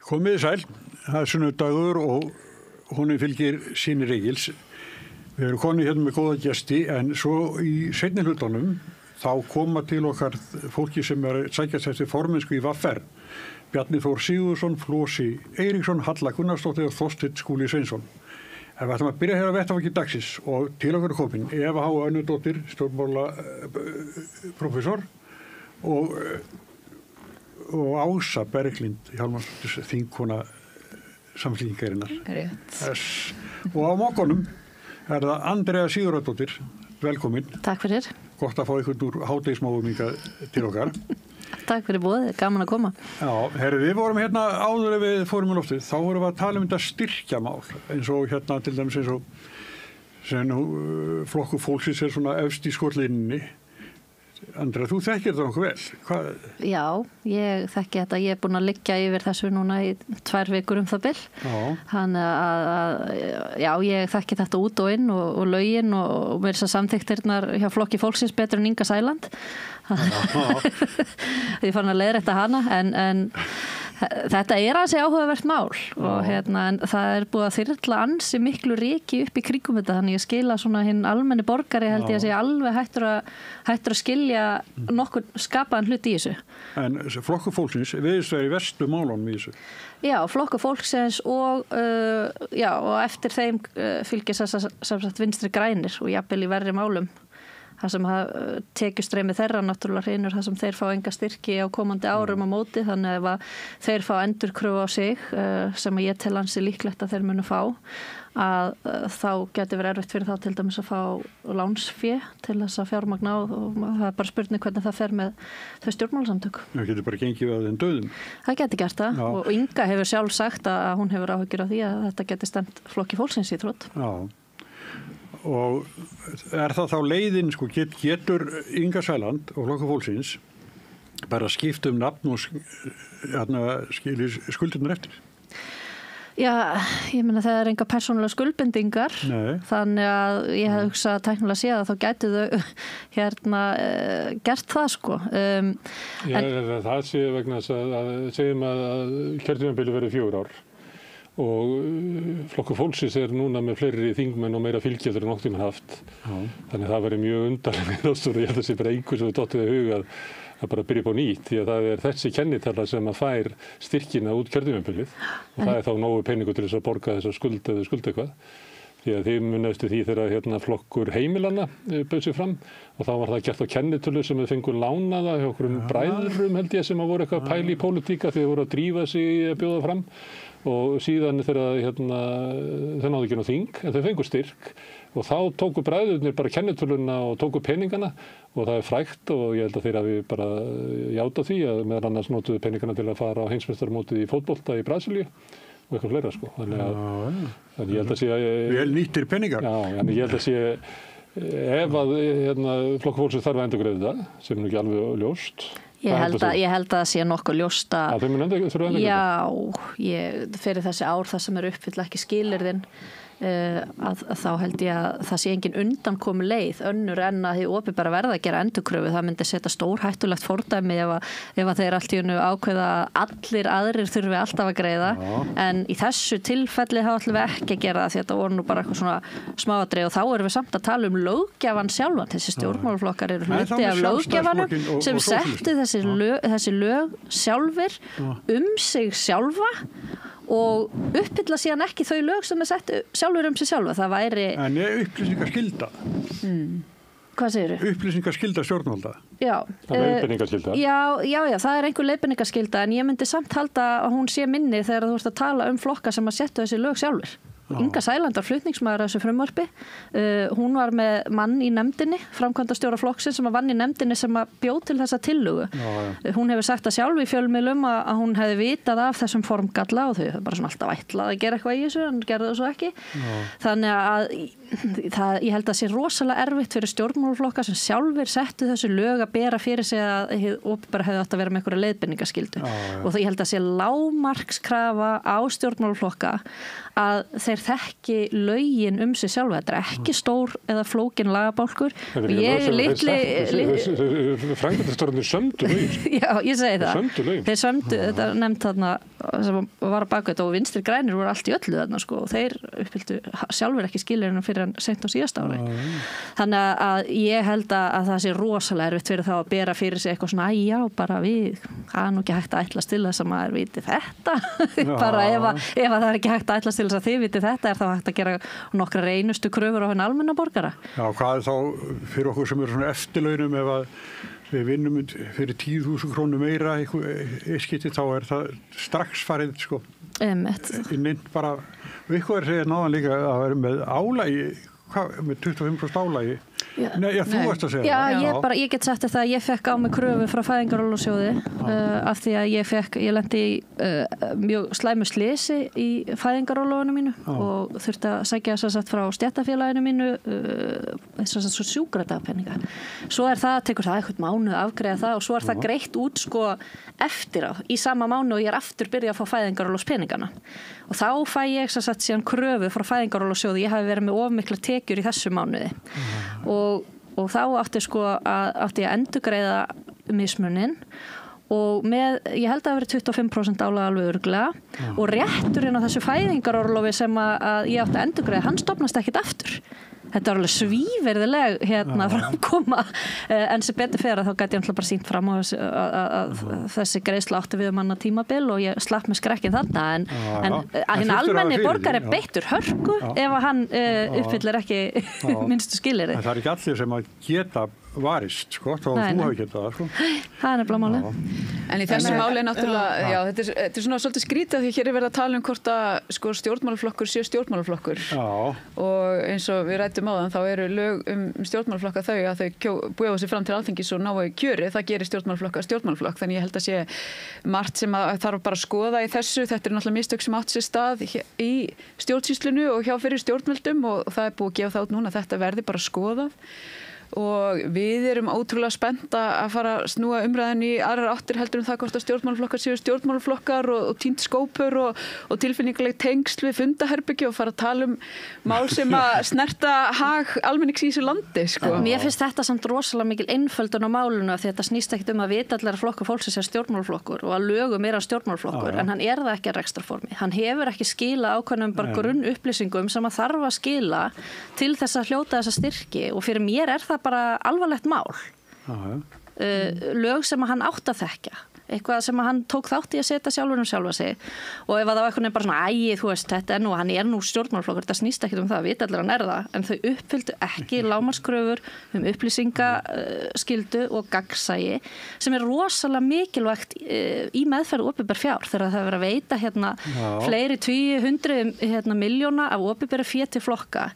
Komið sæl, það sunnudagur og honum fylgir sínir Egils. Við erum konið hérna með góða gesti en svo í seinni hlutanum þá koma til okkar fólki sem sækjast eftir formennsku í VFR. Bjarni Þór Sigurðsson, Flosi Eiríksson, Halla Gunnarsdóttir og Þorsteinn Skúli Sveinsson. En við ætlum að byrja hér að vettvangi dagsins og til okkar komin Eva H. Önnudóttir, stjórnmála prófessor og Ása Berglind Hjálmarsdóttir, þingkona Samfylkingarinnar. Og á morgunum það Andrea Sigurðardóttir, velkomin. Takk fyrir. Gott að fá ykkur úr hádegismáum til okkar. Takk fyrir boðið, gaman að koma. Já, herri, við vorum hérna áður ef við fórum í loftið, þá vorum við að tala þetta styrkjamál, eins og hérna til dæmis eins og sem flokkur fólksins svona efst í skotlinni. Andrea, þú þekkir þetta nokkuð vel. Hvað? Já, ég þekki þetta. Ég búin að liggja yfir þessu núna í 2 vikur það bil. Þannig já, ég þekki þetta út og inn og lögin og mér þess að samþykktirnar hjá flokki fólksins betur en Inga Sæland. Ég fann að leiðrétta hana en þetta ansi áhugavert mál og en það búið að þyrla ansi miklu ryki upp í kringum þetta, þannig ég skila svona hinn almenni borgari held ég að sé alveg hættur að skilja nokkur skapaðan hlut í þessu. En flokkur fólksins, viðst í verstu málunum í þessu? Já, flokkur fólksins og eftir þeim fylgir sem sagt vinstri grænir og jafnvel í verri málum. Það sem tekjustreimi þeirra náttúrulega hreinur, það sem þeir fá enga styrki á komandi árum á móti, þannig ef þeir fá endurkröfu á sig sem ég tel ansi líklegt að þeir munu fá, að þá geti verið erfitt fyrir þá til dæmis að fá lánsfé til þess að fjármagna og það bara spurning hvernig það fer með þau stjórnmálasamtök. Það getur bara gengið að þeim döðum. Það geti gert það og Inga hefur sjálf sagt að hún hefur áhyggjur af því að þetta geti stemt flokki fólksins í þrótt. Já. Og það þá leiðin, getur Inga Sæland og flokkur fólksins bara skipt nafn og skilir skuldirnar eftir? Já, ég meina það enga persónulega skuldbindingar. Nei. Þannig að ég hef hugsað tæknilega séð að þá gætu þau gert það sko. Það sé vegna þess að segjum að kjörtímabili verið 4 ár. Og flokkur fólksins núna með fleiri þingmenn og meira fylgjaldur en nokkuð tímann haft. Þannig að það verið mjög undarlega og ég held að sé bara einhver sem dottið í hug að bara byrja upp á nýtt, því að það þessi kennitala sem að fær styrkina út kjörtímabilið og það þá nógu peningur til þess að borga þessa skuld eða skuld eitthvað. Því að þið muni eftir því þegar flokkur heimilanna bauð sig fram og þá var það gert á kennitölu sem við fengum lánaða hjá okkur bræðrum held ég sem að voru eitthvað pæli í pólitíka því að voru að drífa sig að bjóða fram og síðan þegar þeir náðu ekki ná þing en þau fengu styrk og þá tóku bræðurnir bara kennitöluna og tóku peningana og það frægt og ég held að þeir hafi bara játað því að meðal annars notuðu peningana til að fara á heimsmeistarmótið í fótbolta í Brasilíu og eitthvað fleira sko. Þannig að ég held að sé vel nýttir peningar. Já, en ég held að sé ef að flokkur fólksins þarf að endurgreiða það sem ekki alveg ljóst. Ég held að það sé nokkuð ljóst að þeim mun endurgreiða? Já, fyrir þessi ár það sem uppfylla ekki skilyrðin að þá held ég að það sé engin undankomu leið önnur en að þið opinbera verða að gera endurkröfu. Það myndi setja stórhættulegt fordæmi ef að þeir allt í einu ákveða allir aðrir þurfi alltaf að greiða en í þessu tilfelli þá ætlum við ekki að gera það því að þetta voru nú bara eitthvað svona smáatriði og þá erum við samt að tala löggjafann sjálfan. Þessi stjórnmálaflokkar eru hluti af löggjafanum sem setti þessi lög sjálfir sig sjálfa og uppfylla síðan ekki þau lög sem sett sjálfur sig sjálfa. Það væri... En upplýsingaskylda? Hvað segirðu? Upplýsingaskylda stjórnvalda? Já. Leiðbeiningaskylda? Já, það einhver leiðbeiningaskylda en ég myndi samt halda að hún sé minni þegar þú ert að tala flokka sem að setja þessi lög sjálfur. Inga Sæland var flutningsmaður af þessu frumvarpi. Hún var með mann í nefndinni, framkvæmdastjóra flokksins sem vann í nefndinni sem að bjó til þessa tillögu. Hún hefur sagt að sjálf í fjölmiðlum að hún hefði vitað af þessum formgalla og þau bara svona alltaf ætlað að gera eitthvað í þessu en gerði það svo ekki. Þannig að ég held að sé rosalega erfitt fyrir stjórnmálaflokka sem sjálfur settu þessu lög að bera fyrir sig að hið opinbera hefði átt að vera með einhverja leiðbeiningaskyldu. Og ég held að sé lágmarkskrafa á stjórnmálaflokka að þeir þeir þekki lögin sig sjálfa. Þetta ekki stór eða flókin lagabálkur. Ég litli... Framkvæmdastjórarnir sömdu lögin. Já, ég segi það. Sömdu lögin. Þeir sömdu, þetta nefnt þarna sem var að baka þetta og Vinstri grænir voru allt í öllu þarna sko og þeir uppfylltu sjálfur ekki skilyrðunum fyrir en seint á síðasta ári. Þannig að ég held að það sé rosalega erfitt fyrir þá að bera fyrir sig eitthvað svona, já, bara það er nú ekki hægt að ætlast til þess að maður viti þetta. Bara ef það er ekki hægt að ætlast til þess að þið viti þetta, þá hægt að gera nokkra reynustu kröfur á henni almenna borgara. Já, hvað er þá fyrir okkur sem eru svona eftirlaunum ef að við vinnum fyrir 10.000 krónur meira í skipti, þá er það strax farið, sko. Innind bara, og eitthvað er að segja náðan líka að vera með álægi, með 25% álægi. Nei, þú varst að segja það. Já, ég get sagt þetta að ég fekk á mig kröfu frá Fæðingarorlofssjóði af því að ég lendi í mjög slæmu slysi í fæðingarorlofinu mínu og þurfti að sækja þess að frá stéttarfélaginu mínu þess að svo sjúkradagpenninga. Svo það tekur það eitthvað mánuð að afgreiða það og svo það greitt út sko eftir á í sama mánuð og ég aftur byrjað að fá fæðingarorlofspenningana. Og þá fæ ég síðan kröfu frá Fæðingarorlofssjóði, ég hafi verið með of mikla tekjur í þessu mánuði. Og þá átti ég að endurgreiða mismuninn og ég held að það verið 25% álag alveg örugglega og rétturinn á þessu fæðingarorlofi sem að ég átti að endurgreiða, hann stofnast ekkit aftur. Þetta var alveg svívirðileg framkoma en sem betur fyrir þá gæti ég bara sýnt fram á að þessi greiðsla átti við manna tímabil og ég slapp með skrekkin þarna en hinn almenni borgari beittur hörku ef að hann uppfyllir ekki minnstu skilyrði. Það er ekki allir sem að geta varist, sko, þá þú hafi getað það, sko. Það er nefnilega máli. En í þessu máli náttúrulega, já, þetta er svona svolítið skrítið því hér er verið að tala hvort að sko stjórnmálaflokkur sé stjórnmálaflokkur. Já. Og eins og við ræddum áðan, þá eru lög stjórnmálaflokka þau að þau búa sig fram til Alþingis og nái kjöri, það gerir stjórnmálaflokk. Þannig ég held að sé margt sem að þarf bara að skoða í þessu. Þetta er náttúrulega mistök sem átt sér stað í stjórnsýslunni og hjá fyrir stjórnvöldum og það er búið að gefa það út núna að þetta verði bara skoðað. Og við erum ótrúlega spennt að fara að snúa umræðin í aðrar áttir heldur það hvort að stjórnmálaflokkar séu stjórnmálaflokkar og týnd skópur og tilfinningaleg tengsl við fundaherbergi og fara að tala mál sem að snerta hag almennings í þessu landi, sko. Mér finnst þetta samt rosalega mikil einföldun á málinu því þetta snýst ekkert að vita allar flokkur fólksins er stjórnmálaflokkur og að lögum er stjórnmálaflokkur en hann er það ekki að rekstrarformi. Hann hefur ekki skila ákveðnum bara grunn upplýsingum sem að þarf að skila til þess að hljóta þessa styrki og fyrir mér er það bara alvarlegt mál. Lög sem að hann átt að þekkja. Eitthvað sem að hann tók þátt í að setja sjálfa sig og ef það var eitthvað bara svona þú veist, hann er nú stjórnmálaflokkur, það snýst ekkert það, vita allir hann er það en þau uppfylltu ekki lágmarkskröfur upplýsingaskyldu og gagnsæi sem er rosalega mikilvægt í meðferð opinber fjár þegar það verið að veita fleiri 200 milljóna af opinberu fé til flokka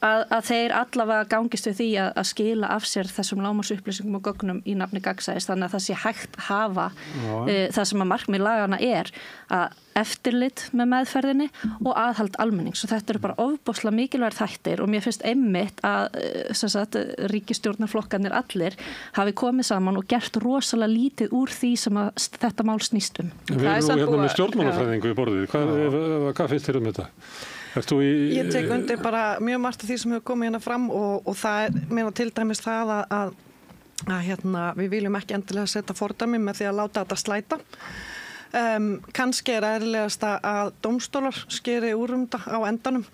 að þeir allavega gangist við því að skila af sér þessum lágmarksupplýsingum og gögnum í nafni gagnsæis þannig að það sé hægt hafa það sem að markmið lagana er að eftirlit með meðferðinni og aðhald almennings og þetta eru bara ofboðslega mikilvægir þættir og mér finnst einmitt að ríkisstjórnarflokkarnir allir hafi komið saman og gert rosalega lítið úr því sem að þetta mál snýst Við erum nú með stjórnmálafræðingu í borðið. Hvað finnst þér þetta? Ég tek undir bara mjög margt af því sem hefur komið hérna fram og það meina til dæmis það að við viljum ekki endilega setja fordæmi með því að láta þetta slæta. Kannski er eðlilegast að dómstólar skeri úr þetta á endanum.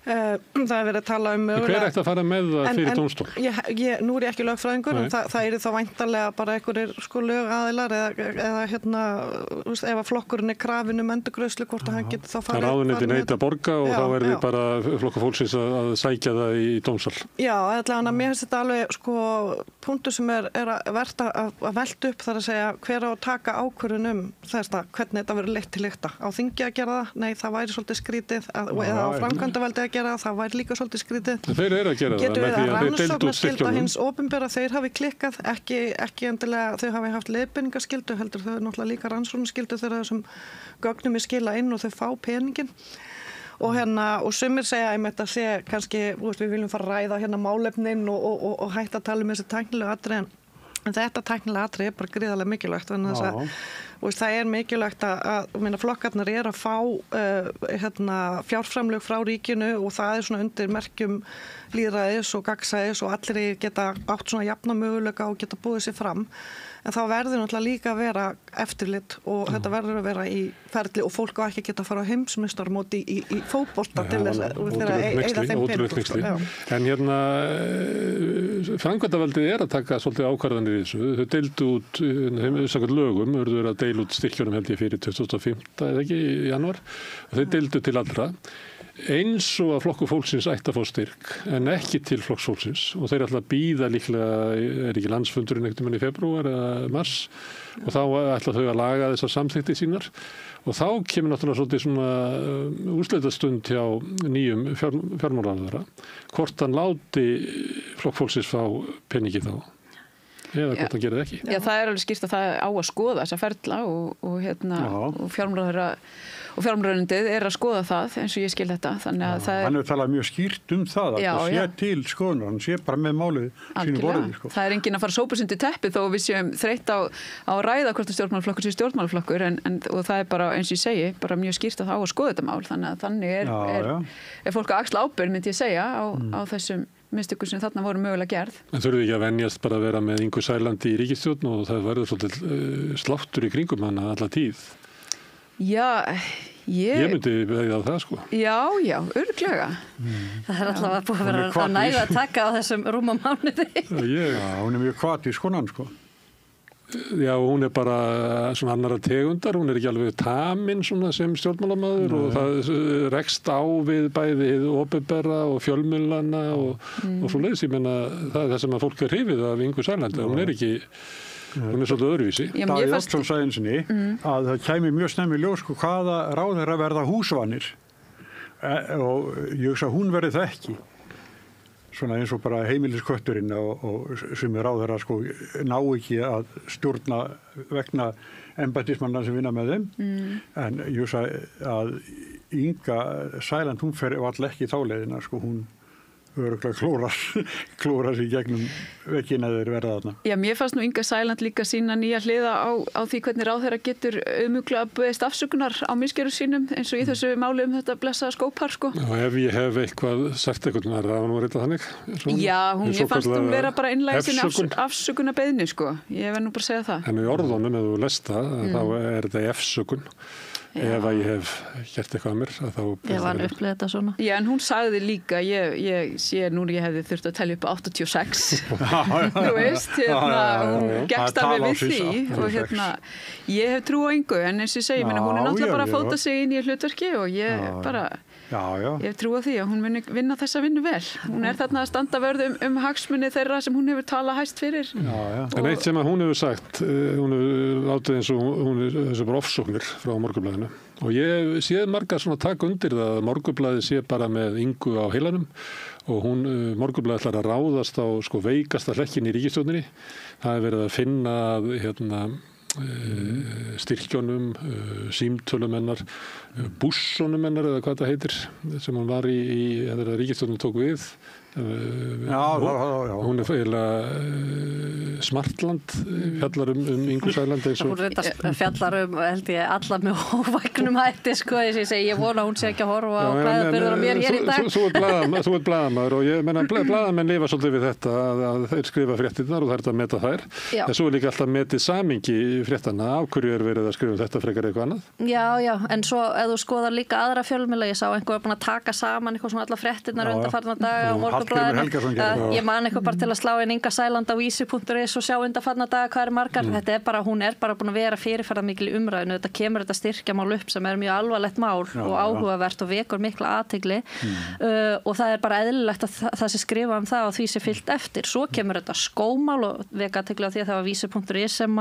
Það er verið að tala mögulega... Hver ætti að fara með það fyrir dómstól? Nú er ég ekki lögfræðingur, en það eru þá væntanlega bara einhverjir lögaðilar eða ef að flokkurinn er krafinn endurgreiðslu hvort að hann getur þá farið... Það ráðuneytin neita að borga og þá verði bara flokkur fólksins að sækja það í dómsal. Já, allavega mér finnst þetta alveg punktur sem er verðt að velta upp þar að segja hver á að taka ákvörðun hvernig þetta verður leitt til lykta. Á þingi að gera það? Nei, það væri svolítið skrítið eða á framkvæmdavaldi að gera það væri líka svolítið skrítið. Þeir eru að gera það. Getur við að rannsóknarskylda hins opinbera, þeir hafi klikkað, ekki endilega þau hafi haft leiðbeiningarskyldu, heldur þau náttúrulega líka rannsóknarskyldu þegar þessum gögnum er skila inn og þau fá peningin. Og sumir segja einmitt að sé kannski, við viljum fara að ræða málefnin og hætta að tala um þessi tæknilegu atriði En þetta tæknilega atriði bara gríðarlega mikilvægt þannig að það mikilvægt að flokkarnir að fá fjárframlög frá ríkinu og það svona undir merkjum lýðræðis og gagnsæðis og allir geta átt svona jafna möguleika og geta búið sér fram. En þá verður náttúrulega líka að vera eftirlit og þetta verður að vera í ferli og fólk á ekki að geta að fara á heimsmeistarmót í fótbolta til þess að eyða þeim peningum. En framkvæmdavaldið að taka svolítið ákvarðanir í þessu. Þau deildu út samkvæmt lögum, urður að deila út styrkjunum held ég fyrir 2015 eða ekki í janúar. Þau deildu til allra. Eins og að Flokkur fólksins ætti að fá styrk en ekki til Flokks fólksins og þeir ætla að bíða líklega, ekki landsfundurinn einhvern veginn í febrúar eða mars og þá ætla þau að laga þessar samþykktir sínar og þá kemur náttúrulega svolítið svona úrslitastund hjá nýjum fjármálaráðherra hvort hann láti Flokk fólksins fá peningi þá eða hvort hann gerir það ekki. Já, það alveg skýrt að það á að skoða þessa ferla og fjármálaráðherra og fjármálaráðuneytið að skoða það eins og ég skil þetta. Þannig að það hann hefur talað mjög skýrt það að það sé til skoðunar, hann sé bara með málið sínu borðið. Sko. Það enginn að fara að sópa sig undir teppið þó við séum þreytt á að ræða hvort stjórnmálaflokkur sé stjórnmálaflokkur og það bara eins og ég segi, bara mjög skýrt að það á að skoða þetta mál. Þannig að þannig er fólk að axla ábyrgð myndi ég segja á þessum mistökum sem þarna voru mögulega gerð. En þurfið ekki að venjast bara að vera með Ingu Sælandi í ríkisstjórn og það verður svolítið sláttur í kringum hana alla tíð. Já, ég myndi veiða það sko. Já, örugglega. Það alltaf að búið að vera að næga að taka á þessum rúma mánuði. Já, hún mjög hvatísk konan sko. Já, hún bara svona annara tegundar, hún ekki alveg tamin svona sem stjórnmálamaður og það rekst á við bæði opinbera og fjölmiðlana og svo leiðis, ég meina það sem að fólk hrifið af Ingu Sælandi, hún ekki hún svolítið öðruvísi. Davíð Oddsson sagði einu sinni að það kæmi mjög snemmi ljós sko hvaða ráðherra verða húsvanir og ég hugsa að hún verði það ekki. Svona eins og bara heimiliskötturinn og sem ráðherra sko ná ekki að stjórna vegna embættismanna sem vinna með þeim en ég hugsa að Inga Sæland hún fer alltaf ekki þá leiðina sko hún örugglega klórar sig gegnum veggina þeir verða þarna. Já, mér fannst nú Inga Sæland líka sína nýja hliða á því hvernig ráðherra getur auðmjúklega beðist afsökunar á misgerðum sínum eins og í þessu máli þetta blessaða skópar sko. Já, ef ég hef eitthvað sagt eitthvað það var nú reynda þannig. Já, mér fannst hún vera bara innlega sinni afsökunarbeiðni sko. Ég verð nú bara að segja það. En í orðunum, ef þú lest það, þá þetta afsökun. Ef að ég hef gert eitthvað að mér þá... Ég var að upplega þetta svona. Já, en hún sagði líka, ég sé núna ég hefði þurft að telja upp á 86. Þú veist, hún gekkst alveg við því og ég hef trú á Ingu en eins og ég segi, hún náttúrulega bara að fóta sig inn í hlutverki og ég bara... Ég hef trú á því að hún muni vinna þessa vinnu vel. Hún þarna að standa vörð hagsmuni þeirra sem hún hefur talað hæst fyrir. En eitt sem að hún hefur sagt, hún hefur látið eins og hún þessi bara ofsóknir frá Morgunblaðinu. Og ég séð margar svona taka undir það að Morgunblaðið sé bara með Ingu á heilanum og Morgunblaðið ætlar að ráðast á sko veikasta hlekkin í ríkisstjórninni. Það hefur verið að finna styrkjónum, símtölum hennar, bussónum hennar eða hvað það heitir sem hann var í þegar ríkisstjórnin tók við. Hún eiginlega Smartland fjallar Ingu Sæland eins og hún fjallar held ég alla með óvægnum hætti sko ég vona hún sé ekki að horfa á klæðabyrður á mér hér í dag. Þú ert blaðamaður og ég menna blaðamenn lifa svolítið við þetta að þeir skrifa fréttirnar og það er að meta þær en svo er líka alltaf metið samingi fréttanna af hverju verið að skrifa þetta frekar eitthvað annað. Já, en svo ef þú skoðar líka aðra fjölmiðla, ég sá einhver búin að taka saman eitthvað svona alla fréttirnar undanfarna daga og ég man eitthvað bara til að slá inn Inga Sæland á vísi.is og sjá undanfarna daga hvað margar. Hún er bara búin að vera fyrirferða mikil í umræðinu. Þetta kemur þetta styrkjamál upp sem er mjög alvarlegt mál og áhugavert og vekur mikla athygli og það er bara eðlilegt að það sé skrifa það og því sé fylgt eftir. Svo kemur þetta skómál og veka athygli á því að það var vísi.is sem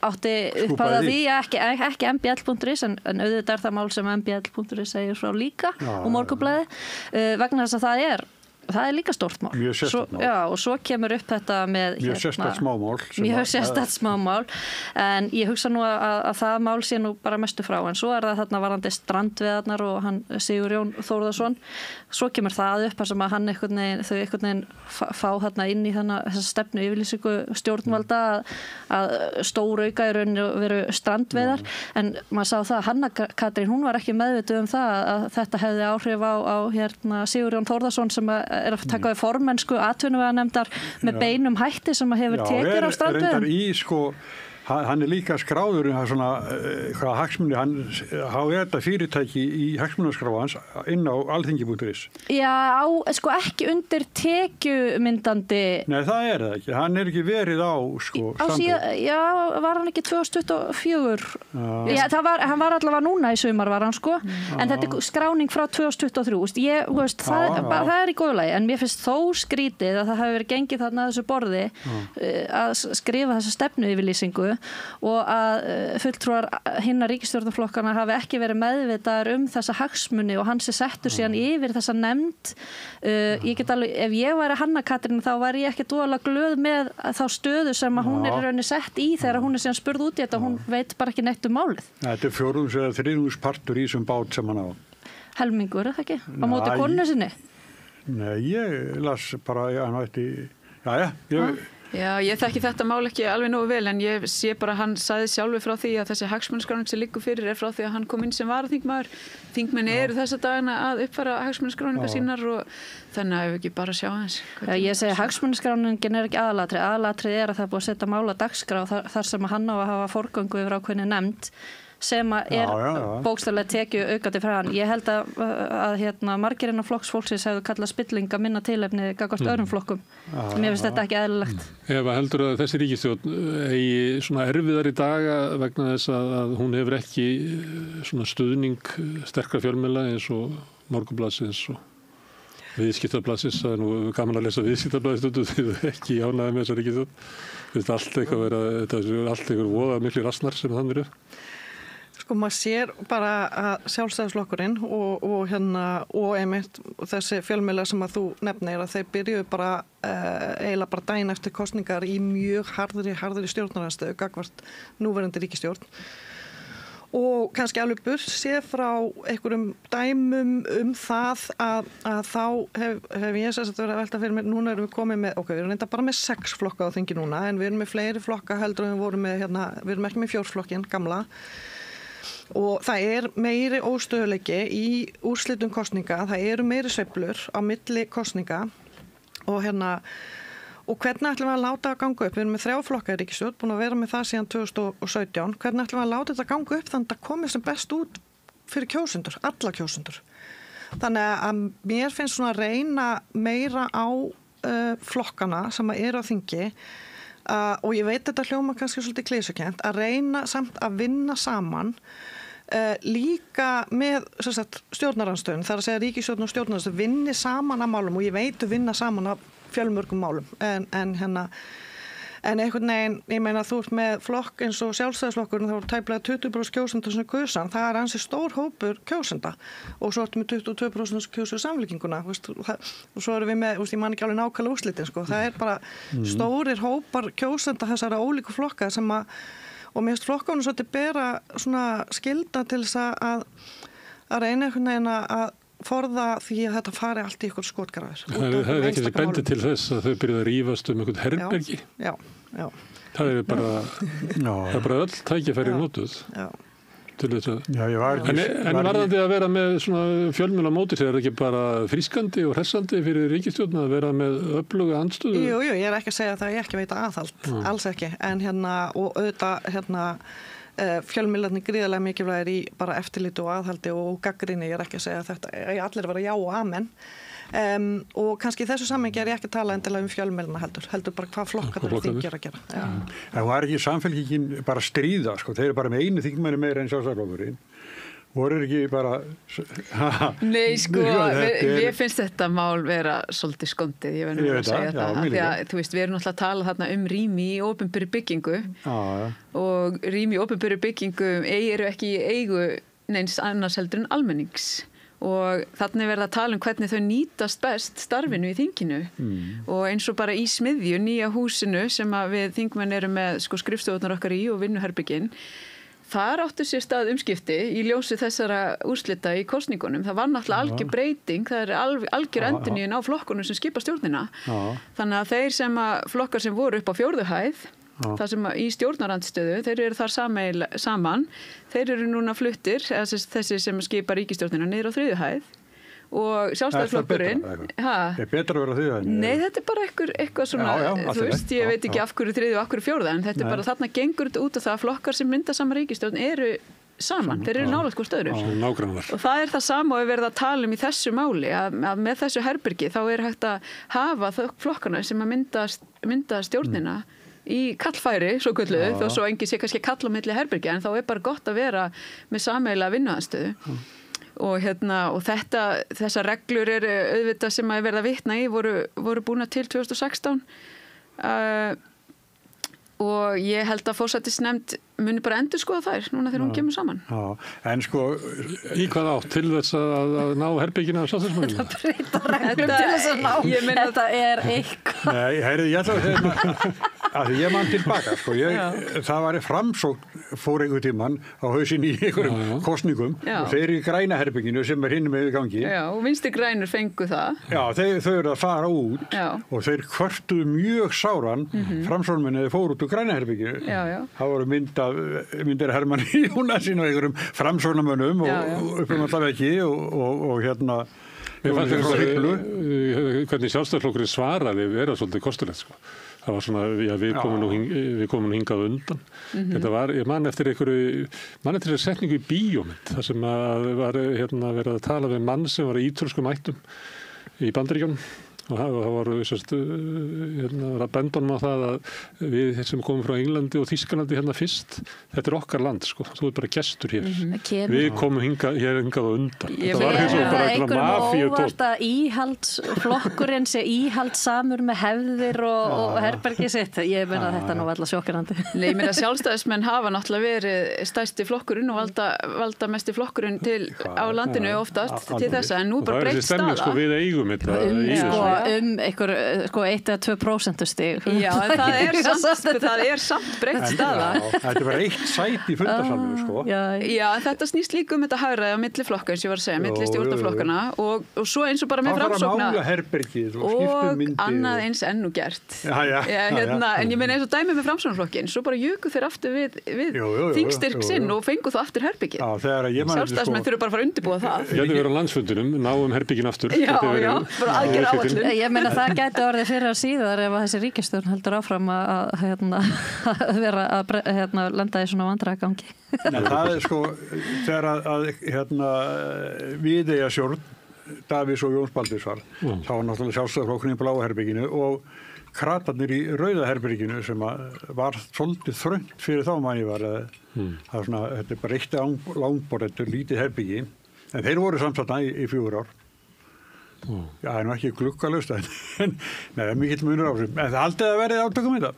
átti uppáða því ekki mbl.is en auðvitað er það mál sem mbl.is segir frá líka og Morgunblaðið vegna þess að það er það líka stórt mál. Mjög sérstakt mál. Já, og svo kemur upp þetta með mjög sérstakt smámál. Mjög sérstakt smámál, en ég hugsa nú að það mál sé nú bara mestu frá, en svo það þarna varandi strandveðarnar og hann Sigurjón Þórðarsson, svo kemur það upp sem að hann þau einhvern veginn fá þarna inn í þessa stefnu yfirlýsingu stjórnvalda að stórauka í rauninu veru strandveðar, en maður sá það að Hanna Katrín, hún var ekki meðvituð það að þetta hefði áhrif á Sigurjón Þórðarsson sem að taka við formennsku atvinnuveganefndar með beinum hætti sem að hefur tekið á strandveðum. Hann líka skráður svona, hvað hagsmunni, hann hafa þetta fyrirtæki í hagsmunaskrá hans inn á alþingi.is. Já, ekki undir tekjumyndandi. Nei, það ekki. Hann ekki verið á já, var hann ekki 2024? Já, hann var allavega núna í sumar var hann en þetta skráning frá 2023. Það í góðu lagi, en mér finnst þó skrítið að það hafi verið gengið þarna að þessu borði að skrifa þessa stefnuyfirlýsingu og að fulltrúar hinna ríkisstjórnarflokkana hafi ekki verið meðvitaðar þessa hagsmuni og hann sé settur síðan yfir þessa nefnd. Ég get alveg, ef ég væri Hanna Katrín þá væri ég ekki dóalega glöð með þá stöðu sem að hún í rauninni sett í þegar hún síðan spurð út í þetta, hún veit bara ekki neitt málið. Þetta 4. eða 3. partur í þessum bát sem hann á. Helmingur, það ekki? Á móti konu sinni? Nei, ég las bara, hann ætti, Já, ég þekki þetta mál ekki alveg nógu vel, en ég sé bara að hann sagði sjálfur frá því að þessi hagsmunaskráning sem liggur fyrir frá því að hann kom inn sem varaþingmaður. Þingmenn eru þessa dagana að uppfæra hagsmunaskráningar sínar og þannig að við ekki bara sjá aðeins. Ég segi hagsmunaskráningin ekki aðalatrið. Aðalatrið að það er búið að setja mál á dagskrá þar sem hann á að hafa forgöngu yfir ákveðinni nefnd sem bókstaflega tekið aukandi frá hann. Ég held að margir innan flokks fólksins hefðu kallað spilling að minna tilefni gagnvart öðrum flokkum. Mér finnst þetta ekki eðlilegt. Eva, heldur að þessi ríkisstjórn eigi svona erfiðari daga vegna þess að hún hefur ekki svona stuðning sterkra fjölmiðla eins og Morgunblaðsins og Viðskiptablaðsins. Það nú gaman að lesa Viðskiptablaðið stundum því það ekki ánægði með þessa ríkisstjórn. Þetta er allt eitthvað voða miklu rassnar sem þannig eru. Maður sér bara að sjálfstæðisflokkurinn og einmitt þessi fjölmiðlar sem að þú nefnir að þeir byrjuðu bara eiginlega bara daginn eftir kosningar í mjög harðri stjórnaraðstöðu gagnvart núverandi ríkisstjórn og kannski alveg burt séð frá einhverjum dæmum það að þá hef ég sérst að vera að velta fyrir mér, núna erum við komið með, við erum reynda bara með 6 flokka á þingi núna en við erum með fleiri flokka heldur en við vorum með við erum ekki með 4 flokkin gamla. Og það er meiri óstöðuleiki í úrslitum kosninga, það eru meiri sveiflur á milli kosninga og og hvernig ætlum við að láta það ganga upp? Við erum með 3 flokka í ríkisstjórn, búin að vera með það síðan 2017. Hvernig ætlum við að láta þetta ganga upp þannig að það komi sem best út fyrir kjósendur, alla kjósendur. Þannig að mér finnst svona að reyna meira á flokkana sem eru á þingi og ég veit þetta hljóma kannski svolítið klísukent, að reyna samt að vinna saman líka með stjórnarandstöðun, þar að segja ríkisstjórn og stjórnarandstöðun vinni saman að málum og ég veit að vinna saman að fjölmörgum málum en einhvern veginn, ég meina þú ert með flokk eins og sjálfstæðisflokkurinn þá er tæplega 20% kjósenda sem kjósan, það er ansi stór hópur kjósenda og svo ertu með 22% sem kjósa samfylkinguna og svo erum við með, ég man ekki alveg nákvæmlega úrslitin það er bara stórir hópar kjósenda þessara ólíku flokka sem og mér finnst flokkunum svolítið bera svona skylda til þess að reyna einhvern veginn að forða því að þetta fari allt í ykkur skotgrafir. Það er ekki þessi bendi til þess að þau byrjuð að rífast einhvern herbergi. Já. Það er bara öll tækifæri notuð. Já. Til þess að. En varðandi að vera með svona fjölmiðla móti, er það ekki bara frískandi og hressandi fyrir ríkisstjórn að vera með öfluga andstöðu? Jú, ég er ekki að segja það, ég ekki veita aðhald, alls ekki. En og auðvitað fjölmiðlarnir gríðarlega mikilvægir í bara eftirliti og aðhaldi og gagnrýni, ég er ekki að segja þetta, allir vera já og amen. Og kannski í þessu samhengi er ég ekki að tala endilega fjölmiðlana heldur bara hvað flokkarnir þingir að gera. En var ekki samfélkingin bara stríða, þeir eru bara með einu þingmenni meira en Sjálfstæðisflokkurinn. Voru ekki bara... Nei, mér finnst þetta mál vera svolítið skondið, ég verður að segja það. Því að, þú veist, við erum náttúrulega að tala þarna rými í opinberri byggingu og rými í opinberri byggingu eru ekki í eigu neins annars heldur en almennings. og þannig verða að tala hvernig þau nýtast best starfinu í þinginu og eins og bara í Smiðju, nýja húsinu sem að við þingmenn erum með skrifstofunar okkar í og vinnuherbyggin, þar áttu sér stað umskipti í ljósi þessara úrslita í kosningunum. Það var náttúrulega algjör breyting, það algjör endurnýjun á flokkunum sem skipa stjórnina. Þannig að þeir sem að flokkar sem voru upp á 4. hæð, það sem í stjórnarandstöðu, þeir eru þar saman, þeir eru núna fluttir, þessi sem skipa ríkisstjórnina niður á 3. hæð og Sjálfstæðisflokkurinn. Er betra að vera 3. hæð? Nei, þetta er bara eitthvað svona, þú veist, ég veit ekki af hverju 3. og af hverju 4. en þetta er bara þarna gengur þetta út af það að flokkar sem mynda saman ríkisstjórn eru saman, þeir eru nálægt hvort öðru. Og það er það sama og við verðum að tala í þessu máli, að með þessu herbergi þá er hægt að hafa flokkana sem að mynda stjórnina í kallfæri, svo kölluðu, þó svo enginn sé kannski kall á milli herbergja, en þá er bara gott að vera með sameiginlega vinnuaðstöðu. Og þessar reglur eru auðvitað sem að verða vitna í voru búna til 2016 og ég held að forsætisnefnd muni bara endurskoða þær núna þegar hún kemur saman. En í hvað átt til þess að ná herbyggina af Sjálfstæðisflokknum? Þetta breyta reglum til þess að ná. Þetta er eitthvað. Nei, heyrðu, ég ætla að því ég man tilbaka, það var Framsókn fór einhver tímann á hausinn í einhverjum kosningum og þeir í græna herbygginu sem hinn með í gangi. Já, og Vinstri grænir fengu það. Já, þau eru að fara út og þeir kvörtuðu mjög sáran Framsóknarmenn eða fór út úr græna herbygginu. Það voru myndir Hermann Jónasson og einhverjum Framsóknarmönnum og uppum alltaf ekki og hérna Mér fannst hvernig Sjálfstæðisflokkurinn svaraði vera svolítið kostulegt, Það var svona, við komum nú hingað undan. Þetta var, ég man eftir þessari setningu í bíómynd, þar sem var verið að tala við mann sem var í ítölskum ættum í Bandaríkjunum. Og það var að benda honum á það að við sem komum frá Englandi og Þýskalandi hérna fyrst, þetta er okkar land, þú er bara gestur hér. Við komum hingað á undan. Þetta var eins og bara eitthvað óvart að íhaldsflokkurinn sé íhaldsamur með hefðir og herbergi sitt. Ég meina að þetta nú var alltaf sjokkernandi. Nei, ég meina Sjálfstæðismenn hafa náttúrulega verið stærsti flokkurinn og valda mesti flokkurinn á landinu oftast til þessa, en nú bara breytt staða. Það er þessi stemning, við eigum þetta einhver 1-2% stig. Já, en það er samt breytt staða. Þetta var eitt sæti í fundarsalinu, Já, en þetta snýst líka þetta hagræði á milli flokka, eins og ég var að segja, milli stjórnarflokkana og svo eins og bara með Framsókna og annað eins enn og gert. En ég meina eins og dæmi með Framsóknarflokkin, svo bara juku þeir aftur við þingstyrk sinn og fengu það aftur herbyggið. Sjálfstæðismenn þurfa bara að fara að undirbúa það. Við verðum á landsfundinum, náum herbyggin aftur. Já, bara aðgerða áætlun. Ég meina það gæti orðið fyrir að síðar ef að þessi ríkisstjórn heldur áfram að vera að lenda í svona vandræðagangi. Það er þegar Viðeyjastjórn Davíðs og Jóns Baldvinsson þá var náttúrulega Sjálfstæðisflokkurinn í bláa herberginu og kratarnir í rauða herberginu sem var svolítið þröngt fyrir þá manni var þetta er bara eitt langborð, þetta er lítið herbergi en þeir voru samsatna í 4 ár. Já, það er nú ekki gluggalust en mikill munur á þessum. En það haldið að verið átökum í það?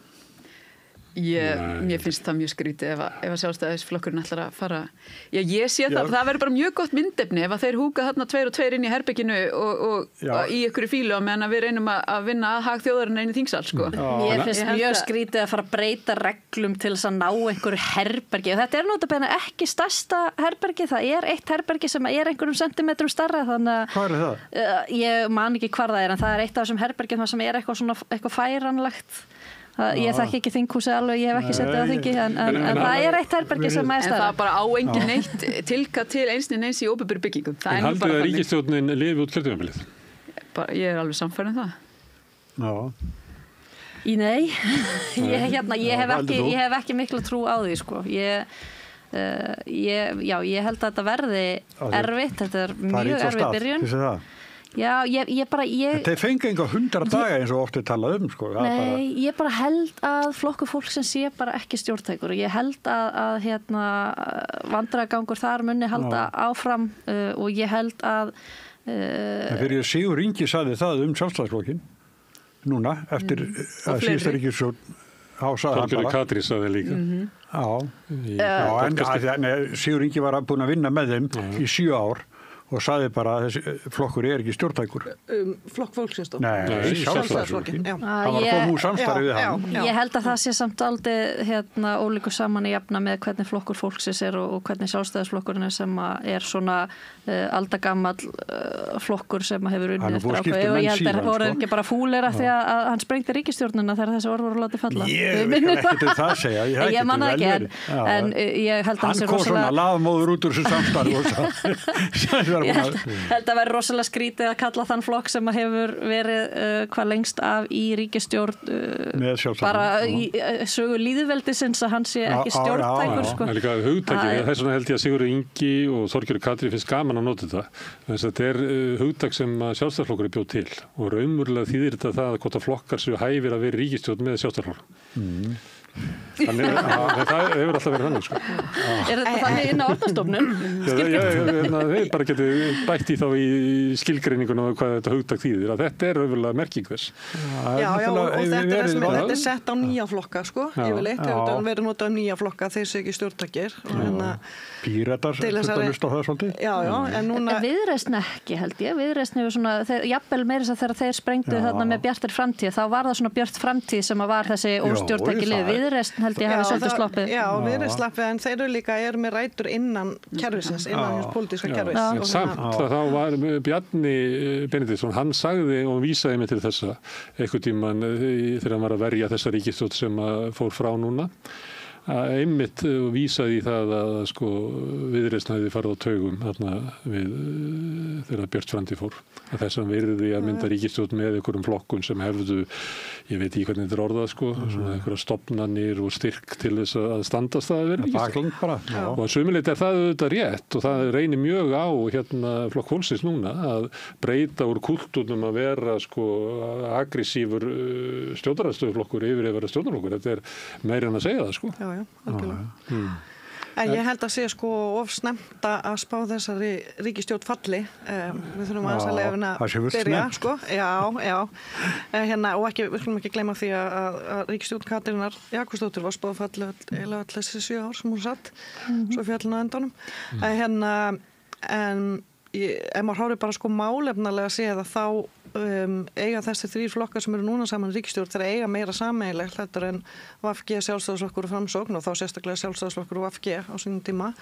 Mér finnst það mjög skrítið ef að Sjálfstæðisflokkurinn ætlar að fara. Já, ég sé það verður bara mjög gott myndefni ef að þeir húka þarna 2 og 2 inn í herberginu og í ykkur fílu á meðan að við reynum að vinna að hag þjóðarinn einu þingsal, Mér finnst mjög skrítið að fara að breyta reglum til þess að ná einhverju herbergi. Þetta er notabene ekki stærsta herbergi, það er eitt herbergi sem er einhverjum sentimetrum stærra, þannig að Hvað er það? Ég man ekki hvar það er, en það er eitt af þessum herbergjum sem er eitthvað færanlegt. Ég þekki ekki þinghúsið alveg, ég hef ekki setið á þingi en það er eitt herbergi sem er stærra. En það bara á engin neitt tilka til eins í opinberum byggingum. En haldið að ríkisstjórnin lifi út kjörtímabilið? Ég er alveg samfærið það. Nei, ég hef ekki mikla trú á því, Ég held að þetta verði erfitt, þetta er mjög erfið byrjun. Finnst þið það? Já, Þeir fengi enga 100 daga eins og oft er talað Nei, ég bara held að flokkur fólk sem sé bara ekki stjórntækur og ég held að vandræðagangur þar muni halda áfram og ég held að Fyrir Sigur Ingi sagði það Sjálfstæðisflokkinn núna eftir að síðasta ríkisstjórn Þorgerður Katrín sagði líka Sigur Ingi var búinn að vinna með þeim í 7 ár og sagði bara að þessi flokkur ekki stjórntækur. Flokk fólksins þá? Nei, Sjálfstæðisflokkin. Það var að koma úr samstarfi við hann. Ég held að það sé samt aldrei ólíku saman í jafna með hvernig flokkur fólksins og hvernig Sjálfstæðisflokkurinn sem er svona aldagamall flokkur sem hefur unnið eftir ákveð og ég held að voru ekki bara fúlir af því að hann sprengti ríkisstjórnina þegar þessi orð voru látið falla. Ég kann ekki það segja. Ég man það ekki en ég held að hann kom svona lafmóður út úr þessu samstarfi og ég held að vera rosalega skrítið að kalla þann flokk sem hefur verið hvað lengst af í ríkisstjórn bara í sögu lýðveldisins að hann sé ekki stjórntækur sko. Það er líka hugtækið, þess vegna held ég að Sigurður Ingi og Þorgerður Katrín finnst gaman að nota þetta. Þetta er hugtæk sem Sjálfstæðisflokkur bjóð til og raunverulega þýðir þetta það að hvort að flokkar séu hæfir að vera í ríkisstjórn með Sjálfstæðisflokkur. Þannig að það hefur alltaf verið þannig sko. Er þetta þannig inn á orðastofnun? Þeir bara getur bætt í þá í skilgreininguna og hvað þetta hugtak þýðir að þetta er auðvitað merking þess. Já, og þetta er sett á nýja flokka sko, yfirleitt, þetta verður notað nýja flokka þeir séu ekki stjórntækir. Píratar þetta lust á það svolítið? Já, en núna... Viðreisn ekki held ég, Viðreisn hefur svona, jafnvel meira þess að þegar þeir sprengdu þarna með Bjartri framtíð, þá var það svona Björt framtíð sem var þessi óstjórntæki lið. Viðreisn held ég hafi svolítið sloppið. Já, Viðreisn sloppið en þeir eru líka með rætur innan kerfisins, innan hins pólitíska kerfis. Samt að þá var Bjarni Benediktsson, hann sagði og vísaði mig til þessa einhvern tímann þegar hann var að verja þessa ríkisstjórn sem fór frá núna. Að einmitt vísaði í það að sko Viðreisn hefði farið á taugum þarna við þegar Björt Framtíð fór. Að þess að virði að mynda ríkisstjórn með einhverjum flokkun sem hefðu, ég veit ekki hvernig þetta er orðað sko, svona einhverja stofnanir og styrk til þess að standast það að vera ríkisstjórn. Og að sumilegt er það auðvitað rétt og það reynir mjög á Flokk fólksins núna að breyta úr kúltúrnum að vera sko aggressífur stjórnarandstöðuflokkur yfir að vera stjórnarflokkur. Þetta er meira en að segja það sko. Já, algjörlega. En ég held að sé sko of snemmt að spá þessari ríkisstjórn falli. Við þurfum aðeins að leiðina að byrja sko. Já. Og við skulum ekki gleyma því að ríkisstjórn Katrínar Jakobsdóttur var spáð falli eða allir þessi 7 ár sem hún satt. Svo fjallin á endanum. Ef maður horfir bara sko málefnalega að segja það þá eiga þessi 3 flokkar sem eru núna saman ríkisstjórn þeir eiga meira sameiginlegt heldur en VG, Sjálfstæðisflokkur og Framsókn og þá sérstaklega Sjálfstæðisflokkur og VG á sínum tíma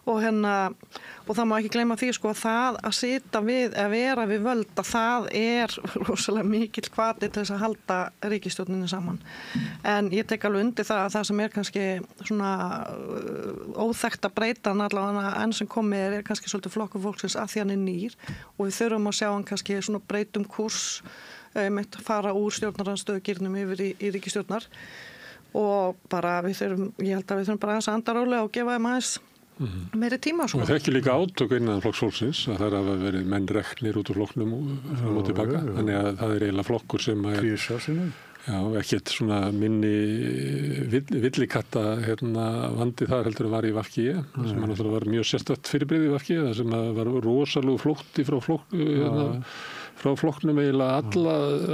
og það má ekki gleyma því sko að það að sitja við að vera við völd að það er rosalega mikill hvati til þess að halda ríkisstjórninni saman en ég tek alveg undir það að það sem er kannski svona óþekkt að breyta allavega enn sem komið er kannski svolítið Flokkur fólksins að því hann er nýr og við þurfum að sjá hann kannski svona breytum kurs með að fara úr stjórnarandstöðugirnum yfir í ríkisstjórnar og bara ég held að við þurfum bara aðeins að anda rólega og gefa þeim aðeins meiri tíma sko. Og það er ekki líka átök innan Flokks fólksins að það hafa verið menn reknir út úr flokknum og tilbaka. Þannig að það er eiginlega flokkur sem ekkert svona minni villikatta vandi þar heldur að var í VG sem náttúrulega var mjög sérstakt fyrirbrigði í VG það sem var rosalega flótti frá flokknum eiginlega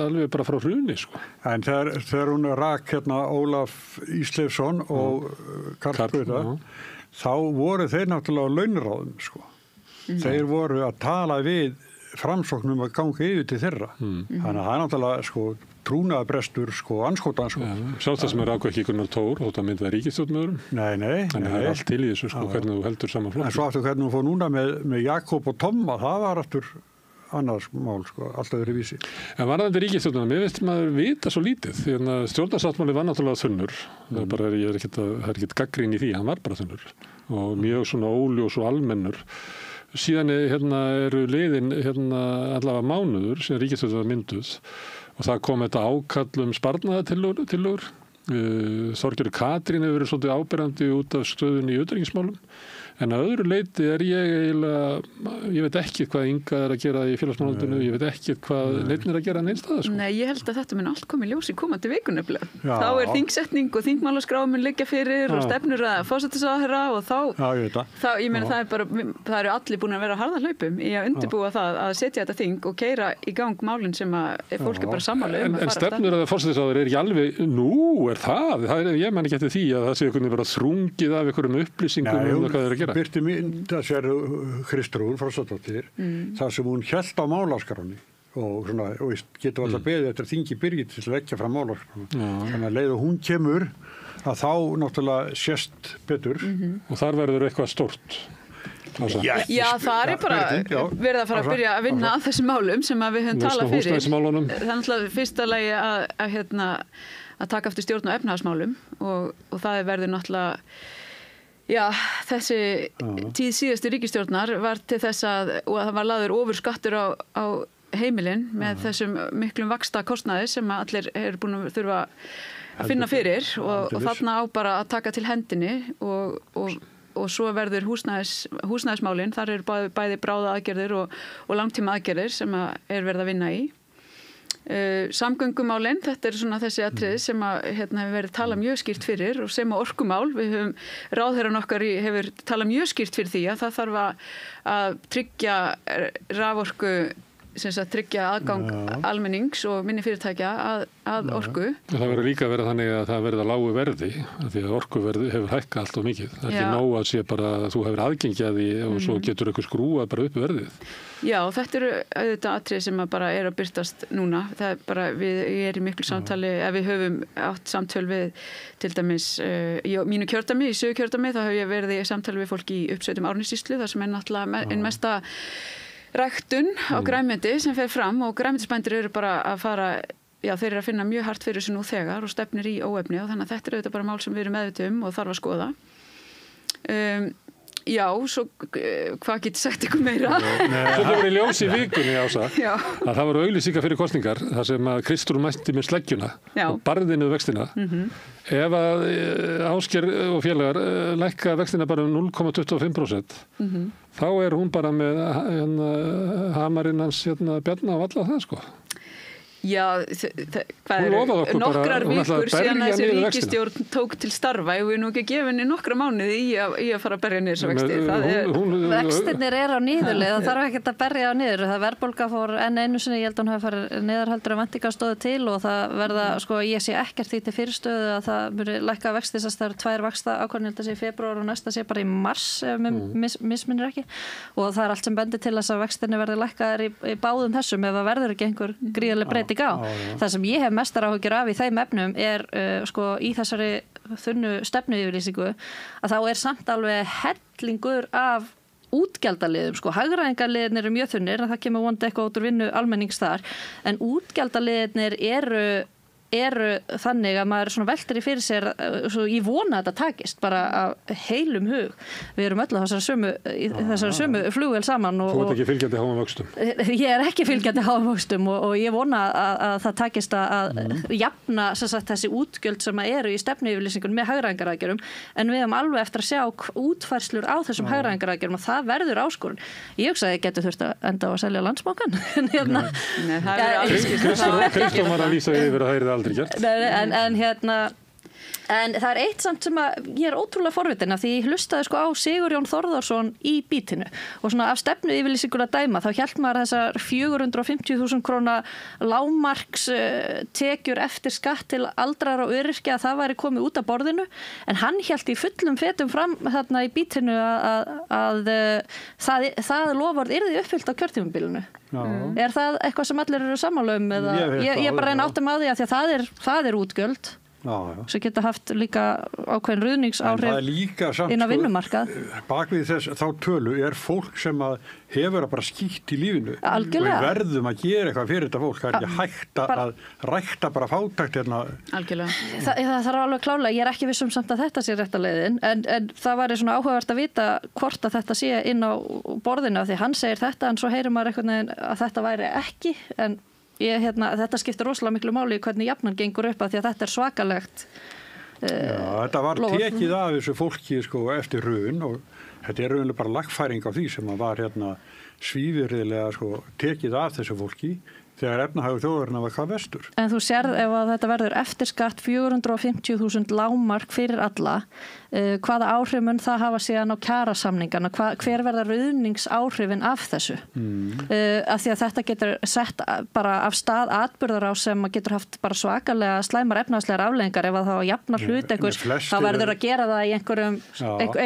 alveg bara frá hruni sko. En þegar hún rak Ólaf Ísleifsson og Karl Bauta þá voru þeir náttúrulega á launaráðum sko. Þeir voru að tala við Framsóknum að ganga yfir til þeirra. Þannig að það er náttúrulega sko trúnaðarbrestur sko anskotan sko. Sjálfstæðismaður ákveð ekki Gunnar Thor þótt að mynda ríkisstjórn með öðrum. Nei. Þannig að það er allt til í þessu sko hvernig þú heldur saman flokk. En svo aftur hvernig þú fór núna með Jakob og Tomma, það var aftur annars mál sko, alltaf öðru vísi. En varðandi ríkisstjórnina, mér veist maður vita svo lítið, því að stjórnarsáttmáli var náttúrulega þunnur, það er ekkert gagnrýni í því, hann var bara þunnur og mjög svona óljós og almennur. Síðan eru liðin allavega mánuður sem ríkisstjórnin var mynduð og það kom þetta ákall sparnaðartillögur. Þorgerður Katrín hefur verið svolítið áberandi út af stöðunni í utanríkismálum. En að öðru leyti er ég veit ekki hvað Inga er að gera í félagsmálandinu, ég veit ekki hvað Leitnir er að gera neinstaða sko. Nei, ég held að þetta mun allt koma í ljós í komandi viku nefnilega. Þá er þingsetning og þingmálaskrá mun liggja fyrir og stefnur að forsætisráðherra og þá ég meina það eru allir búin að vera harða hlaupum í að undirbúa það að setja þetta þing og keyra í gang málin sem að fólk er bara sammála um að fara. En stefnur að forsætisráðherra er ekki alveg, nú er það ég man ekki eftir því að það sé einhvern veginn bara þrungið af einhverjum upplýsingum um hvað er að gera. Birti mynd að sér Kristrún Frostadóttir þar sem hún hélt á málaskránni og svona, og getur alltaf beðið eftir að þingi byrji til að leggja fram málaskránni. Þannig að leið og hún kemur að þá náttúrulega sést betur. Og þar verður eitthvað stórt. Já, það bara verið að fara að byrja að vinna að þessum málum sem að við höfum talað fyrir. Það er náttúrulega fyrsta lagi að taka eftir stjórn og efnahagsmálum og það verður náttúrulega, já, þessi tíð síðustu ríkisstjórnar var til þess að það var lagður ofur skattur á heimilin með þessum miklum vaxtakostnaði sem allir er búin að þurfa að finna fyrir og þarna á bara að taka til hendinni og svo verður húsnæðismálin, þar eru bæði bráða aðgerðir og langtíma aðgerðir sem er verið að vinna í. Samgöngumálin, þetta er svona þessi atriði sem hefur verið talað mjög skýrt fyrir og sem á orkumál, við höfum ráðherran okkar hefur talað mjög skýrt fyrir því að það þarf að tryggja raforku, tryggja aðgang almennings og minni fyrirtækja að orku. Það verður líka verið þannig að það verður að lágu verði því að orkuverði hefur hækkað allt of mikið. Það er ekki nóg að sé bara að þú hefur aðgengi að því og svo getur eitthvað skrúað bara upp verðið. Já, þetta eru auðvitað atriði sem bara er að birtast núna. Það er bara, við erum miklu samtali, ef við höfum átt samtöl við til dæmis í mínu kjördæmi, í Suðurkjördæmi, þá hef ég verið í samtali við fólk í uppsveitum Árnessýslu, þar sem er náttúrulega einn mesta ræktun á grænmeti sem fer fram og grænmetisbændur eru bara að fara, já, þeir eru að finna mjög hart fyrir þessu nú þegar og stefnir í óefni og þannig að þetta er auðvitað bara mál sem við erum meðvituð og þarf að skoða. Já, svo hvað getur sagt ykkur meira? Svo það var í ljós í vikunni, Ása, að það voru auglýsingar fyrir kosningar þar sem að Kristrún mætti með sleggjuna og barði niður vextina. Ef að Ásgeir og félagar lækka vextina bara 0,25%, þá er hún bara með hamarinn hans Bjarna og alla það, sko. Já, hvað eru nokkrar vikur síðan þessi ríkisstjórn tók til starfa og við nú ekki gefið henni nokkra mánuði í að fara að berja niður þessu vexti. Vextirnir er á niðurleið, það þarf ekkert að berja á niður. Það verðbólga fór einu sinni, ég held að hún hafi farið niðarhaldur að væntingar stóðu til og það verða, sko, ég sé ekkert því til fyrirstöðu að það muni lækka vexti þess að það eru 2 vaxta ákvörðun, ég held að sé í febrúar og næsta sé bara í mars ef misminnir ekki og það er allt sem bendir til þess að vextirnir verði lækkaðir í báðum þessum ef það verður ekki einhver gríðarleg breyting á. Það sem ég hef mestar áhyggjur af í þeim efnum er sko í þessari þunnu stefnuyfirlýsingu að þá er samt alveg hellingur af útgjaldaliðum, sko, hagræðingarliðirnir eru mjög þunnir, það kemur vonandi eitthvað út úr vinnu almennings þar, en útgjaldaliðirnir eru þannig að maður svona veltir í fyrir sér svo ég vona að þetta takist bara af heilum hug. Við erum öll á þessari sömu flugvél saman Þú ert ekki fylgjandi háum vöxtum? Ég er ekki fylgjandi háum vöxtum og ég vona að það takist að jafna þessi útgjöld sem eru í stefnuyfirlýsingunum með hagræðingaraðgerðum en við höfum alveg eftir að sjá útfærslur á þessum hagræðingaraðgerðum og það verður áskorun. Ég hugsa að ég geti þurft að enda á að selja Landsbankann. Kristrún var að lýsa yfir að það En það er eitt samt sem að ég er ótrúlega forvitin af því ég hlustaði sko á Sigurjón Þórðarsson í Bítinu og svona af stefnu yfirlýsingur að dæma þá hélt maður þessar 450.000 króna lágmarks tekjur eftir skatt til aldrar og öryrkja að það væri komið út af borðinu en hann hélt í fullum fetum fram þarna í Bítinu að það lofvörð yrði uppfyllt á kjörtímabilinu. Er það eitthvað sem allir eru sammála eða ég bara reyna áttum á því að það er útgjöld svo geta haft líka ákveðin ruðningsáhrif inn á vinnumarkað. Bakvið þess þá tölu er fólk sem að hefur að bara skýtt í lífinu Algjörlega. Og við verðum að gera eitthvað fyrir þetta fólk, það er ekki hægt að rækta bara fátækt hérna. Algjörlega. Það þarf alveg klálega, ég er ekki viss samt að þetta sé rétta leiðin en það væri svona áhugavert að vita hvort að þetta sé inn á borðinu af því hann segir þetta en svo heyrir maður einhvern veginn að þetta væri ekki en þetta skiptir rosalega miklu máli í hvernig jafnan gengur upp af því að þetta er svakalegt þetta var tekið af þessu fólki sko, eftir hrun og þetta er raunlega bara lagfæring á því sem var svívirðilega sko, tekið af þessu fólki þegar efnahagur þjóðarinnar var hvað vestur. En þú sérð ef að þetta verður eftir skatt 450.000 lágmark fyrir alla, hvaða áhrif mun það hafa síðan á kjarasamningana, hver verða ruðningsáhrifin af þessu? Af því að þetta getur sett bara af stað atburðarás sem getur haft bara svakalega slæmar efnahagslegar afleiðingar ef að það var jafna hlut einhvers, þá verður að gera það í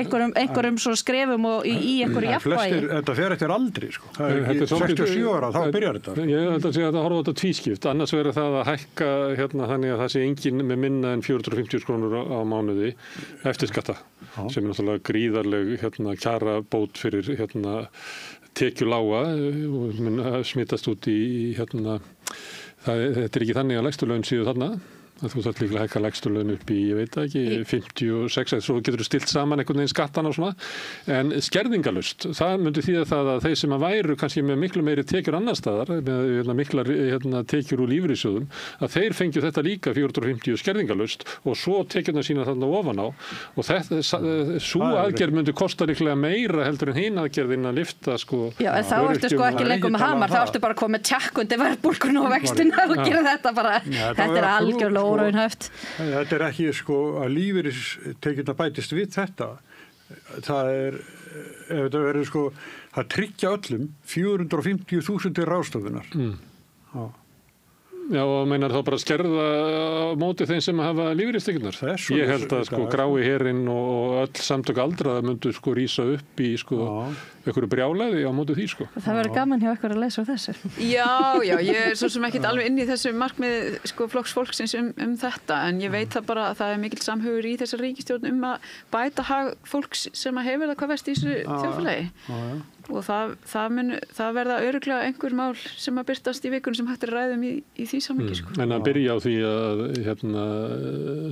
einhverjum svo skrefum og í einhverju jafnvægi. Þetta fer eftir aldri, sko. Það er ekki 67 ára, þá byrjar þetta. Ég held að segja að það horfa á þetta tvískipt. Annars verður það að hækka þannig að það sé engin með minna en 450 krónur á mánuði eftir skatta, sem er náttúrulega gríðarleg kjara bót fyrir tekjulága og smitast út í þetta er ekki þannig að lægstu laun séu þarna. Þú þarf líklega að hækka lægstu laun upp í, ég veit ekki, 56, svo getur þú stilt saman einhvern veginn skattan og svona, en skerðingalust, það myndi þýða það að þeir sem að væru kannski með miklu meiri tekjur annar staðar, með miklar tekjur úr lífeyrissjóðum, að þeir fengju þetta líka 450 skerðingalust og svo tekjurna sína þarna ofan á og þetta, svo aðgerð myndi kosta líklega meira heldur en hin aðgerðin að lifta sko. Já, en þá ertu sko ekki lengur með hamar, þá ertu bara komið tjakkundi verðbólgun og vextina og gera þetta bara, þetta er algjörlega óraunhæft. Þetta er ekki sko að lífeyristekjurnar bætist við þetta. Það er, ef þetta verður sko, það tryggja öllum 450.000 ráðstöfunar. Já, og meinar þá bara skerða á móti þeim sem hafa lífeyristekjurnar. Ég held að sko grái herinn og öll samtök aldraða myndu sko rísa upp í sko einhverju brjálæði á móti því sko. Það verður gaman hjá ykkur að lesa á þessu. Já, ég er svo sem ekkert alveg inn í þessu markmið sko flokks fólksins þetta, en ég veit það bara að það er mikill samhugur í þessar ríkisstjórn að bæta hag fólks sem að hefur það hvað verst í þessu þjóðfélagi. Og það verða örugglega einhver mál sem að birtast í vikunum sem hægt er ræðum í því samhengi sko. En að byrja á því að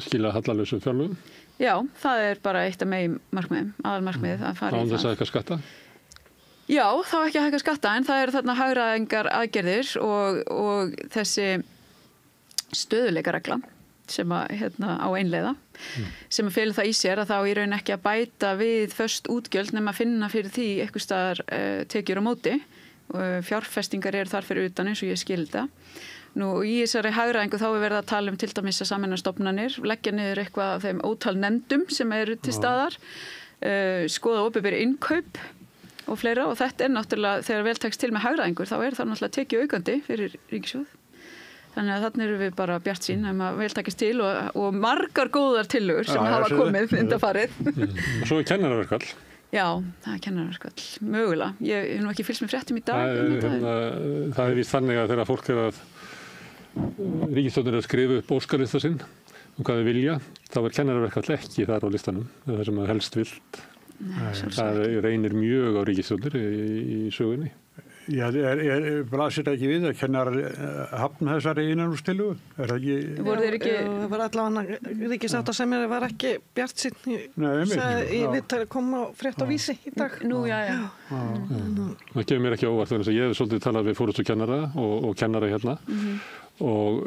skila hallalausum fjárlögum? Já, það er bara eitt af megin markmiðum, aðalmarkmið að fara í það. Án þess að hækka skatta? Já, þá ekki að hækka skatta, en það eru þarna hagræðingar aðgerðir og þessi stöðuleikaregla sem að á einleiða sem að felur það í sér að þá í raun ekki að bæta við föst útgjöld nema að finna fyrir því einhvers staðar tekjur á móti og fjárfestingar eru þar fyrir utan eins og ég skilda. Nú í þessari hagræðingu þá er verið að tala til dæmis að sameina stofnanir, leggja niður eitthvað af þeim ótal nefndum sem eru til staðar, skoða opinber innkaup og fleira og þetta er náttúrulega þegar vel tekst til með hagræðingur þá er það náttúrulega tekjuaukandi fyrir ríkissjóð. Þannig að þarna erum við bara bjartsýn að vel takist til og margar góðar tillögur sem hafa komið undanfarið. Og svo er kennaraverkfall. Já, það er kennaraverkfall, mögulega. Ég hef nú ekki fylgst með fréttum í dag. Það er víst þannig að þegar fólk er að ríkisstjórnin er að skrifa upp óskalista sinn hvað þau vilja, þá er kennaraverkfall ekki þar á listanum, það er sem að helst vilt. Það reynir mjög á ríkisstjórnir í sögunni. Já, blasir ekki við að kennarar hafna þessari innanúrstillugu? Er það ekki? Það var allavega ríkissáttasemjari var ekki bjartsýnn í viðtali kom á frétt á Vísi í dag. Nú, já. Það gefur mér ekki óvart þannig að ég hef svolítið talað við forystukennara og kennara hérna og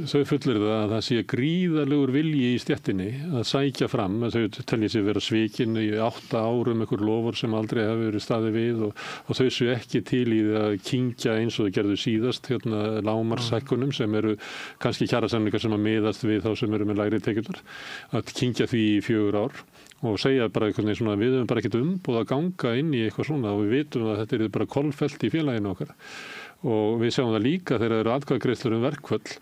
þau fullir það að það sé gríðarlegur vilji í stéttinni að sækja fram, að þau telji sig vera svikin í 8 árum einhver lofur sem aldrei hafi verið staðið við og þau séu ekki til í það að kyngja eins og þau gerðu síðast lágmarkshækkunum sem eru kannski kjarasamningar sem að miðast við þá sem eru með lægri tekjurnar, að kyngja því í 4 ár og segja bara eitthvað svona við höfum bara ekkert umboð að ganga inn í eitthvað svona og við vitum að þetta er bara kolfellt í félaginu okkar. Og við sjáum það líka þegar það eru atkvæðagreiðslur verkföll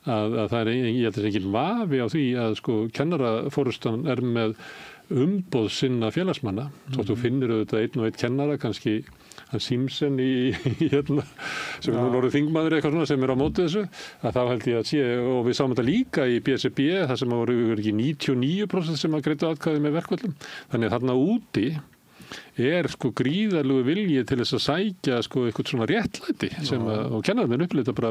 að það er, ég held að það er engin vafi á því að sko kennaraforustan er með umboð sinna félagsmanna. Þú finnir auðvitað einn og einn kennara, kannski hann Símsen sem er nú orðið þingmaður eitthvað svona sem er á móti þessu, að þá held ég að sé, og við sáum þetta líka í BSRB, það sem voru ekki 99% sem að greiddu atkvæði með verkföllum. Þannig að þarna úti er sko gríðarlegu vilji til þess að sækja sko eitthvað svona réttlæti sem og kennararnir upplita bara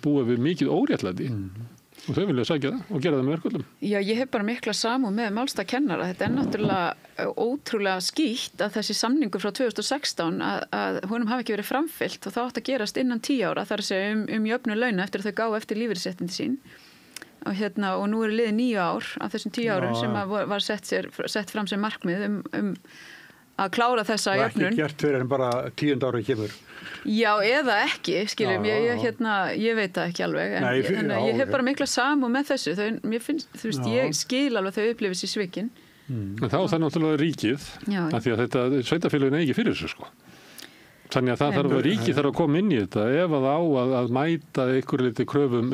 búa við mikið óréttlæti og þau vilja sækja það og gera það með verkföllum. Já, ég hef bara mikla samúð með málstað kennara. Þetta er náttúrulega ótrúlega skýtt að þessi samningur frá 2016 að honum hafi ekki verið framfylgt og það átt að gerast innan 10 ára, þar að segja jöfnu launa eftir að þau gáu eftir lífeyrisréttindi sín. Og nú eru liðið 9 ár af þessum 10 árum sem var sett fram sem markmið að klára þessa jöfnun. Það er ekki gert fyrir en bara 10. árið kemur. Já, eða ekki, skiljum, ég veit það ekki alveg, en ég hef bara mikla samúð með þessu, mér finnst, þú veist, ég skil alveg þau upplifir sér svikin. En þá er það náttúrulega ríkið, af því að þetta sveitarfélögin eigi fyrir þessu, sko. Þannig að það þarf að ríkið þarf að koma inn í þetta, ef að mæta einhverju liti kröfum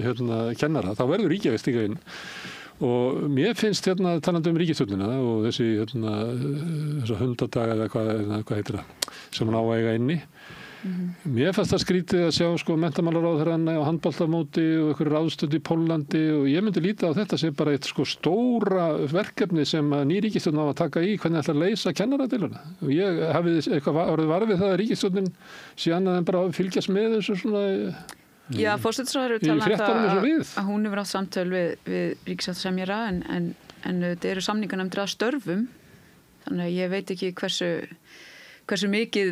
kennara, þá verður ríkið að stíga inn. Og mér finnst talandi ríkisstjórnina og þessa hundadaga eða hvað heitir það, sem hann á að eiga inni. Mér fannst það skrítið að sjá menntamálaráðherrann á handboltamóti og einhverju ráðstönd í Póllandi og ég myndi líta á þetta sem bara eitt stóra verkefni sem að ný ríkisstjórn á að taka í hvernig ætla að leysa kennaradeiluna. Og ég hafði eitthvað orðið varfið það að ríkisstjórnin sé annað en bara að fylgjast með þessu svona. Já, forsætisráðherra talað að hún hefur átt samtöl við ríkissáttasemjara en þetta eru samninganefndir að störfum, þannig að ég veit ekki hversu mikið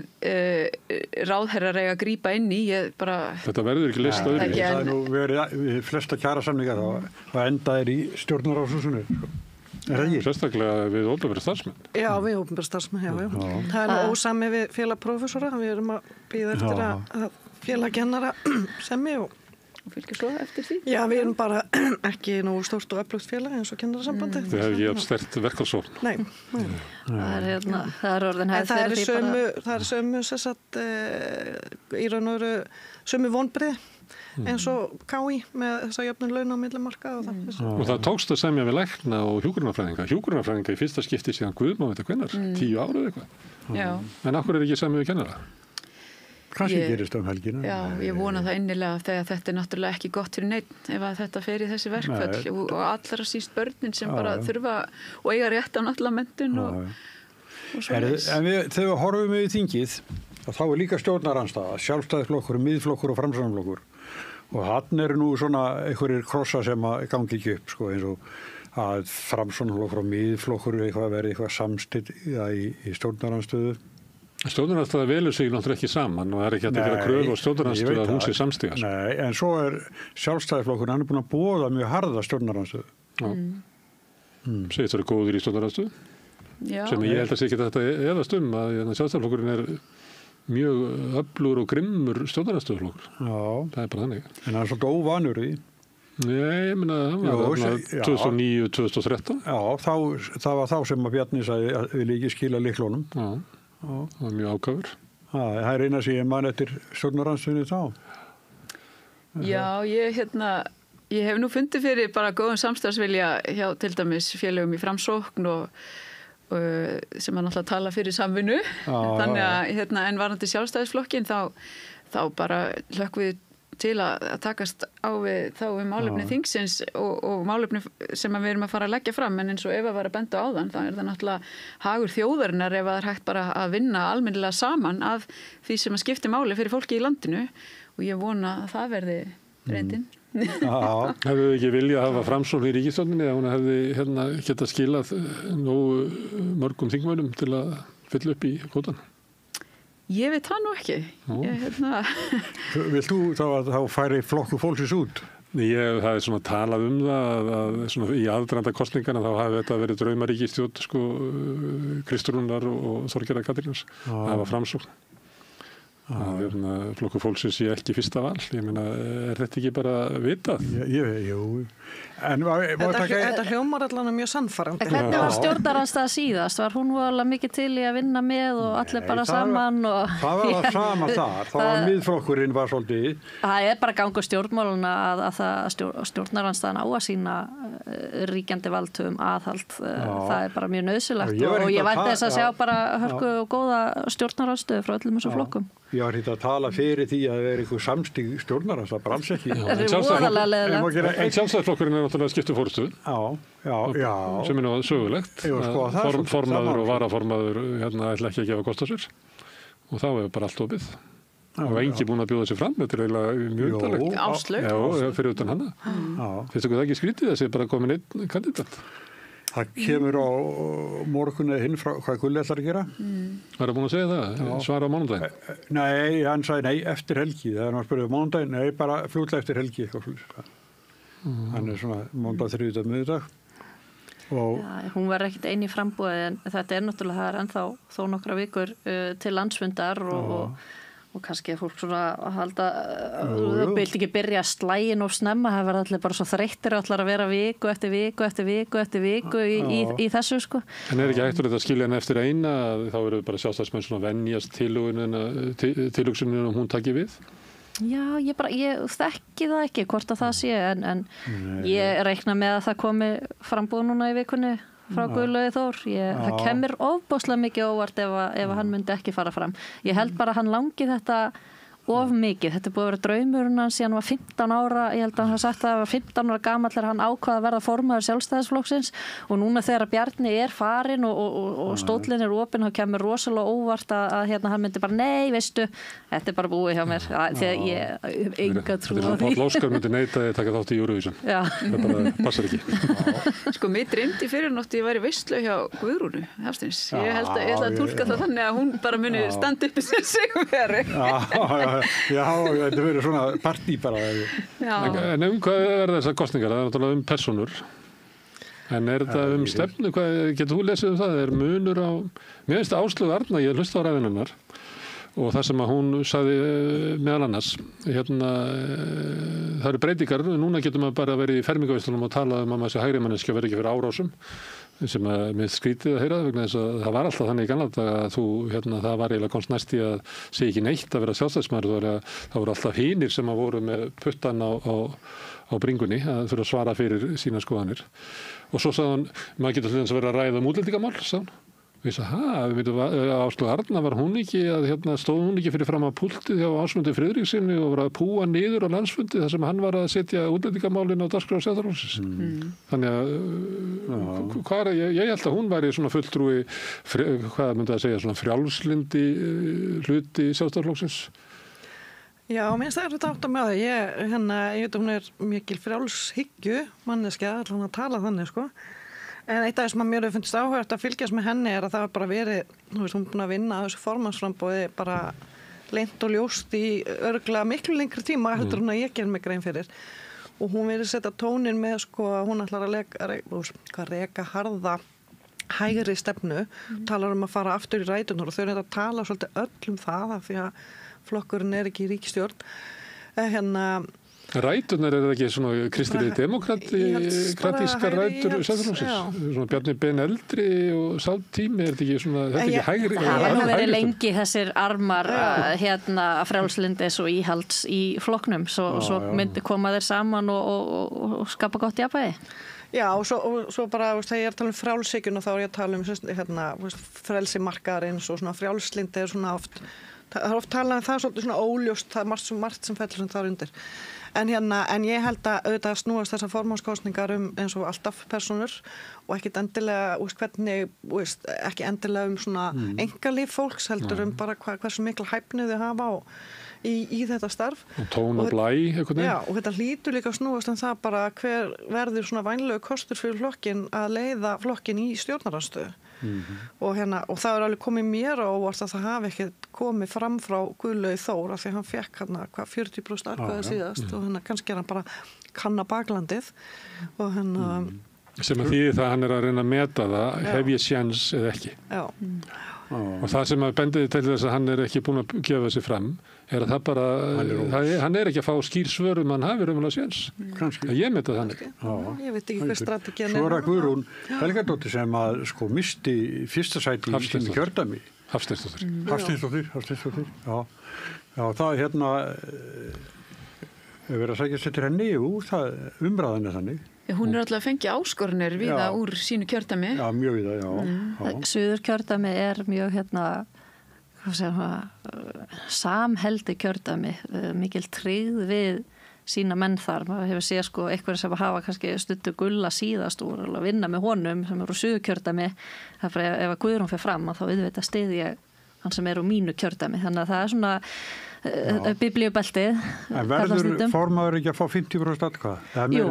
ráðherrar eiga að grípa inn í. Þetta verður ekki leyst öðru. Það er nú verið flesta kjarasamningar og enda í stjórnarráðshúsinu. Er það ekki? Sérstaklega við opinbera starfsmenn. Já, við opinbera starfsmenn, já. Það er ósami við félag prófessora. Við erum að bíða eftir að félag kennara semmi og fylgja svo eftir því. Já, við erum bara ekki nógu stórt og öflugt félag eins og kennarasambandi. Þið hefur ekki haft sterkt verkfallsvopn. Nei. Það er orðin hefð fyrir því bara. Það er sömu í raun og veru sömu vonbrigði eins og KÍ með þessa jöfnun launa á milli marka og það. Og það tókst að semja við lækna og hjúkrunarfræðinga í fyrsta skipti síðan Guð má vita hvenær, 10 ára eða eitthvað. Já. En af hverju er ekki semja við kennara? Kannski gerist helgina. Já, ég vona það innilega þegar þetta er náttúrulega ekki gott fyrir neitt ef að þetta fer í þessi verkfall og allra síst börnin sem bara þurfa og eiga rétt á náttúrulega menntun og svoleiðis. En þegar við horfum við í þingið, þá er líka stjórnarandstaða, Sjálfstæðisflokkur, Miðflokkur og Framsóknarflokkur. Og hann eru nú svona einhverjir krossa sem að gangi ekki upp, eins og að Framsóknarflokkur og Miðflokkur verði eitthvað samstill í stjórnarandstöðu. Stjórnarandstaða velur sig náttúrulega ekki saman og það er ekki hægt að gera kröfu á stjórnarandstöðu að hún sé samstíga. Nei, en svo er Sjálfstæðisflokkur, hann er búin að boða mjög harða stjórnarandstöðu. Segist það eru góðir í stjórnarandstöðu sem ég held að sé ekki þetta eðast að Sjálfstæðisflokkurinn er mjög öflugur og grimmur stjórnarandstöðuflokkur. Já. Það er bara þannig. En það er svolítið óvanur í. Nei, ég meina það var 2009-2013. Já, það var þá sem að Bjarni sagði að við líki skila lyklunum. Já. Það var mjög ákafur. Það er eina sem ég man eftir stjórnarandstöðunni þá. Já, ég hef nú fundið fyrir bara góðum samstarfsvilja hjá til dæmis félögum í Framsókn og sem að náttúrulega tala fyrir samvinnu. Þannig að en varandi Sjálfstæðisflokkin þá bara hlökkum við til að takast á við málefni þingsins og málefni sem við erum að fara að leggja fram, en eins og Eva var að benda á þann, þá er það náttúrulega hagur þjóðarinnar ef það er hægt bara að vinna almennilega saman af því sem að skipti máli fyrir fólki í landinu og ég vona að það verði reyndin. Hefðu þið ekki viljað að hafa Framsókn í ríkisstjórninni eða hún hefði getað skilað nógu mörgum þingmönnum til að fylla upp í kvótan? Ég veit það nú ekki. Vilt þú þá færi flokku fólksins út? Það er svona talað það að svona í aðdraganda kosningana þá hafi þetta verið draumaríkisstjórn Kristrúnar og Þorgerðar Katrínar. Það var Framsókn. Flokkur fólksins sé ekki fyrsta val. Ég meina, er þetta ekki bara vitað? Jú. Þetta hljómar allan mjög sannfærandi. Hvernig var stjórnarandstaða síðast? Var hún alveg mikið til í að vinna með og allir bara saman? Það var sama þar. Það var Miðflokkurinn var svolítið. Það er bara gangur stjórnmáluna að stjórnarandstaðan á að sína ríkjandi valdhöfum aðhald. Það er bara mjög nauðsynlegt og ég vænti þess að sjá bara hörku og góða stjórnarandstöðu frá öllum þessum flokkum. Ég var hitt að tala fyrir því að það er einhver samstig stjórnarans, það bara alls ekki. En Sjálfstæðisflokkurinn er náttúrulega skiptu fórustu. Já. Sem er nú sögulegt. Formaður og varaformaður ætla ekki að gefa kost á sér. Og þá er bara allt opið. Og engi búin að bjóða sér fram. Þetta er eiginlega mjög undarlegt. Áslaug. Já, fyrir utan hana. Finnst ykkur það ekki skrítið að sé bara komin einn kandidat? Það kemur á morgunni hinn frá hvað Gulli ætlar að gera. Var það búin að segja það? Svara á mánudaginn? Nei, hann sagði nei, eftir helgi. Það er hann að spyrja mánudaginn, nei, bara fljótlega eftir helgi. Hann er svona mánudag, þriðjudag, miðjudag. Hún var ekkert eini í framboði en þetta er náttúrulega það er ennþá þó nokkra vikur til landsfundar og kannski er fólk svona að halda það vildi ekki byrja að slægin og snemma, það verða allir bara svo þreyttir allar að vera viku eftir viku eftir viku eftir viku í þessu sko. En er ekki hægt að skilja henni eftir eina þá eru bara Sjálfstæðismenn svona venjast tilhugsunin og hún taki við? Já, ég þekki það ekki hvort að það sé en ég reikna með að það komi frambúð núna í vikunni frá Guðlaugi Þór. Það kemur ofboðslega mikið óvart ef hann myndi ekki fara fram. Ég held bara að hann langi þetta of mikið. Þetta er búið að vera draumurinn hans síðan hann var 15 ára. Ég held að hann hafa sagt að það var 15 ára gamall þegar hann ákvað að verða formaður Sjálfstæðisflokksins og núna þegar Bjarni er farinn og stóllinn er opinn, þá kemur rosalega óvart að hann myndi bara nei, veistu, þetta er bara búið hjá mér. Þegar ég hef enga trú á því. Páll Óskar myndi neita að taka þátt í Eurovision. Það bara passar ekki. Sko, mig dreymdi fyrir nótt ég væri veislu hjá Guðrúnu Hafsteins. Ég held að túlka það þannig að hún bara muni standa upp í sér sigurveri. Já, þetta verður svona partí bara. En hvað er þessar kosningar? Það er náttúrulega persónur. En er þetta stefnu? Getur þú lesið það? Er munur á... Mér finnst Áslaug Arna, ég hlusta á ræðin hennar og það sem að hún sagði meðal annars, það eru breytingar, núna getur maður bara verið í fermingavislunum og tala að maður sé hægri manneskja verið ekki fyrir árásum, sem að mér skrítið að heyra vegna þess að það var alltaf þannig í gamla daga að þú, það var eiginlega komst næst í að segja ekki neitt að vera sjálfstæðismaður, það voru alltaf hinir sem að voru með puttan á bringunni að þurfa að svara fyrir sína skoðanir. Og svo sagði hann, maður getur hlutans að vera að ræða útlendingamál, sagði hann. Við sagði, Áslaug Arna var hún ekki stóð hún ekki fyrir fram að púltið hjá Ásmundi Friðrikssyni og var að púa niður á landsfundi þar sem hann var að setja útlendingamálin á dagskrá Sjálfstæðisflokksins. Þannig að ég held að hún væri svona fulltrúi, hvað myndi að segja, svona frjálslyndi hluti Sjálfstæðisflokksins. Já, minnst það þetta átt að með það. Ég veit hún er mikil frjálshyggju manneskja, allan að tala þannig, sko. En eitt af þessum að mér hefur fundist áhugavert að fylgjast með henni er að það var bara verið, hún búin að vinna þessu formannsframboði bara leynt og ljóst í örugglega miklu lengri tíma heldur hún að ég ger mig grein fyrir. Og hún verið setja tónin með sko að hún ætlar að reka harða hægri stefnu, talar að fara aftur í rætunar og þau eru að tala svolítið öll það af því að flokkurinn er ekki í ríkisstjórn. Ræturnar er það ekki svona kristileg demokratískar rætur Sjálfstæðisflokksins? Svona Bjarni Ben eldri og sá tími, er þetta ekki svona, þetta er ekki hægri? Það hefur verið lengi þessir armar frjálslyndis og íhalds í flokknum, svo myndi koma þeir saman og skapa gott jafnvægi. Já, og svo bara, þegar ég er að tala um frjálshyggjuna þá er ég að tala um frelsi markaðarins og svona frjálslyndi er svona oft, það er oft talað um það svolítið svona óljóst, það er margt sem fellur sem það er undir. En ég held að auðvitað snúast þessar formannskosningar eins og alltaf persónur og ekkit endilega, hvernig, ekki endilega svona engalíf fólks heldur bara hversu mikla hæfni þau hafa í þetta starf. Og tón og blæ, eitthvað. Já, og þetta hlýtur líka snúast það bara hver verður svona vænlegu kostur fyrir flokkin að leiða flokkin í stjórnarandstöðu. Og það er alveg komið mér á óvart að það hafi ekki komið fram frá Guðlaugi Þór af því að hann fekk 40% atkvæði síðast og kannski er hann bara kanna baklandið og sem að því það hann er að reyna að meta það, hef ég séns eða ekki. Já. Og það sem að bendiði til þess að hann er ekki búin að gefa sig fram er að það bara, hann er ekki að fá skýr svörum hann hafi raunverulega séns. Kannski. Ég meta þannig. Ég veit ekki hvað strategían er. Svo er að Guðrún Helgadóttir sem að misti fyrsta sæti í sínu kjördæmi. Hafsteinsdóttir. Já, það er verið að sækja sér til henni það umræðan er þannig. Hún er alltaf að fengja áskorunir viða úr sínu kjördæmi. Já, mjög viða, já. Suður kjördæmi er mjög samheldi kjördæmi, mikil tryggð við sína menn þar. Maður hefur séð eitthvað sem hafa kannski stuttu Gulla síðast úr að vinna með honum sem eru úr suður kjördæmi. Ef að Guðrún fer fram þá auðvitað styð ég hann sem er úr mínu kjördæmi. Þannig að það er svona biblíubeltið. En verður formaður ekki að fá 50% atkvæða? Jú,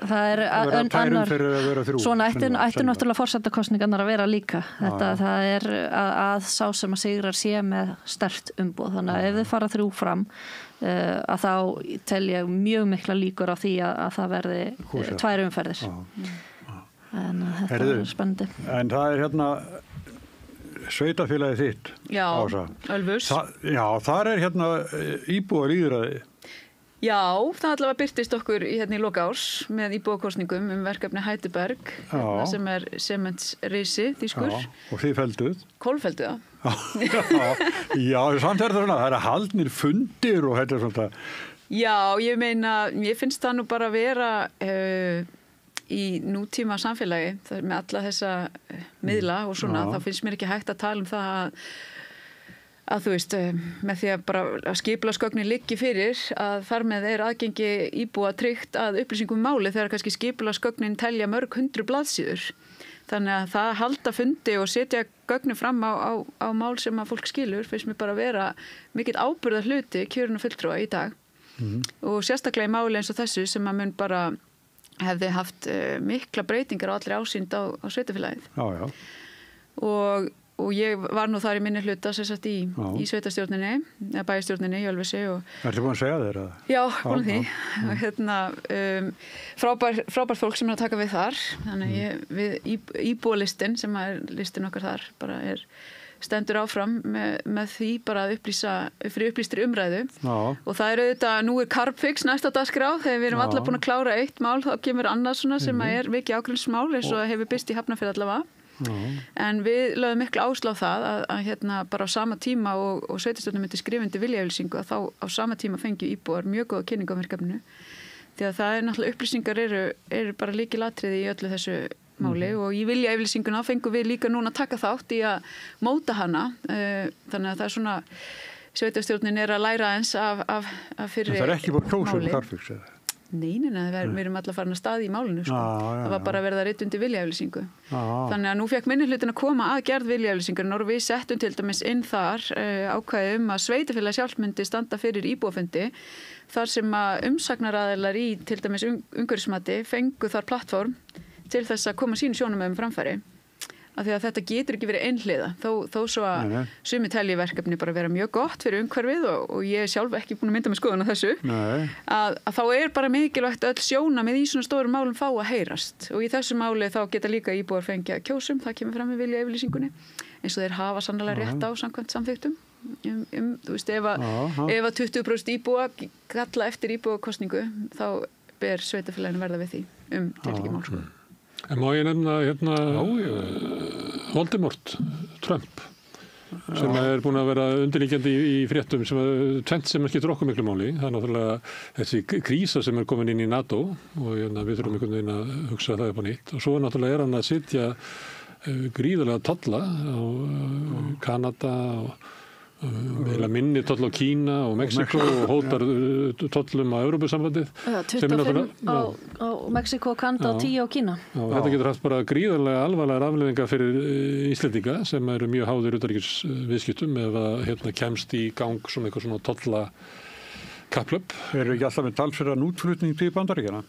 það er annar. Svona ætti náttúrulega forsetakosningarnar að vera líka. Það er að sá sem að sigrar sé með sterkt umboð. Þannig að ef þið fara 3 fram að þá tel ég mjög mikla líkur á því að það verði 2 umferðir. En þetta er spennandi. En það er sveitafélagið þitt, já, Ása. Ölfus. Já, þar er íbúar lýðræði. Já, það allavega birtist okkur hérna í loka árs með íbúakosningum verkefni Heidelberg sem sementsrisi þýskur. Og þið felduð? Kolfelduð Já, samt það það haldnir fundir og þetta svona. Já, ég meina, ég finnst það nú bara að vera í nútíma samfélagi með alla þessa miðla og svona, þá finnst mér ekki hægt að tala það að þú veist, með því að bara að skipulagsgögnin liggi fyrir að þar með aðgengi íbúa tryggt að upplýsingum máli þegar kannski skipulagsgögnin telja mörg 100 blaðsíður. Þannig að það halda fundi og setja gögnin fram á mál sem að fólk skilur finnst mér bara að vera mikill ábyrgðar hluti kjörinn og fulltrúa í dag. Og sérstaklega í máli eins og þessu sem að mun bara hefði haft mikla breytingar á allri ásýnd á sveitarfélagið. Já. Og ég var nú þar í minni hluta sérstætt í sveitarstjórninni, eða bæjarstjórninni í Ölfusi. Ertu búin að segja þér? Já, búin því. Og frábært fólk sem að taka við þar. Þannig við íbúalistin sem er listin okkar þar bara stendur áfram með því bara að upplýsa fyrir upplýstri umræðu. Og það auðvitað, nú Carbfix næsta dagskrá, þegar við erum allar búin að klára eitt mál, þá kemur annað svona sem er mikið ágrunnsmál eins og hefur birst í Hafnarfirði allavega. En við lögum miklu áherslu á það að hérna bara á sama tíma og sveitarstjórnin myndi skrifandi viljayfirlýsingu að þá á sama tíma fengju íbúar mjög góða kynningu á verkefninu. Því að það náttúrulega upplýsingar eru bara lykilatriði í öllu þessu máli og í viljayfirlýsinguna fengum við líka núna að taka þátt í að móta hana. Þannig að það svona sveitarstjórnin að læra eins af fyrri máli. Það ekki búin kjósa Carbfix eða? Nei, við erum alltaf farin að staði í málinu sko. Það var bara að verða reynt undir viljayfirlýsingu. Þannig að nú fekk minnihlutin að koma að gerð viljayfirlýsingar og við settum til dæmis inn þar ákvæði að sveitarfélag sjálft myndi standa fyrir íbúafundi þar sem að umsagnaraðilar í til dæmis umhverfismati fengu þar plattform til þess að koma sínu sjónarmiðum framfæri. Af því að þetta getur ekki verið einhliða þó svo að sumi telji verkefni bara vera mjög gott fyrir umhverfið og ég sjálf ekki búin að mynda með skoðun á þessu að þá bara mikilvægt öll sjónarmið í svona stórum málum fá að heyrast og í þessu máli þá geta líka íbúar fengja kjósum, það kemur fram í viljayfirlýsingunni eins og þeir hafa sannlega rétt á samkvæmt samþykktum þú veist ef að 20% íbúa kalla eftir íbúakosningu þá ber sveitarfélaginu verða við því tiltekið mál sko. En má ég nefna Voldemort, Trump, sem búin að vera undirliggjandi í fréttum sem skiptir okkur miklu máli. Það náttúrulega þessi krísa sem komin inn í NATO og við þurfum einhvern veginn að hugsa það upp á nýtt. Og svo náttúrulega hann að sitja gríðarlega tolla á Kanada og minni toll á Kína og Mexiko og hótar tollum á Evrópusambandið 25 á Mexiko og Kanada og 10 á Kína Þetta getur haft bara gríðarlega alvarlegar afleiðingar fyrir Íslendinga sem eru mjög háðir utanríkisviðskiptum ef að kemst í gang svona eitthvað svona tolla kapplöp. Eru ekki alltaf með talsverðan útflutning til Bandaríkjanna?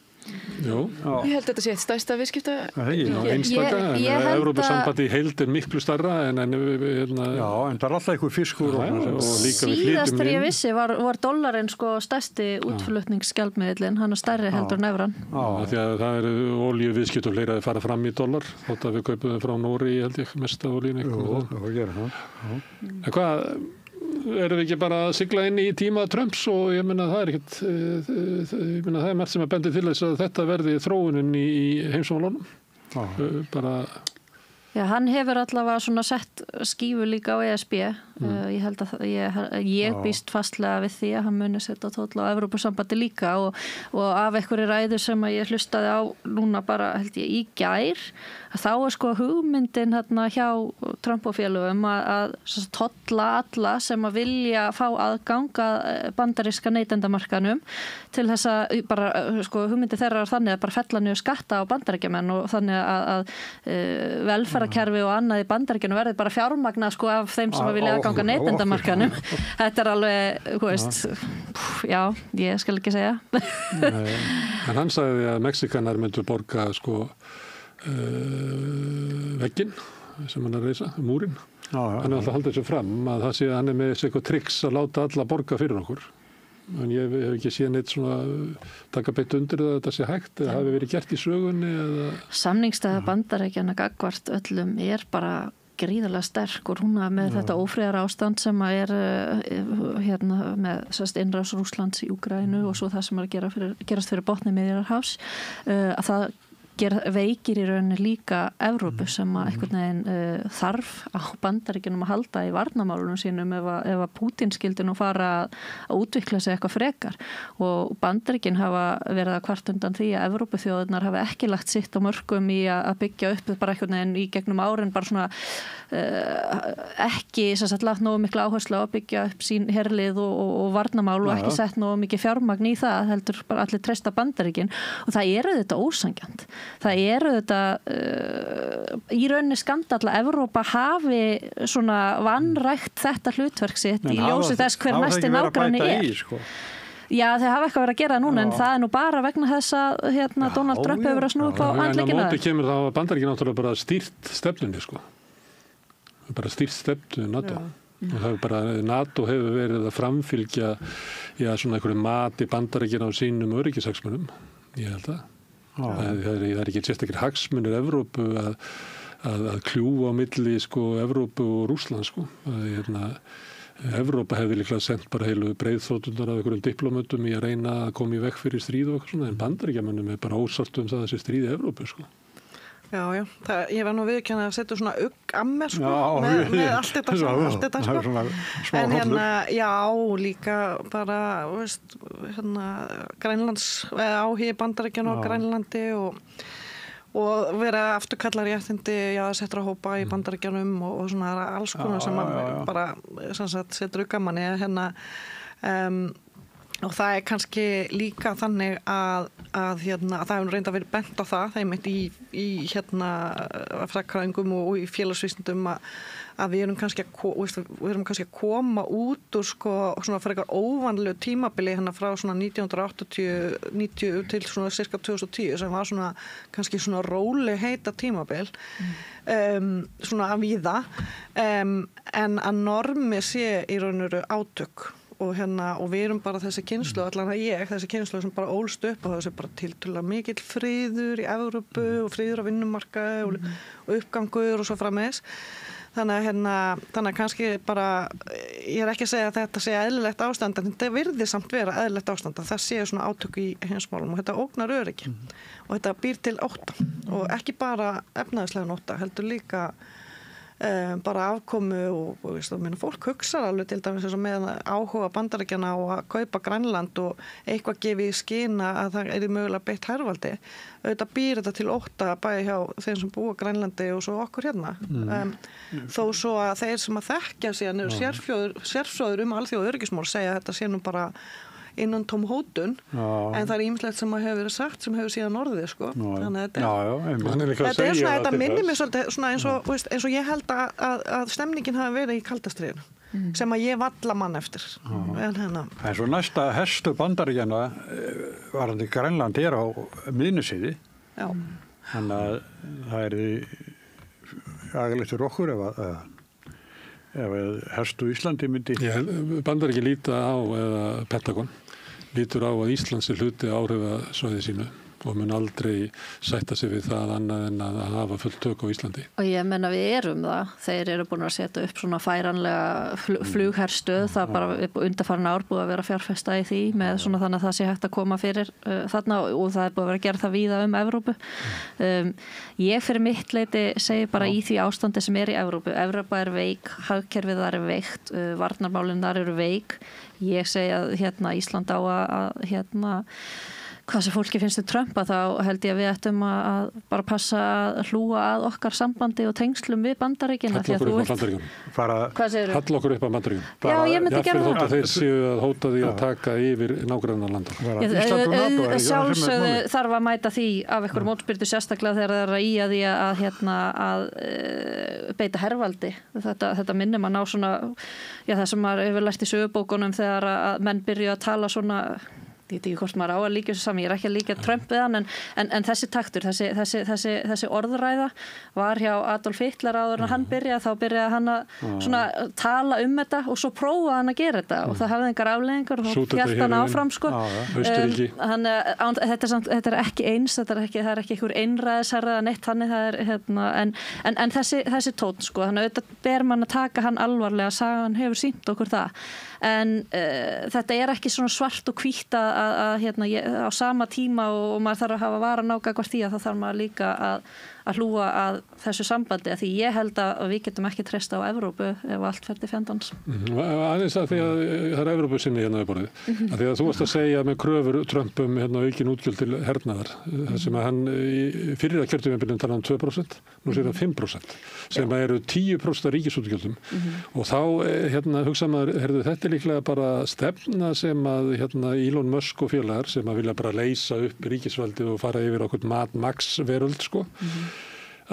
Jú. Ég held að þetta sé eitt stærsta viðskipta einstaka, en Evrópusambandi í heild miklu starra en Já, en það alltaf einhver fiskur og líka síðast þegar ég vissi var dollarinn sko stærsti útflutningsskjaldmiðillinn, hann stærri heldur en evran því að það eru olíuviðskipt og fleira að fara fram í dollar þótt að við kaupum frá Nóri held ég mesta olíun En hvað erum við ekki bara að sigla inn í tíma Trumps og ég meina það ekkert ég meina það margt sem að bendi til þess að þetta verði þróunin í heimsmálunum bara Já, hann hefur allavega svona sett skífu líka á ESB. Ég held að ég býst fastlega við því að hann muni setja tóll á Evrópusambandi líka og af einhverju ræðu sem að ég hlustaði á núna bara held ég í gær að þá sko hugmyndin hérna hjá Trump og félögum að tolla alla sem að vilja fá aðgang að bandaríska neytendamarkanum til þess að bara sko hugmyndi þeirra þannig að bara fella niður skatta á bandaríkjamenn og þannig að velferðarkerfi og annað í Bandaríkjunum verði bara fjármagnað sko af þeim sem vilja aðganga neytendamarkanum. Þetta alveg, þú veist, já, ég skal ekki segja. En hann sagði að Mexikanar myndu borga sko vegginn sem hann reisa, múrin. Hann alltaf haldið þessu fram að það sé að hann með eitthvað triks að láta alla borga fyrir okkur. En ég hef ekki séð neitt svona taka beitt undir það að þetta sé hægt eða hafi verið gert í sögunni eða... Samningsstaða Bandaríkjanna gagnvart öllum bara gríðarlega sterk og hún með þetta ófriðar ástand sem er með innrás Rússlands í Úkraínu og svo það sem gerast fyrir botni Miðjarðarhafs, að það veikir í rauninni líka Evrópu sem að einhvern veginn þarf á Bandaríkjunum að halda í varnarmálunum sínum ef að Pútín skildi nú fara að útvikla sig eitthvað frekar og Bandaríkjun hafa verið að kvart undan því að Evrópuþjóðirnar hafa ekki lagt sitt á mörkum í að byggja upp bara einhvern veginn í gegnum árin bara svona ekki sem sagt lagt nógu mikla áherslu á að byggja upp sín herlið og varnarmál og ekki sett nógu mikið fjármagn í það heldur bara allir treysta Bandaríkin og það eru þetta ósangjant. Það eru þetta í rauninni skandall að Evrópa hafi svona vanrækt þetta hlutverk sitt í ljósi þess hver næsti nágranni er. Já, þeir hafa eitthvað verið að gera núna en það er nú bara vegna þess að Donald Trump hefur verið að snúa upp á andleikina. En á móti kemur þá að Bandaríkin náttúrulega bara stýrt stefnunni bara stýrt stefnu NATO. Og það er bara, NATO hefur verið að framfylgja svona einhverju mati Bandaríkin á sínum öryggishagsmunum, ég held að. Það er ekki sérstakir hagsmunir Evrópu að kljúfa á milli Evrópu og Rússland Evrópa hefði líklega sendt bara heilu breiðþoturnar af einhverjum diplómötum í að reyna að koma í veg fyrir stríð og eitthvað svona en Bandaríkjamönnum er bara ósátt um það þessi stríð í Evrópu Já, ég var nú viðurkenna að setja svona ugg að mér með allt þetta en já, líka bara Grænlands áhugi Bandaríkjanna á Grænlandi og vera afturkallar í réttindi settra hópa í Bandaríkjanum og svona alls konar sem bara setur ugg að manni og það er kannski líka þannig að það hefur reynda verið bent á það einmitt í fræðfræðingum og í félagsvísindum að við erum kannski að koma út úr svona frekar óvanlegu tímabili frá svona 1980-90 til svona cirka 2010 sem var svona kannski svona róleg heita tímabil svona að víða en að normi sé í raun og veru átök og við erum bara þessi kynslóð allan að þessi kynslóð sem bara ólst upp og þessi bara tiltölulega mikill friður í Evrópu og friður á vinnumarkaði og uppgangur og svo framvegis þannig að kannski bara ég er ekki að segja að þetta sé eðlilegt ástand en þetta virði samt vera eðlilegt ástand að það sé svona átök í heimsmálum og þetta ógnar öryggi og þetta býr til ótta og ekki bara efnaðislegan ótta heldur líka bara afkomu og fólk hugsar alveg til dæmis eins og með áhuga Bandaríkjanna og að kaupa Grænland og eitthvað gefi í skina að það er mögulega beitt hervaldi auðvitað býr þetta til ótta bæði hjá þeim sem búa Grænlandi og svo okkur þó svo að þeir sem að þekkja síðan eru sérfróður alþjóða öryggismál segja að þetta sé nú bara innan tóm hótun en það er ýmislegt sem hefur verið sagt sem hefur síðan orðið þannig að þetta er svona þetta minnir mér svolítið svona eins og ég held að stemningin hafi verið í kalda stríðinu sem að ég valla mann eftir en svo næsta hestu Bandaríkjanna varandi Grænland er á miðnusíði þannig að það er agalegt fyrir okkur ef hestu Íslandi myndi Bandaríkin líta á eða Pentagon lítur á að Íslands er hluti áhrifasvæði sínu og mun aldrei sætta sig við það annað en að hafa fullt tök á Íslandi. Og ég menna við erum það. Þeir eru búin að setja upp svona færanlega flugherstöð. Það bara undanfarin ár búið að vera fjárfesta í því með svona þannig að það sé hægt að koma fyrir þarna og það er búið að vera að gera það víða Evrópu. Ég fyrir mitt leiti segi bara í því ástandi sem er í Evrópu. Evrópa er veik, hagkerfið þar er veikt, varnarmálin þar eru veik. Ég segi að Ísland á að hvað sem fólki finnst Trump þá held ég að við ættum að bara passa að hlúa að okkar sambandi og tengslum við Bandaríkina. Halla okkur upp á Bandaríkina. Já, ég myndi gera það. Þeir séu að hóta því að taka yfir nágrannarlanda. Sjálfsögðu þarf að mæta því af einhverjum mótspyrtu sérstaklega þegar það er að ýja því að beita hervaldi. Þetta minnir mann á svona það sem maður hefur lært í sögubókunum þegar að menn byrju að tala svona ég veit ekki hvort maður á að líka þessu saman, ég ekki að líka Trump við hann, en þessi taktur, þessi orðræða var hjá Adolf Hitler áður en hann þá byrjaði hann að svona tala þetta og svo prófaði hann að gera þetta og það hafði engar afleiðingar og þá hélt hann áfram sko. Þetta ekki eins, það er ekki einhver einræðisherra eða neitt þannig, það hérna, en þessi tónn sko, þannig að auðvitað ber mann að taka hann alvarlega, sagan hefur sýnt okkur það, en þetta ekki svona svart og hvítt að hérna, á sama tíma og maður þarf að hafa varanága hvort því að það þarf maður líka að hlúa að þessu sambandi, að því ég held að við getum ekki treysta á Evrópu ef allt fer til fjandans. Aðeins að því að það er Evrópu sinni hérna við borðið, að því að þú varst að segja með kröfur Trump hérna aukin útgjöld til hernaðar, sem að hann fyrir að kjörtímabilinu tala 2%, nú segir hann 5%, sem eru 10% af ríkisútgjöldum og þá hérna hugsa maður, þetta líklega bara stefna sem að hérna Elon Musk og félagar sem að vilja bara leysa upp ríkisvaldið og fara yfir okkur Mad Max veröld sko.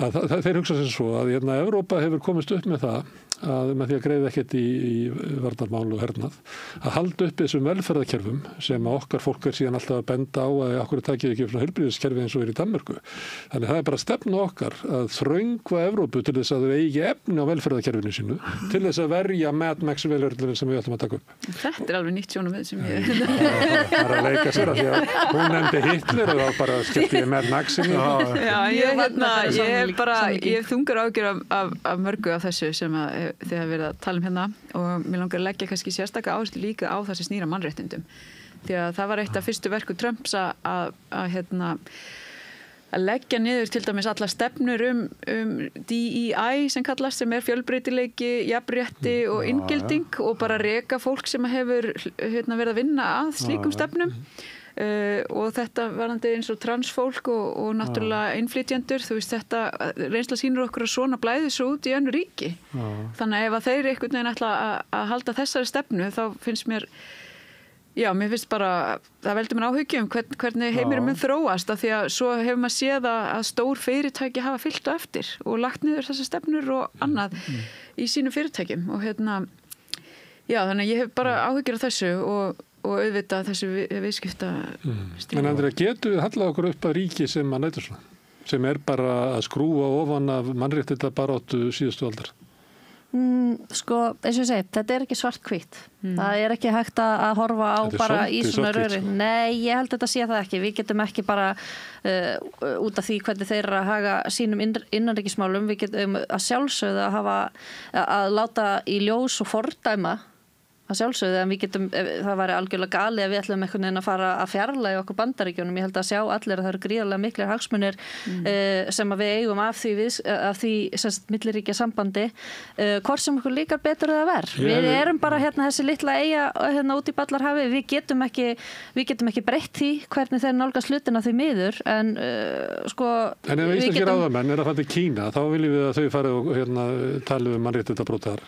Að þeir hugsa sér svo að hérna Evrópa hefur komist upp með það að með því að greiða ekkert í varnarmál og hernað, að halda upp þessum velferðarkerfum sem að okkar fólk síðan alltaf að benda á að okkur takið ekki frá heilbrigðiskerfi eins og í Danmörku. Þannig það bara stefna okkar að þröngva Evrópu til þess að þau eigi efni á velferðarkerfinu sínu, til þess að verja Mad Max velferðarkerfinu sem við ætlum að taka upp. Þetta alveg nýtt sjónarmið sem ég... Það að leika sér að því að hún nefndi Hitler og þá bara skipti ég Mad Max inn. Ég þungar ágjör af mörgu af þessu sem að þegar við erum að tala hérna og mér langar að leggja kannski sérstaka áherslu líka á það sem snýr að mannréttindum. Því að það var eitt af fyrstu verku Trumps að leggja niður til dæmis alla stefnur DEI sem kallast, sem fjölbreytileiki, jafnrétti og inngilding og bara reka fólk sem hefur verið að vinna að slíkum stefnum. Og þetta varandi eins og transfólk og náttúrulega innflytjendur, þú veist þetta reynsla sýnir okkur að svona blæði svo út í önnur ríki. Þannig að ef að þeir einhvern veginn ætla að halda þessari stefnu þá finnst mér finnst bara, það veldur mér áhyggjum hvernig heimurum mun þróast, af því að svo hefur maður séð að stór fyrirtæki hafa fylgt á eftir og lagt niður þessar stefnur og annað í sínum fyrirtækjum og þannig að ég hef bara áhyggjur af þessu og auðvitað þessu viðskipta En Andrea, getum við hallað okkur upp að ríki sem að nætur svona, sem bara að skrúa ofan af mannréttinda baráttu síðustu aldar? Sko, eins og ég segi, þetta ekki svart-hvítt. Það ekki hægt að horfa á bara í svona röri. Nei, ég held þetta sé það ekki. Við getum ekki bara út af því hvernig þeir að haga sínum innanríkismálum, við getum að sjálfsögðu að láta í ljós og fordæma að sjálfsögðu, en við getum, það væri algjörlega gali að við ætlum einhvern veginn að fara að fjarlægja okkur Bandaríkjunum. Ég held að sjá allir að það eru gríðarlega miklir hagsmunir sem að við eigum af því milliríkja sambandi, hvort sem okkur líkar betur eða verð. Við erum bara þessi litla eyja út í Ballarhafi, við getum ekki breytt því hvernig þeir nálgast hlutina því miður, en sko... En ef íslenskir ráðamenn að fara til Kína, þá viljum við að þau fari og tala mannréttindabrót þar.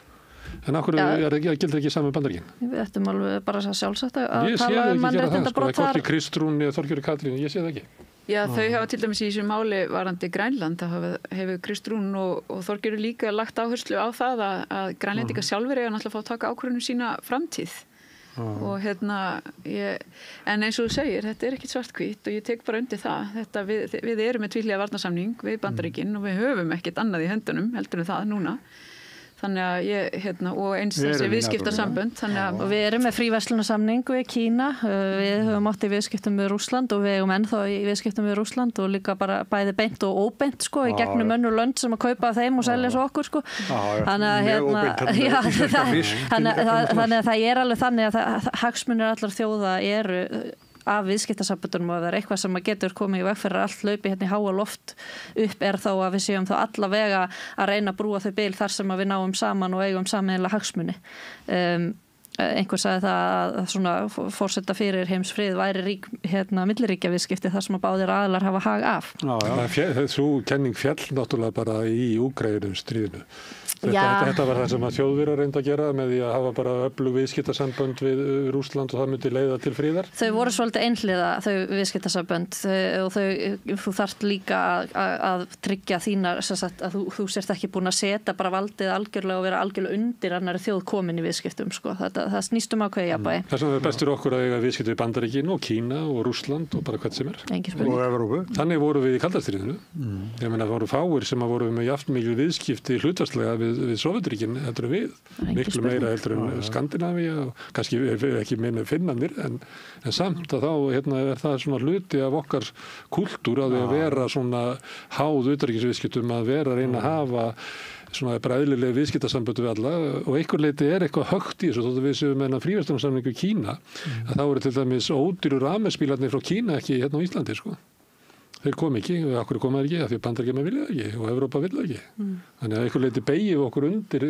En okkur gildir ekki saman Bandaríkin? Við ættum alveg bara sjálfsagt að tala mannréttindabrót þar. Hvorki Kristrún eða Þorgerður Katrín, ég sé það ekki. Já, þau hafa til dæmis í þessu máli varandi Grænland, það hefur Kristrún og Þorgerður líka lagt áherslu á það að Grænlendingar sjálfur eiga náttúrulega að fá að taka ákvörðun sína framtíð. Og en eins og þú segir, þetta ekki svart-hvítt og ég tek bara undir það. Við erum með tvíhliða varnarsamning við Bandaríkin og við höfum ekkert annað í höndunum heldur en það núna. Þannig að og eins þessi viðskiptasambönd. Og við erum með fríverslunarsamning við Kína, við höfum átt í viðskiptum með Rússland og við eigum ennþá í viðskiptum með Rússland og líka bara bæði beint og óbeint sko, í gegnum önnur lönd sem að kaupa af þeim og selja svo okkur sko. Þannig að það alveg þannig að hagsmunir allar þjóða eru af viðskiptasamböndunum og það eitthvað sem að getur komið í veg fyrir allt hlaupi hérna í háa loft upp þá að við séum þá allavega að reyna að brúa þau bil þar sem að við náum saman og eigum sameiginlega hagsmuni. Einhver sagði það að svona forseta fyrir heimsfrið væri milliríkja viðskipti þar sem að báðir aðilar hafa hag af. Þessu kenning fjall náttúrulega bara í Úkraínu stríðinu. Þetta var það sem að Þjóðverjar reyndu að gera með því að hafa bara öflug viðskiptasambönd við Rússland og það myndi leiða til friðar. Þau voru svolítið einhliða, þau viðskiptasambönd og þú þarft líka að tryggja þínar, að þú sért ekki búin að setja bara valdið algjörlega og vera algjörlega undir annari þjóð komin í viðskiptum, sko. Það snýst ákveðið jafnvægi. Það sem er bestur okkur að eiga viðskipti við Bandaríkin og Kína og Rússland og bara hvert sem er. Og Evrópu. Þannig voru við í kalda stríðinu. Ég meina, það voru fáir sem voru með jafnmikil viðskipti hlutfallslega við Sovétríkin heldur við, miklu meira heldur Skandinavía og kannski ekki meina Finnarnir en samt að þá er það svona hluti af okkar kúltúr að vera svona háð utanríkisviðskiptum að vera að reyna að hafa svona bara eðlilega viðskiptasambönd við alla og einhver leiti eitthvað högt í þessu þótt að við séum með fríverslunarsamningu Kína að þá eru til dæmis ódýru rafmagnsbílarnir frá Kína ekki á Íslandi, sko. Þeir kom ekki, okkur komaði ekki, af því að Bandaríkjamenn vilja það ekki og Evrópa vilja það ekki. Þannig að einhver leiti beygju okkur undir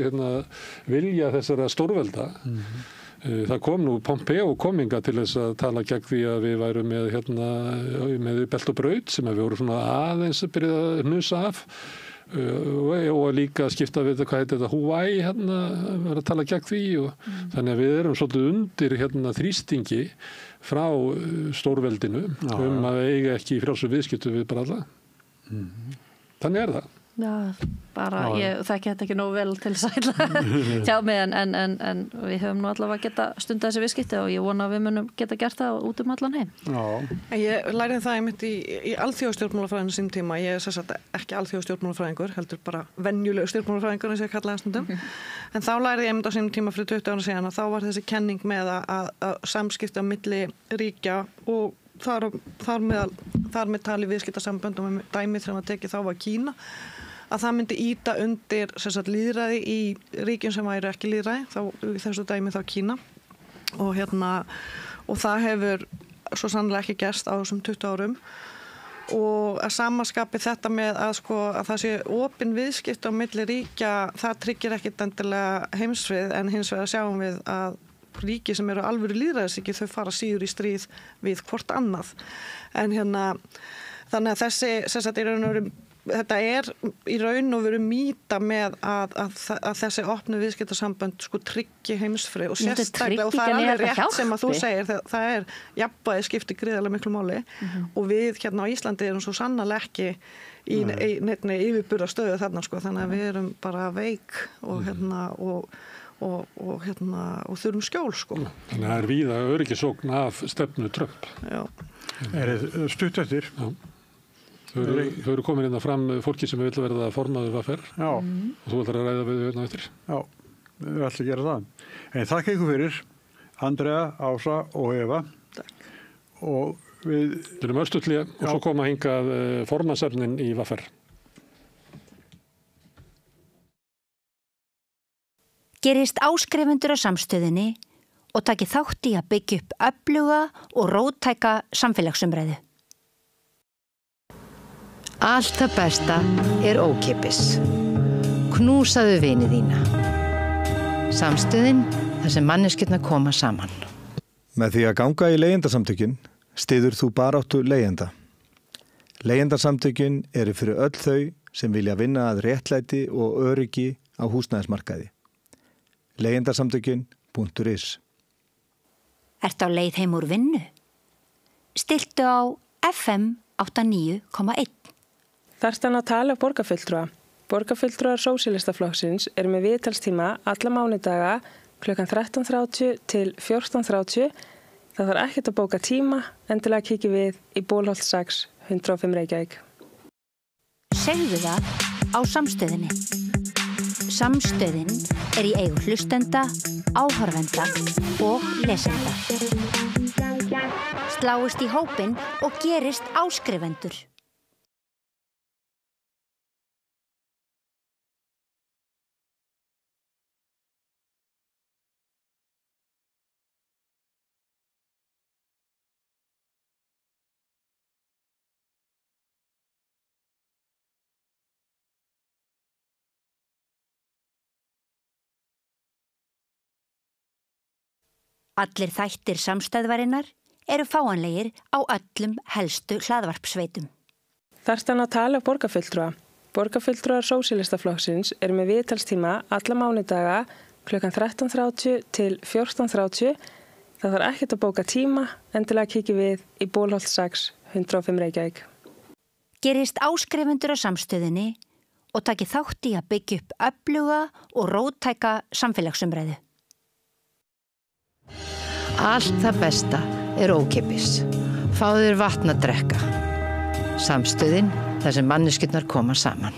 vilja þessara stórvelda. Það kom nú Pompeo kominga til þess að tala gegn því að við værum með belt og braut sem við vorum svona aðeins byrjað að hnusa af og líka skipta við hvað heitir þetta Hawaii var að tala gegn því og þannig að við erum svolítið undir þrýstingi frá stórveldinu að eiga ekki í frjálsum viðskiptum við bara alla. Þannig er það. Já, bara ég þekki þetta ekki nógu vel til þess að tjá mig en við höfum nú allavega geta stundað þessi viðskipti og ég vona að við munum geta gert það út allan heim. Já. Ég lærði það einmitt í alþjóðastjórnmálafræðinu sínum tíma. Ég er sagt ekki alþjóðastjórnmálafræðingur, heldur bara venjuleg stjórnmálafræðingur eins og ég kallaði stundum. En þá lærði ég einmitt á sínum tíma fyrir 20 ára síðan að þá var þessi kenning með að samskipti á milli ríkja og þar með tali viðskiptasamböndum með dæmið sem að tekið þá var Kína að það myndi ýta undir lýðræði í ríkjum sem væri ekki lýðræði, þá þessu dæmi þá Kína og það hefur svo sannlega ekki gerst á þessum 20 árum og að samaskapi þetta með að það sé opin viðskipti á milli ríkja, það tryggir ekkit endilega heimsfrið en hins vegar sjáum við að ríki sem eru alvöru lýðræðisríki þau fara síður í stríð við hvort annað en þannig að þetta er í raun og veru mýta með að þessi opnu viðskiptasambönd tryggi heimsfrið og sérstaklega og það er alveg rétt sem að þú segir það er jafnvægi skiptir gríðarlega miklu máli og við á Íslandi erum svo sannarlega ekki í neinni yfirburðastöðu þarna þannig að við erum bara veik og þurfum skjól Þannig að það er víða öryggisógn af stefnu Trump. Já. Er þið stutt eftir? Já. Þau eru komin fram fólki sem vil verða formaður VR og þú ætlar að ræða við eftir. Já, við ætlum að gera það. En þakka ykkur fyrir, Andrea, Ása og Eva. Takk. Og við erum östutlega og svo koma hingað formannsefnin í VR. Gerist áskrifendur á Samstöðinni og taki þátt í að byggja upp öfluga og róttæka samfélagsumræðu. Allt það besta er ókeypis. Knúsaðu vini þína. Samstöðin þar sem manneskjurnar koma saman. Með því að ganga í leigjendasamtökin styður þú baráttu leigjenda. Leigjendasamtökin eru fyrir öll þau sem vilja vinna að réttlæti og öryggi á húsnæðismarkaði. Leigjendasamtökin.is Ertu á leið heim úr vinnu? Stilltu á FM 89,1. Þarftu að tala borgarfulltrúa. Borgarfulltrúar Sósíalistaflokksins eru með viðtalstíma alla mánudaga klukkan 13:30 til 14:30. Það þarf ekkert að bóka tíma, endilega kíkja við í Bólholt 6, 105 Reykjavík. Segðu það á Samstöðinni. Samstöðin er í eigu hlustenda, áhorfenda og lesenda. Sláist í hópinn og gerist áskrifendur. Allir þættir Samstæðvarinnar eru fáanlegir á öllum helstu hlaðvarpsveitum. Þarftu að tala borgarfulltrúa. Borgarfulltrúar Sósíalistaflokksins eru með viðtalstíma alla mánudaga klukkan 13:30 til 14:30. Það þarf ekkert að bóka tíma, endilega kikið við í Bólholt 6, 105 Reykjavík. Gerist áskrifendur á samstöðinni og taki þátt í að byggja upp öfluga og róttæka samfélagsumræðu. Allt það besta ókeypis. Fáðu þér vatn að drekka. Samstöðin þar sem manneskjurnar koma saman.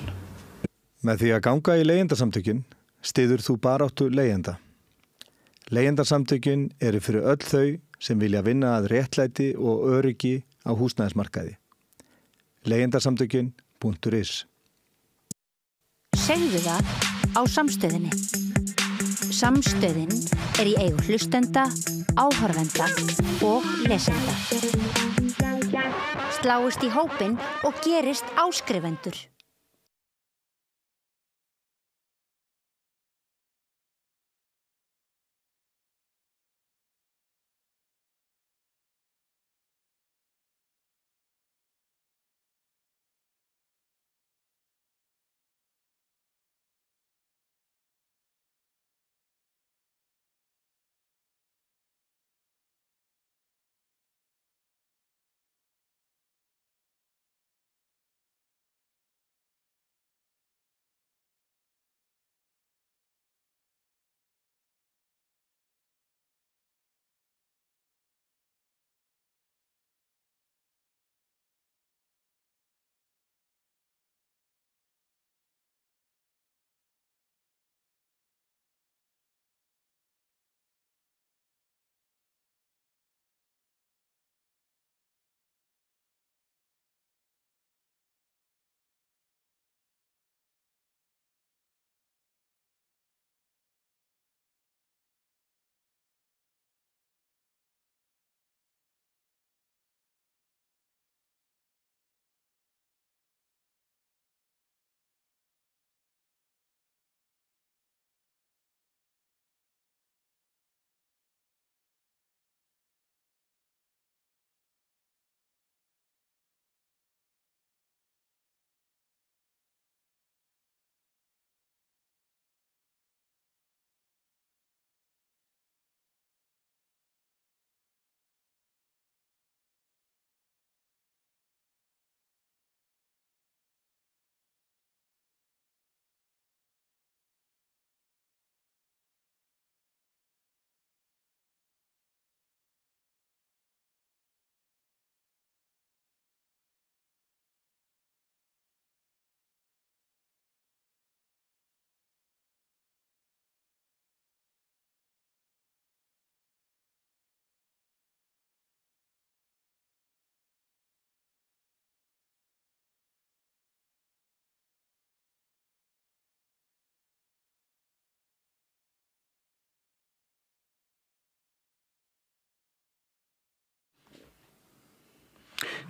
Með því að ganga í leigjendasamtökin styður þú baráttu leigjenda. Leigjendasamtökin eru fyrir öll þau sem vilja vinna að réttlæti og öryggi á húsnæðismarkaði. Leigjendasamtökin.is. Segðu það á samstöðinni. Samstöðin í eigu hlustenda, áhorfenda og lesenda. Sláist í hópinn og gerist áskrifendur.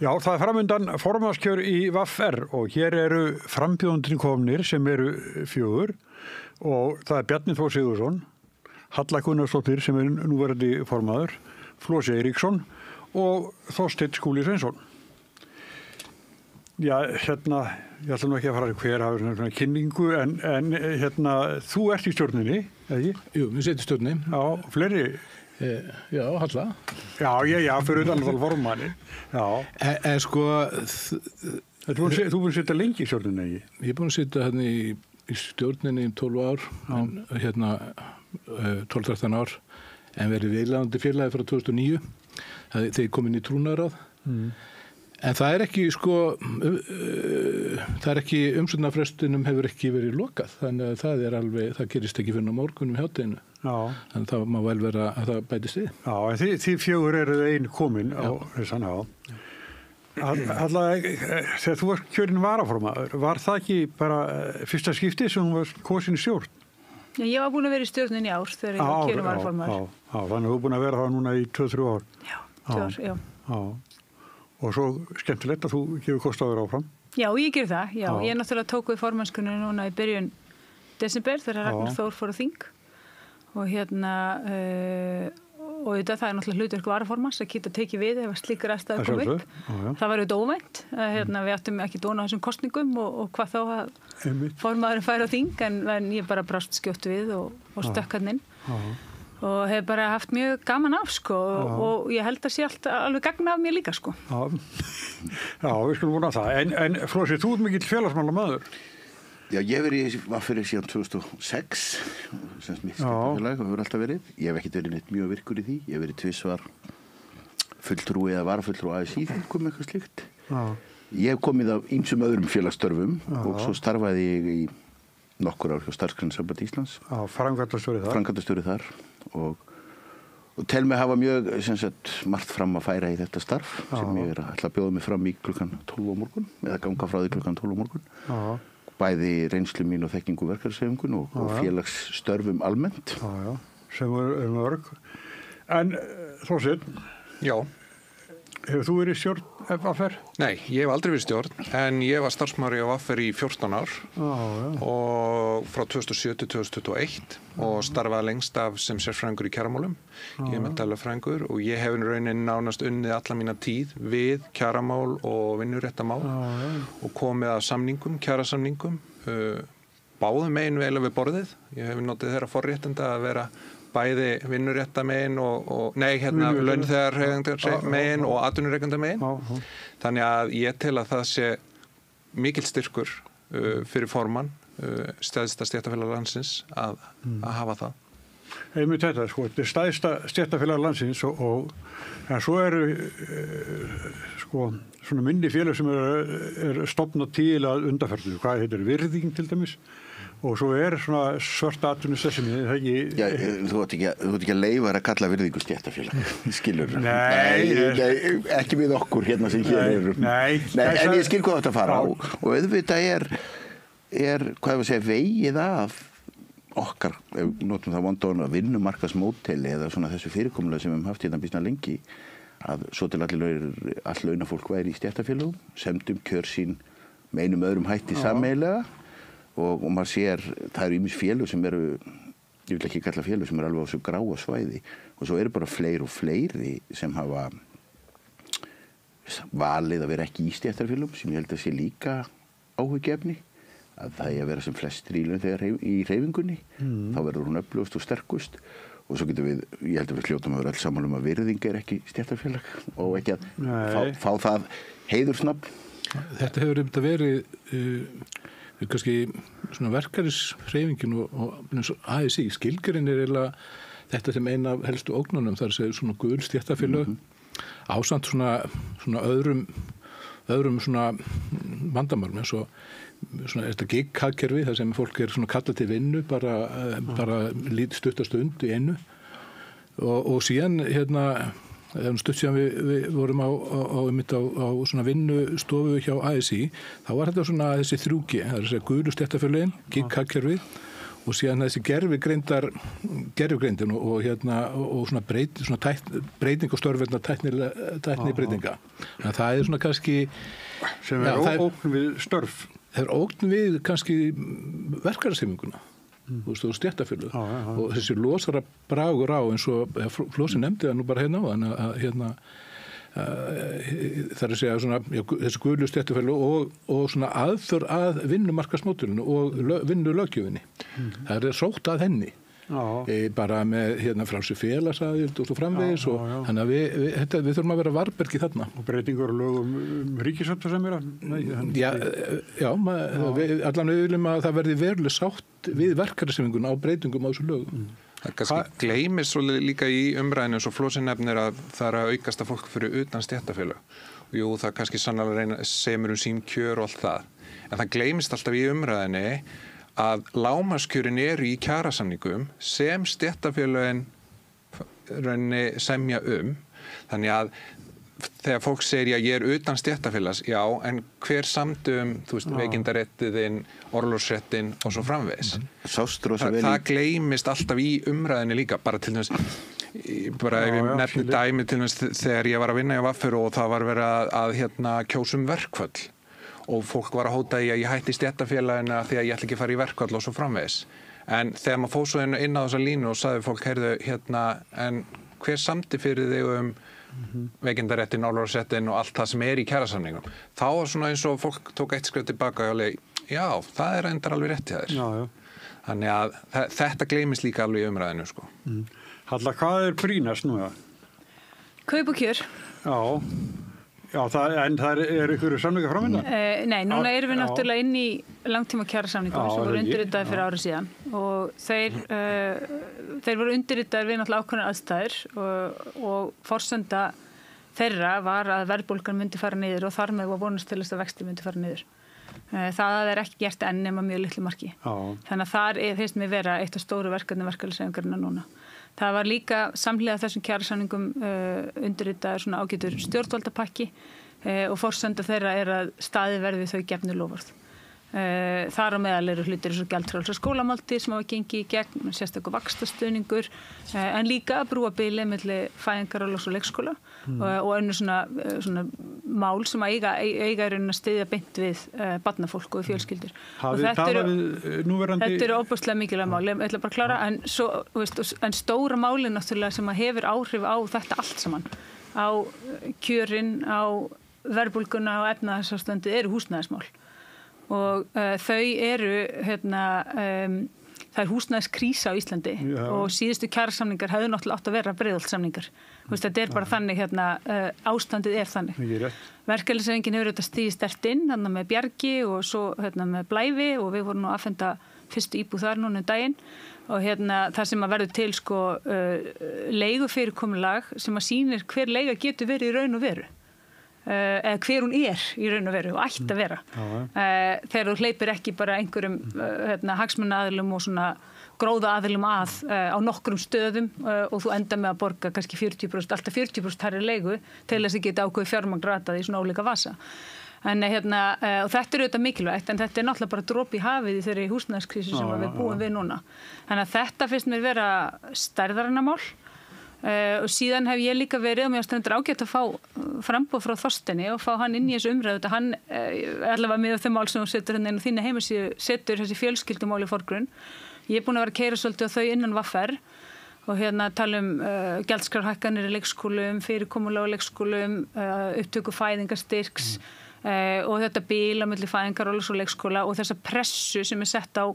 Já, það framundan formannskjör í VFR og hér eru frambjóðendur komnir sem eru 4 og það er Bjarni Þór Sigurðsson, Halla Gunnarsdóttir sem er núverandi formaður, Flosi Eiríksson og Þorsteinn Skúli Sveinsson. Já, ég ætla nú ekki að fara hver hafa svona kynningu en þú ert í stjórninni, eða ekki? Jú, við setjum stjórninni. Já, fleiri? Já, Halla. Já, fyrir utan alltaf formanni. Já. En sko... Þú búin að setja lengi í stjórninni, ekki? Ég er búin að setja hérna í stjórninni 12 ár, 12-13 ár, en verið viðlagandi félagi frá 2009. Þegar ég kom inn í trúnaðarráð. En það er ekki, umsögnarfrestinum hefur ekki verið lokað, þannig að það gerist ekki fyrir morgunum hjádeginum. Þannig að það má vel vera að það bætist við. Já, en þið 4 eru einn komin á þessan, þegar þú varst kjörinn varaformaður, var það ekki bara fyrsta skipti sem þú varst kosin í stjórn? Já, ég var búin að vera í stjórnin í ár þegar ég var kjörinn varaformaður. Já, þannig að þú er búin að vera það núna í 2-3 ár. Já, 2 ár, já. Og svo skemmtilegt að þú gefur kost á þér áfram. Já, ég ger það. Já, ég náttúrulega tók við formannskunni núna í byrjun desember þegar Ragnar Þór fór á þing og og þetta það náttúrulega hlutverk varaformans að geta tekið við ef slíkur aðstæður kom upp. Það var auðvitað óvænt. Við áttum ekki dóna á þessum kosningum og hvað þá að formaðurinn færi á þing en ég bara brást skjótt við og stökk hann inn. Og hef bara haft mjög gaman af og ég held að sé alveg gagna af mér líka Já, við skulum vona það. En Flósi, þú ert mikill félagsmálamaður. Já, ég hef verið fyrir síðan 2006 sem mitt stéttarfélag og hefur alltaf verið. Ég hef ekkert verið neitt mjög virkur í því. Ég hef verið tvisvar fulltrúi eða varafulltrúi ASÍ kom eitthvað slíkt. Ég hef komið af ýmsum öðrum félagsstörfum og svo starfaði ég í nokkur ár hjá Starfsgreinasambandi Íslands. Framkvæmdastjóri þar og tel mig hafa mjög margt fram að færa í þetta starf sem ég ætla að bjóða mig fram í klukkan 12 á morgun eða ganga frá því klukkan 12 á morgun. Bæði reynslu mín og þekkingu verkefnishreyfingun og félagsstörfum almennt. Sem er mörg. En Þorsteinn? Já. Hefur þú verið stjórn VR? Nei, ég hef aldrei verið stjórn, en ég var starfsmaður á VR í 14 ár og frá 2007 til 2021 og starfaði lengst af sem sérfræðingur í kjaramálum. Ég er menntálafræðingur og ég hef raunin nánast unnið alla mína tíð við kjaramál og vinnuréttamál og komið af samningum, kjarasamningum, báðum megin vel við borðið. Ég hef notið þeirra forréttinda að vera bæði vinnuréttamegin launþegar megin og atvinnurekenda megin. Þannig að ég tel að það sé mikill styrkur fyrir formann stærsta stéttarfélag landsins að hafa það. Einmitt þetta, þetta er stærsta stéttarfélag landsins en svo eru svona minni félag sem er stofnað til að undanferðu. Hvað heitir virðing til dæmis? Og svo svona svört atvinnustarfsemi, það ekki... Já, þú ert ekki að leyfa að kalla virðingu stéttarfélag, skilur. Nei, ekki við okkur hérna sem hér eru. Nei, en ég skil hvað þetta fara á og auðvitað er hvað ég segja, vegið af okkar, ef notum það vondóna vinnumarkaðsmódeli eða svona þessu fyrirkomulega sem við höfum haft hérna býsna lengi, að svo til all launafólk væri í stéttarfélagum, semdum kjör sín með einum öðrum hætti sameiginlega. Og maður sér, það eru ýmis félög sem eru, ég vil ekki kalla félög sem eru alveg á þessu gráa svæði og svo eru bara fleiri og fleiri sem hafa valið að vera ekki í stéttarfélögum sem ég held að sé líka áhugjefni að það er að vera sem flestir í hreyfingunni, þá verður hún öflugust og sterkust og svo getum við, ég held að við hljótum að vera alls saman að virðing er ekki stéttarfélag og ekki að fá það heiðursnafn. Þetta hefur einmitt að verið kannski svona verkefnishreyfingin og ASÍ skilgrein er eiginlega þetta sem eina af helstu ógnunum þar sem svona gul stéttarfélög ásamt svona öðrum svona vandamálum eins og svona þetta gig-hagkerfi þar sem fólk er svona kallað til vinnu bara stuttastund í einu og síðan stutt síðan við vorum á svona vinnustofu hjá ASÍ, þá var þetta svona þessi 3G, það er þessi gulu stéttarfélögin, gig-hagkerfið og síðan þessi gervigreindin og svona breyting og störfvelna tækni breytinga. Það er svona kannski sem er ógn við störf. Það er ógn við kannski verkefnishreyfinguna. Og stéttarfélög og þessi losara bragur á eins og Flósi nefndi það nú bara hérna á það er að segja svona, þessi gulu stéttarfélög og svona aðför að vinnumarkaðsmódelinu og vinnulöggjöfinni. Það er sótt að henni bara með frálsi félagsaðild og svo framvegis og þannig að við þurfum að vera varbergi þarna. Og breytingur og lögum ríkissáttasemjara? Já, allan við viljum að það verði veruleg sátt við verkefnishreyfinguna á breytingum á þessu lögum. Það kannski gleymist svo líka í umræðinu eins og Flósi nefnir að það er að aukast að fólk fyrir utan stéttarfélög. Jú, það kannski sannlega semur sín kjör og allt það. En það gleymist alltaf í umræðinu að lágmarkskjörin eru í kjarasamningum sem stéttarfélögin semja þannig að þegar fólk segir ég er utan stéttarfélags, já, en hver samdi veikindaréttin, orlofsréttin og svo framvegis. Það gleymist alltaf í umræðinni líka, bara til dæmis bara ef ég nefni dæmi til dæmis þegar ég var að vinna í VR og það var verið að kjósum verkföll og fólk var að hóta í að ég hætti stéttarfélagina því að ég ætla ekki að fara í verkfall og svo framvegis. En þegar maður fór svo inn á þessa línu og sagði fólk, heyrðu, en hver samdi fyrir þig veikindaréttin, orlofsréttin og allt það sem í kjarasamningum. Þá var svona eins og fólk tók eitt skref tilbaka og alveg, já, það reyndar alveg rétt hjá þér. Já. Þannig að þetta gleymist líka alveg í umræðinu, sko. Halla, hvað brýnast nú? Kaup og kjör. Já, en það ykkur samningar framvinda? Nei, núna erum við náttúrulega inn í langtíma kjarasamningum sem voru undirritaðir fyrir árið síðan og þeir voru undirritaðir við náttúrulega ákveðnar aðstæður og forsenda þeirra var að verðbólgan myndi fara niður og þar með var vonast til þess að vextir myndi fara niður. Það ekki gert enn nema mjög litlu marki. Þannig að þar finnst mér vera eitt af stóru verkefni verkalýðshreyfingarinnar núna. Það var líka samhliða þessum kjarasamningum undirritaður svona ágætur stjórnvaldapakki og forsenda þeirra að staðið verði þau gefnu loforð. Þar á meðal eru hlutir eins og gjaldfrjálsar skólamáltíðir sem hafa gengið í gegn, sérstakur vaxtastuðningur, en líka að brúa bili milli fæðingarorlofs og leikskóla og önnur svona mál sem eiga í rauninni að styðja beint við barnafólk og fjölskyldur. Þetta eru óbúslega mikilvæg mál, ég ætla bara að klára, en stóra málin náttúrulega sem hefur áhrif á þetta allt saman, á kjörin, á verðbólguna og efnahagsástandið eru húsnæðismál. Og þau eru það húsnæðiskrísa á Íslandi og síðustu kjarasamningar hefðu náttúrulega átt að vera breiðholtssamningar. Þetta bara þannig, ástandið þannig. Verkalýðshreyfingin hefur þetta stigið sterkt inn með Bjargi og svo með Blævi og við vorum nú að afhenda fyrstu íbúð þar núna daginn og það sem að verður til leigufyrirkomulag sem að sýnir hver leiga getur verið í raun og veru. Eða hver hún í raun og veru og ætti að vera þegar þú hleypir ekki bara einhverjum hagsmunaaðilum og svona gróðaaðilum á nokkrum stöðum og þú enda með að borga kannski 40%, alltaf 40% hærri leigu til þess að geta ákveðið fjármagn ratað í svona ólíka vasa. Og þetta auðvitað mikilvægt en þetta náttúrulega bara dropi í hafið í þeirri húsnæðiskrísu sem við búum við núna. Þannig að þetta finnst mér vera stærðarinnar mál. Og síðan hef ég líka verið og mér stendur ágætt að fá framboð frá Þorsteini og fá hann inn í þessu umræðu hann allavega með þau mál sem hún setur inn á þína heimasíðu setur þessi fjölskyldumál í forgrunn. Ég búin að vera að keyra svolítið á þau innan VR og tala gjaldskrárhækkanir í leikskólum, fyrirkomulag á leikskólum, upptöku fæðingarstyrks og þetta bil á milli fæðingarorlofs og leikskóla og þessa pressu sem sett á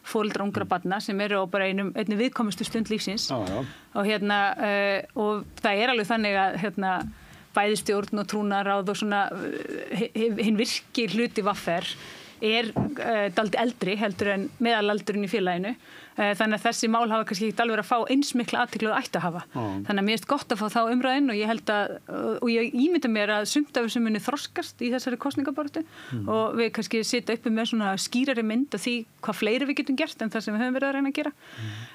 foreldra ungra barna sem eru á bara einni viðkomustu stund lífsins og það alveg þannig að bæði stjórn og trúnaðarráð og svona hinn virki hluti VR dálítið eldri heldur en meðalaldurinn í félaginu þannig að þessi mál hafa kannski ekki alveg að fá eins mikla athygli og ætti að hafa þannig að mér finnst gott að fá þá umræðin og ég held og ég ímynda mér að sumt af þessu muni þroskast í þessari kosningabaráttu og við kannski sitja uppi með svona skýrari mynd af því hvað fleiri við getum gert en það sem við höfum verið að reyna að gera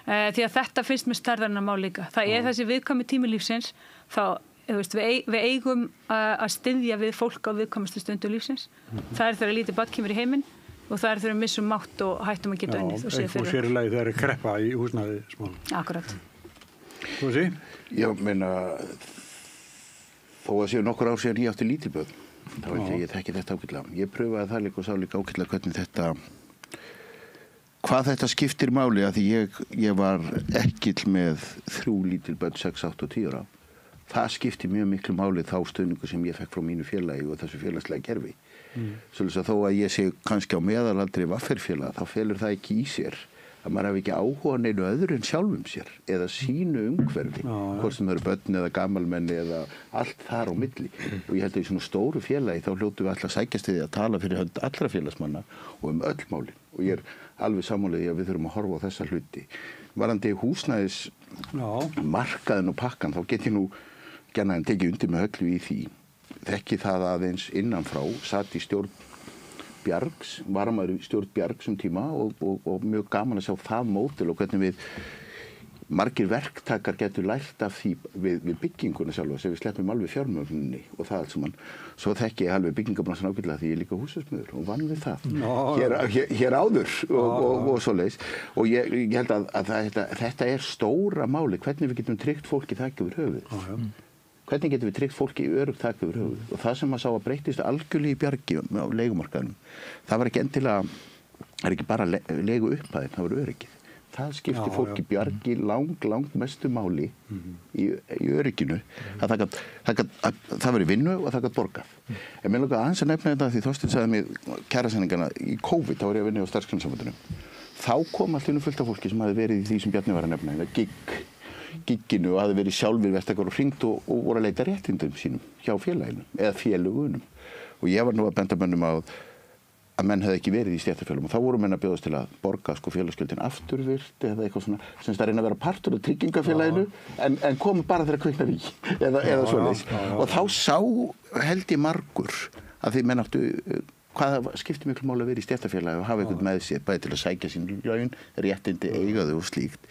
því að þetta finnst mér stærðarinn að mál líka það þessi viðkvæmi tími lífsins þá við eigum að styðja við fólk á viðkvæmustu stundu lífsins það þegar lítið barn kemur í heiminn og það þegar við missum mátt og hættum að geta unnið og sér í lagi þegar kreppa í húsnæði smál. Akkurat. Þú sé? Já, meina þó að séu nokkur ár síðan ég átti lítið börn þá ég þekki þetta ágætlega. Ég pröfaði það líka og sá líka ágætlega hvernig hvað þetta skiptir máli að því ég var ekkill með 3 lítil börn 6, 8 og 10 ára. Það skipti mjög miklu máli þá stöðningu sem ég fekk frá mínu félagi og þessu félagslega kerfi. Svolítið að þó að ég sé kannski á meðalaldri vafferfélag þá felur það ekki í sér að maður hafi ekki áhuga neinu öðru en sjálfum sér eða sínu umhverfi, hvort sem eru börn eða gamalmenni eða allt þar á milli. Og ég held að í svona stóru félagi þá hljótum við alltaf sækjast við að tala fyrir hönd allra félagsmanna og öll málin. Og ég alveg sammála því að við þurfum að horfa á þessa hluti. Varðandi húsnæðis markaðin og pakkan þá get ég nú gjarna en tekið undir með öllu í því. Þekki það aðeins innanfrá, satt í stjórn Bjargs, varamaður í stjórn Bjargs tíma og mjög gaman að sjá það módel og hvernig við margir verktakar getur lært af því við bygginguna sjálfa sem við sleppum alveg fjármögninni og það allt saman. Svo þekki ég alveg byggingabransan ágætlega því ég er líka húsasmiður og vann við það hér áður og svoleiðis. Og ég held að þetta stóra máli, hvernig við getum tryggt fólki þakki yfir höfuð. Hvernig getum við tryggt fólki öruggt þak yfir höfuð? Og það sem maður sá að breytist algjörlega í Bjargi á leigumarkaðnum, það var ekki endilega, ekki bara leigu upphæðin, það var öryggið. Það skiptir fólki Bjargi langt mestu máli í örygginu. Það verið vinnu og það gat borgað. En mér langar aðeins að nefna þetta því Þorsteinn sagði mér kjarasamningana í COVID, þá var ég að vinna á Starfsgreinasambandinu. Þá kom allt innu fullt af fólki sem hafi verið í því sem Bjarni var að nefna, gigginu og hafi verið sjálfur verktakar og hringt og voru að leita réttindum sínum hjá félaginu eða félagunum. Og ég var nú að benda mönnum að menn hefði ekki verið í stéttarfélagum og þá voru menn að bjóðast til að borga félagsgjöldin afturvirt eða eitthvað svona sem það reyna að vera partur af tryggingafélaginu en komu bara þegar kviknar í eða svoleiðis. Og þá sá held ég margur að því menn áttu hvað skiptir miklu máli að vera í stéttarfélagi og hafa eitthvað með sér bæði til að sækja sín laun, réttindi, eiga þau og slíkt.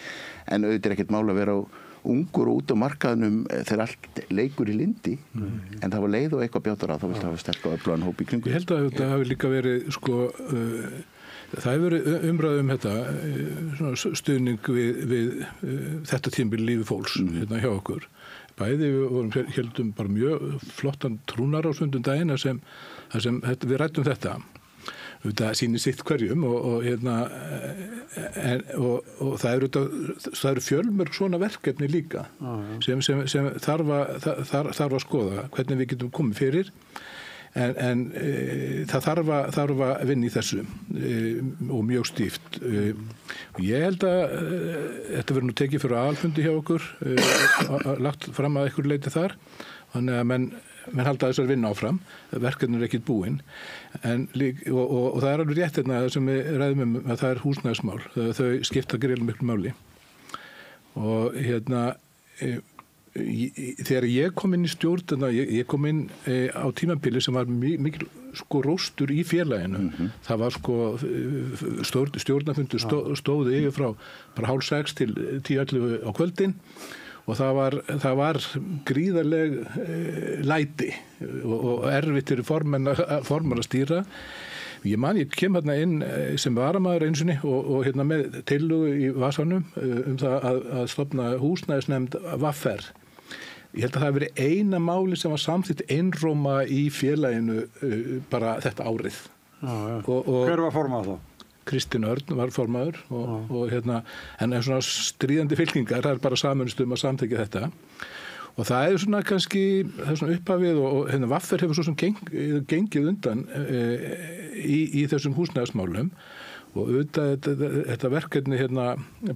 En auðvitað ekkert máli að vera ungur og út á markaðnum þegar allt leikur í lindi en það var leið og eitthvað bjátar að þá viltu hafa sterk og öflugan hóp í kringum. Ég held að þetta hafi líka verið það hefur verið umræð þetta stuðning við þetta tímabil lífi fólks hérna hjá okkur. Bæði við heldum bara mjög flottan trúnar á stundum daginn sem við ræddum þetta. Það sýnir sitt hverjum og það eru fjölmörg svona verkefni líka sem þarf að skoða hvernig við getum komið fyrir en það þarf að vinna í þessu og mjög stíft. Ég held að þetta verður nú tekið fyrir aðalfundi hjá okkur lagt fram að einhver leiti þar þannig að menn halda þessar vinna áfram, verkefnir er ekkert búin og það er alveg rétt hérna sem við ræðum að það er húsnæðismál, þau skipta greiðlega miklu máli og þegar ég kom inn í stjórn, ég kom inn á tímabili sem var mikil róstur í félaginu, það var stjórnarfundur stóði yfir frá bara 5:30 til 10:11 á kvöldin og það var gríðarleg læti og erfitt fyrir formann að stýra. Ég kem hérna inn sem varamaður einu sinni og hérna með tillögu í vasanum það að stofna húsnæðisnefnd VR. Ég held að það hafi verið eina máli sem var samþykkt einróma í félaginu bara þetta árið. Hver var formaður þá? Kristinn Örn var formaður og en svona stríðandi fylkingar, það er bara samanust að samþykkja þetta og það er svona kannski það er svona upphafið og VR hefur svo sem gengið undan í þessum húsnæðismálum og auðvitað þetta verkefni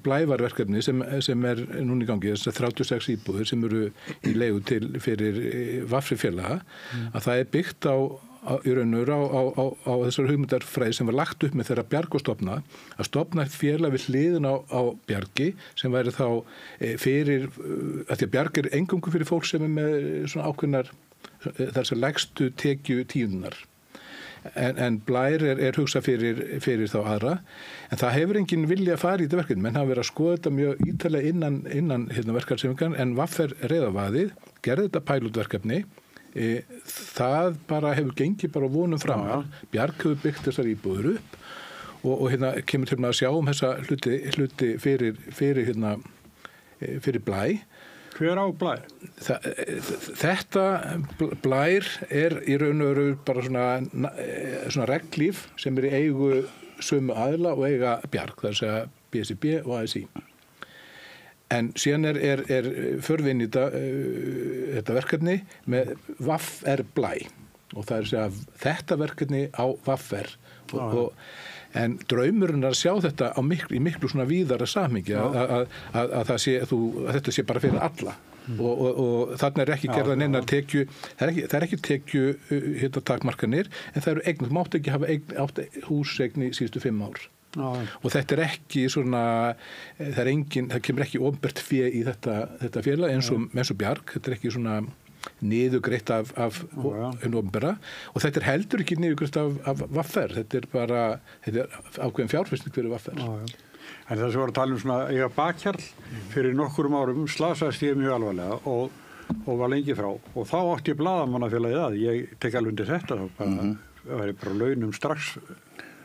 blævarverkefni sem er núna í gangi, þessar 36 íbúðir sem eru í leigu fyrir VR-félaga að það er byggt í raun og veru á þessar hugmyndarfræði sem var lagt upp með þeirra Bjarg stofna, að stofna félag við hliðin á Bjargi sem væri þá fyrir, að því að Bjarg er eingöngu fyrir fólk sem er með svona ákveðnar þessar lægstu tekju tíunnar. En Blær er hugsað fyrir þá aðra, en það hefur enginn vilja að fara í þetta verkefni, menn hafa verið að skoða þetta mjög ítarlega innan verkefnissefingar, en VR reiðavaðið, gerði þetta pælútverkefni, það bara hefur gengið bara vonum fram. Bjarg hefur byggt þessar íbúður upp og kemur til að sjá þessa hluti fyrir Blæ. Hver á Blær? Þetta Blær er í raun og veru bara svona reglíf sem er í eigu sömu aðila og eiga Bjarg, það er að segja BSIB og ASI. En síðan er förvinn í þetta verkefni með VR Blæ og það er að segja þetta verkefni á VR en draumurinn er að sjá þetta í miklu svona víðara samhengi að þetta sé bara fyrir alla og þarna er ekki gerða neinar tekju, það er ekki tekju takmarkanir en það eru eign, þú mátt ekki hafa húseign í síðustu 5 ár. Og þetta er ekki svona, það kemur ekki opinbert fé í þetta félag eins og Bjarg, þetta er ekki svona niðugreitt af opinbera og þetta er heldur ekki niðugreitt af VR, þetta er bara ákveðin fjárfesting fyrir VR. En það sem var að tala svona eiga bakhjarl fyrir nokkurum árum slasaðist ég mjög alvarlega og var lengi frá og þá átti ég blaðamannafélagið að ég tek alveg undir þetta það væri bara launum strax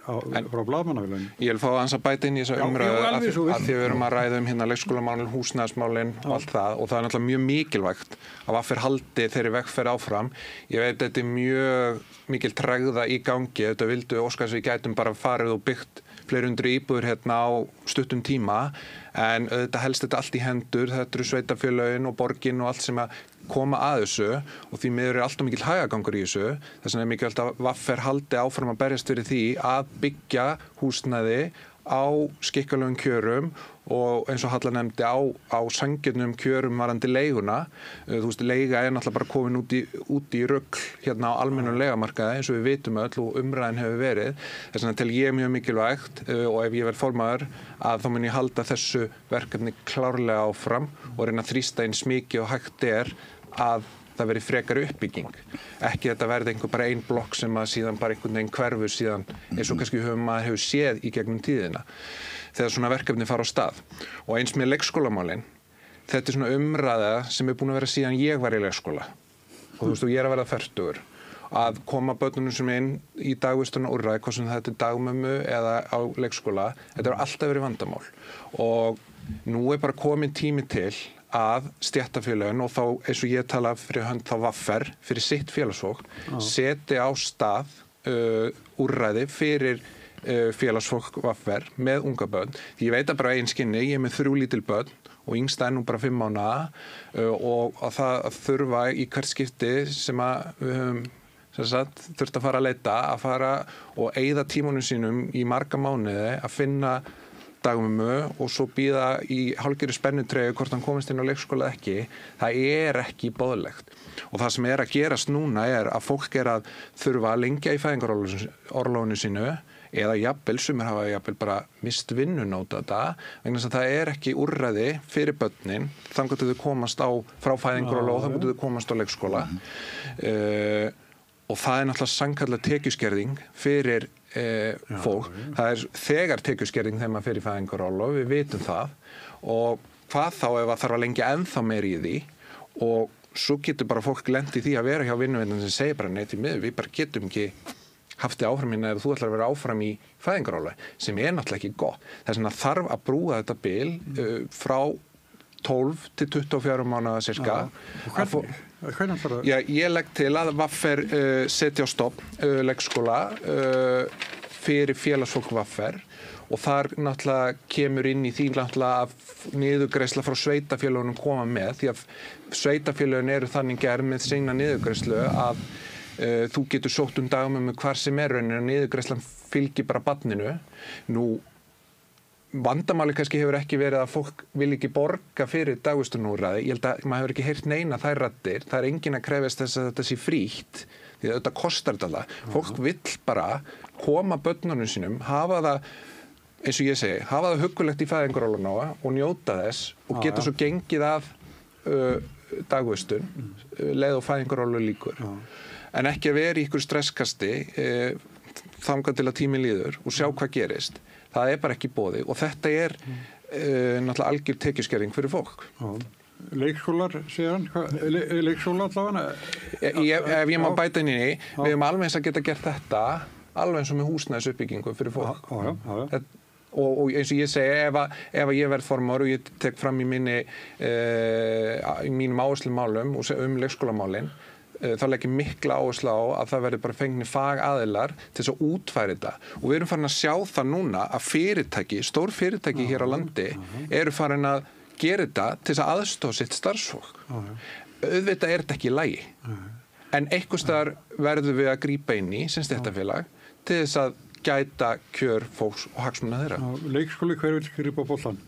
frá blaðamannafélaginu. Ég vil fá aðeins að bæta inn í þessa umræðu að því við erum að ræða leikskólamálin, húsnæðismálin og allt það og það er náttúrulega mjög mikilvægt að VR haldi þeirri vegferð áfram. Ég veit þetta er mjög mikil tregða í gangi, þetta vildu óska þess að við gætum bara farið og byggt fleiri hundruð íbúðir hérna á stuttum tíma en þetta helst þetta allt í hendur, þetta eru sveitarfélögin og borgin og allt sem að koma að þessu og því miður alltaf mikil hægagangur í þessu. Þess vegna mikilvægt að VR haldi áfram að berjast fyrir því að byggja húsnæði á skikkalegum kjörum og eins og Halla nefndi á sanngjörnum kjörum varandi leiguna. Þú veist, leiga náttúrulega bara komin út í rugl hérna á almennum legamarkaði eins og við vitum öll og umræðin hefur verið. Þess vegna tel ég mjög mikilvægt og ef ég verð formaður að þá mun ég halda þessu verkefni klárlega áfram og reyna að þrýsta eins mikið og hægt að það veri frekari uppbygging. Ekki þetta verði bara ein blokk sem að síðan bara einhvern veginn hverfur síðan eins og kannski maður hefur séð í gegnum tíðina þegar svona verkefni fara á stað. Og eins með leikskólamálin, þetta svona umræða sem búin að vera síðan ég var í leikskóla. Og þú veist, ég að verða 40 að koma börnunum sem inn í dagvistunarúrræði, hvort sem þetta dagmömmu eða á leikskóla, þetta har alltaf verið vandamál. Og nú bara komin tími til að stéttarfélögin og þá eins og ég tala fyrir hönd þá VR fyrir sitt félagsfólk seti á stað úrræði fyrir félagsfólk VR með unga börn. Því ég veit að bara eigin skinni, ég með 3 lítil börn og yngsta nú bara 5 mánaða og að það þurfa í hvert skipti sem að við höfum þurft að fara að leita, að fara og eyða tímunum sínum í marga mánuði að finna dagmömmu og svo bíða í hálfgerðu spennutreyju hvort hann komist inn á leikskóla ekki, það ekki boðlegt. Og það sem að gerast núna að fólk að þurfa að lengja í fæðingarorlofinu sínu eða jafnvel, sumir hafa jafnvel bara mist vinnun á þetta, vegna þess að það ekki úrræði fyrir börnin þangað til þau komast frá fæðingarorlof þangað til þau komast á leikskóla. Og það náttúrulega sannkallað tekjuskerðing fyrir fólk. Það þegar tekjuskerðing þegar maður fer í fæðingarorlof, við vitum það og hvað þá ef það þarf að lengja ennþá meir í því og svo getur bara fólk lent í því að vera hjá vinnuveitanda sem segir bara nei því miður, við bara getum ekki haft þið áfram hérna ef þú ætlar að vera áfram í fæðingarorlofi sem náttúrulega ekki gott. Þess vegna þarf að brúa þetta bil frá 12 til 24 mánaða cirka. Hvernig þarf það? Já, ég legg til að VR setja á stofn leikskóla fyrir félagsfólk VR og þar náttúrulega kemur inn í því náttúrulega að niðurgreiðsla frá sveitarfélögunum koma með því að sveitarfélögin eru þannig gerð með sína niðurgreiðslu að þú getur sótt dagmömmu hvar sem raunin og niðurgreiðslan fylgir bara barninu. Nú vandamáli kannski hefur ekki verið að fólk vil ekki borga fyrir dagvistunarúrræði. Ég held að maður hefur ekki heyrt neina þær raddir. Það enginn að krefjast þess að þetta sé frítt því að þetta kostar þetta. Fólk vill bara koma börnunum sínum, hafa það eins og ég segi, hafa það huggulegt í fæðingarorlofi og njóta þess og geta svo gengið af dagvistun leið og fæðingarorlofi lýkur. En ekki að vera í ykkur stresskasti þangað til að tíminn líður og sjá hvað gerist. Það bara ekki boði og þetta náttúrulega algjör tekjuskerðing fyrir fólk. Leikskólar, segir hann? Leikskóla allavega? Ef ég má bæta inn í, við höfum alveg eins að geta gert þetta alveg eins og með húsnæðisuppbyggingu fyrir fólk. Og eins og ég segi, ef ég verð formaður og ég tek fram í mínum áherslumálum og leikskólamálin, þá leggjum mikla áherslu á að það verður bara fengnir fagaðilar til þess að útfæra þetta. Og við erum farin að sjá það núna að fyrirtæki, stór fyrirtæki hér á landi eru farin að gera þetta til þess að aðstoða sitt starfsfólk. Auðvitað þetta ekki í lagi. En einhvers staðar verðum við að grípa inn í sem stéttarfélag til þess að gæta kjör fólks og hagsmuna þeirra. Leikskóli, hver vil grípa boltan?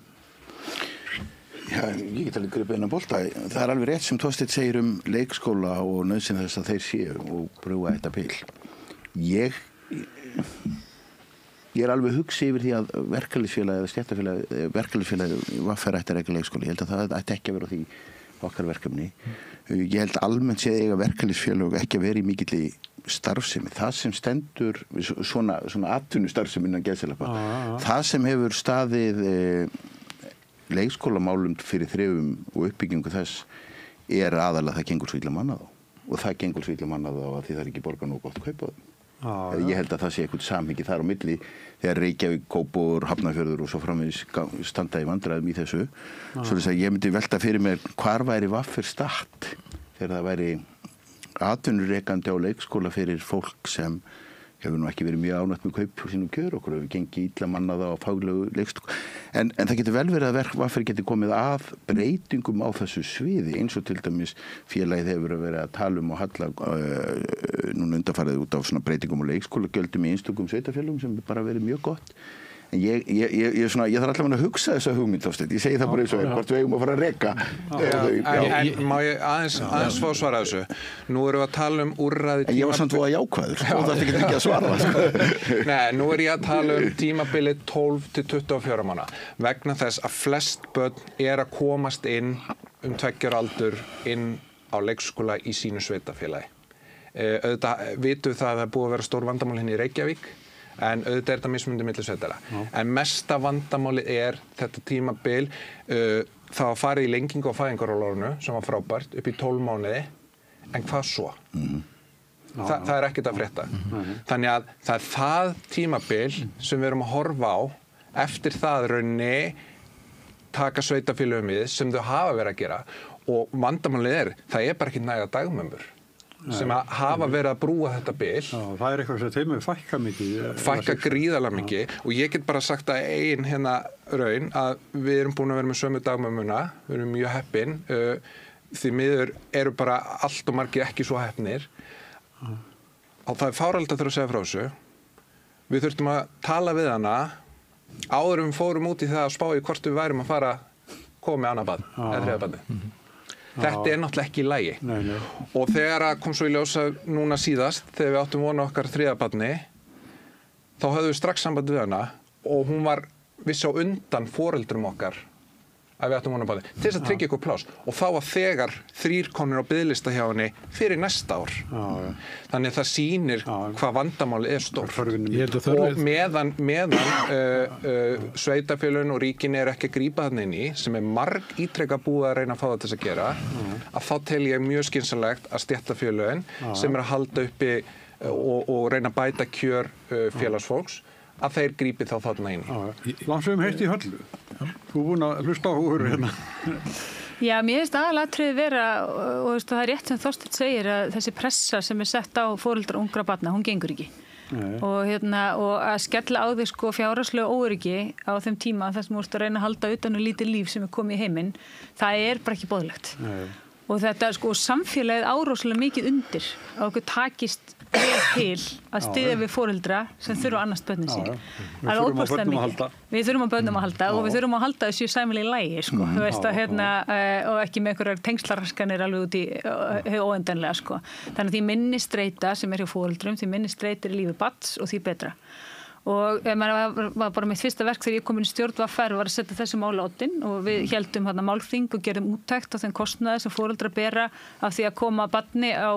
Já, ég get alveg gripið inn á bolta. Það alveg rétt sem Þorsteinn segir leikskóla og nauðsyn þess að þeir séu og brúa þetta bil. Ég alveg hugsi yfir því að verkalýðsfélagi eða stéttarfélagi, verkalýðsfélagi VR ætti að reka leikskóli. Ég held að það ætti ekki að vera á því okkar verkefni. Ég held almennt séð eiga verkalýðsfélög ekki að vera í mikilli starfsemi. Það sem stendur svona atvinnustarfsemi innan geðselapa. Það sem hefur staðið leikskólamálum fyrir þrefum og uppbyggingu þess aðalega það gengur svo illa mannað á og það gengur svo illa mannað á að því það ekki borga nóg gott kaupa þeim. Ég held að það sé eitthvað samhengi þar á milli þegar Reykjavík, Kópavogur, Hafnarfjörður og svo framvegis standa í vandræðum í þessu. Svo þess að ég myndi velta fyrir mér hvar væri VR statt þegar það væri atvinnurekandi á leikskóla fyrir fólk sem hefur nú ekki verið mjög ánægt með kaup sínum kjör, okkur hefur gengið illa mannaða á faglegu leikskóla. En það getur vel verið að VFR geti komið að breytingum á þessu sviði, eins og til dæmis félagið hefur verið að tala og halla núna undanfarið út af svona breytingum og leikskólagjöldum í einstökum sveitarfélögum sem bara verið mjög gott. En ég þarf allavega að hugsa þessa hugmynd, Þorsteinn. Ég segi það bara eins og hvort við eigum að fara að reka. En má ég aðeins fá að svara þessu? Nú erum við að tala úrræði tímabil. En ég var samt voða jákvæður, og það er ekki að svara. Nei, nú er ég að tala tímabili 12 til 24 mánaða. Vegna þess að flest börn er að komast inn 2 ára aldur inn á leikskóla í sínu sveitarfélagi. Auðvitað vitum það að það er búið að vera stór vandamál hérna í Reykjavík. En auðvitað er þetta mismunandi milli sveitara. En mesta vandamáli er þetta tímabil, það var farið í lengingu á fæðingarorlofinu sem var frábært upp í 12 mánuði, en hvað svo? Það er ekkert að frétta. Þannig að það er það tímabil sem við erum að horfa á, eftir það raunni taka sveitarfélögum við sem þau hafa verið að gera. Og vandamálið það er bara ekki næga dagmömmur sem að hafa verið að brúa þetta bil. Já, það er eitthvað sem þeim er fækka mikið. Fækka gríðarlega mikið og ég get bara sagt að ein raun að við erum búin að vera með sömu dagmömmuna, við erum mjög heppin, því miður eru bara allt og margir ekki svo heppnir. Og það er fáralegt að þurfa að segja frá þessu. Við þurftum að tala við hana áður við fórum út í það að spá í hvort við værum að fara koma með annað barn, eða þriðja barni. Þetta er náttúrulega ekki í lagi. Nei. Og þegar að kom svo í ljósa núna síðast, þegar við áttum vona okkar þriðja barni, þá höfðum við strax samband við hana og hún var viss á undan foreldrum okkar að við áttum vona barni, til þess að tryggja ykkur pláss. Og þá var þegar 3 konur á biðlista hjá henni fyrir næsta ár. Þannig að það sýnir hvað vandamálið er stórt. Og meðan sveitarfélögin og ríkin er ekki að grípa þarna inn í, sem er marg ítrekað búið að reyna að fá það til að gera, að þá tel ég mjög skynsamlegt að stéttarfélögin sem er að halda uppi og reyna að bæta kjör félagsfólks, að þeir grípi þá þarna inn. Landsveigum heitt í Höllu. Þú búin að hlusta á húr hérna. Já, mér finnst aðalatriði vera, og það er rétt sem Þorsteinn segir, að þessi pressa sem er sett á foreldra ungra barna, hún gengur ekki. Og að skella á því fjárhagslega óöryggi á þeim tíma þar sem þú ert að reyna að halda utan lítið líf sem er komið í heiminn, það er bara ekki boðlegt. Og þetta samfélagið áróslega mikið undir að okkur takist til að styðja við foreldra sem þurfa annast börnin sín. Við þurfum að börnum að halda og við þurfum að halda þessu sæmilega í lagi, þú veist og ekki með einhverjar tengslaraskanir alveg út í óendanlega, Þannig að því minni streita sem er hjá foreldrum, því minni streita er í lífi barns og því betra. Og var bara mitt fyrsta verk þegar ég kom inn í stjórn VFR var að setja þessu mála á oddinn og við héldum málþing og gerðum úttekt á þeim kostnaði sem foreldrar bera af því að koma barni á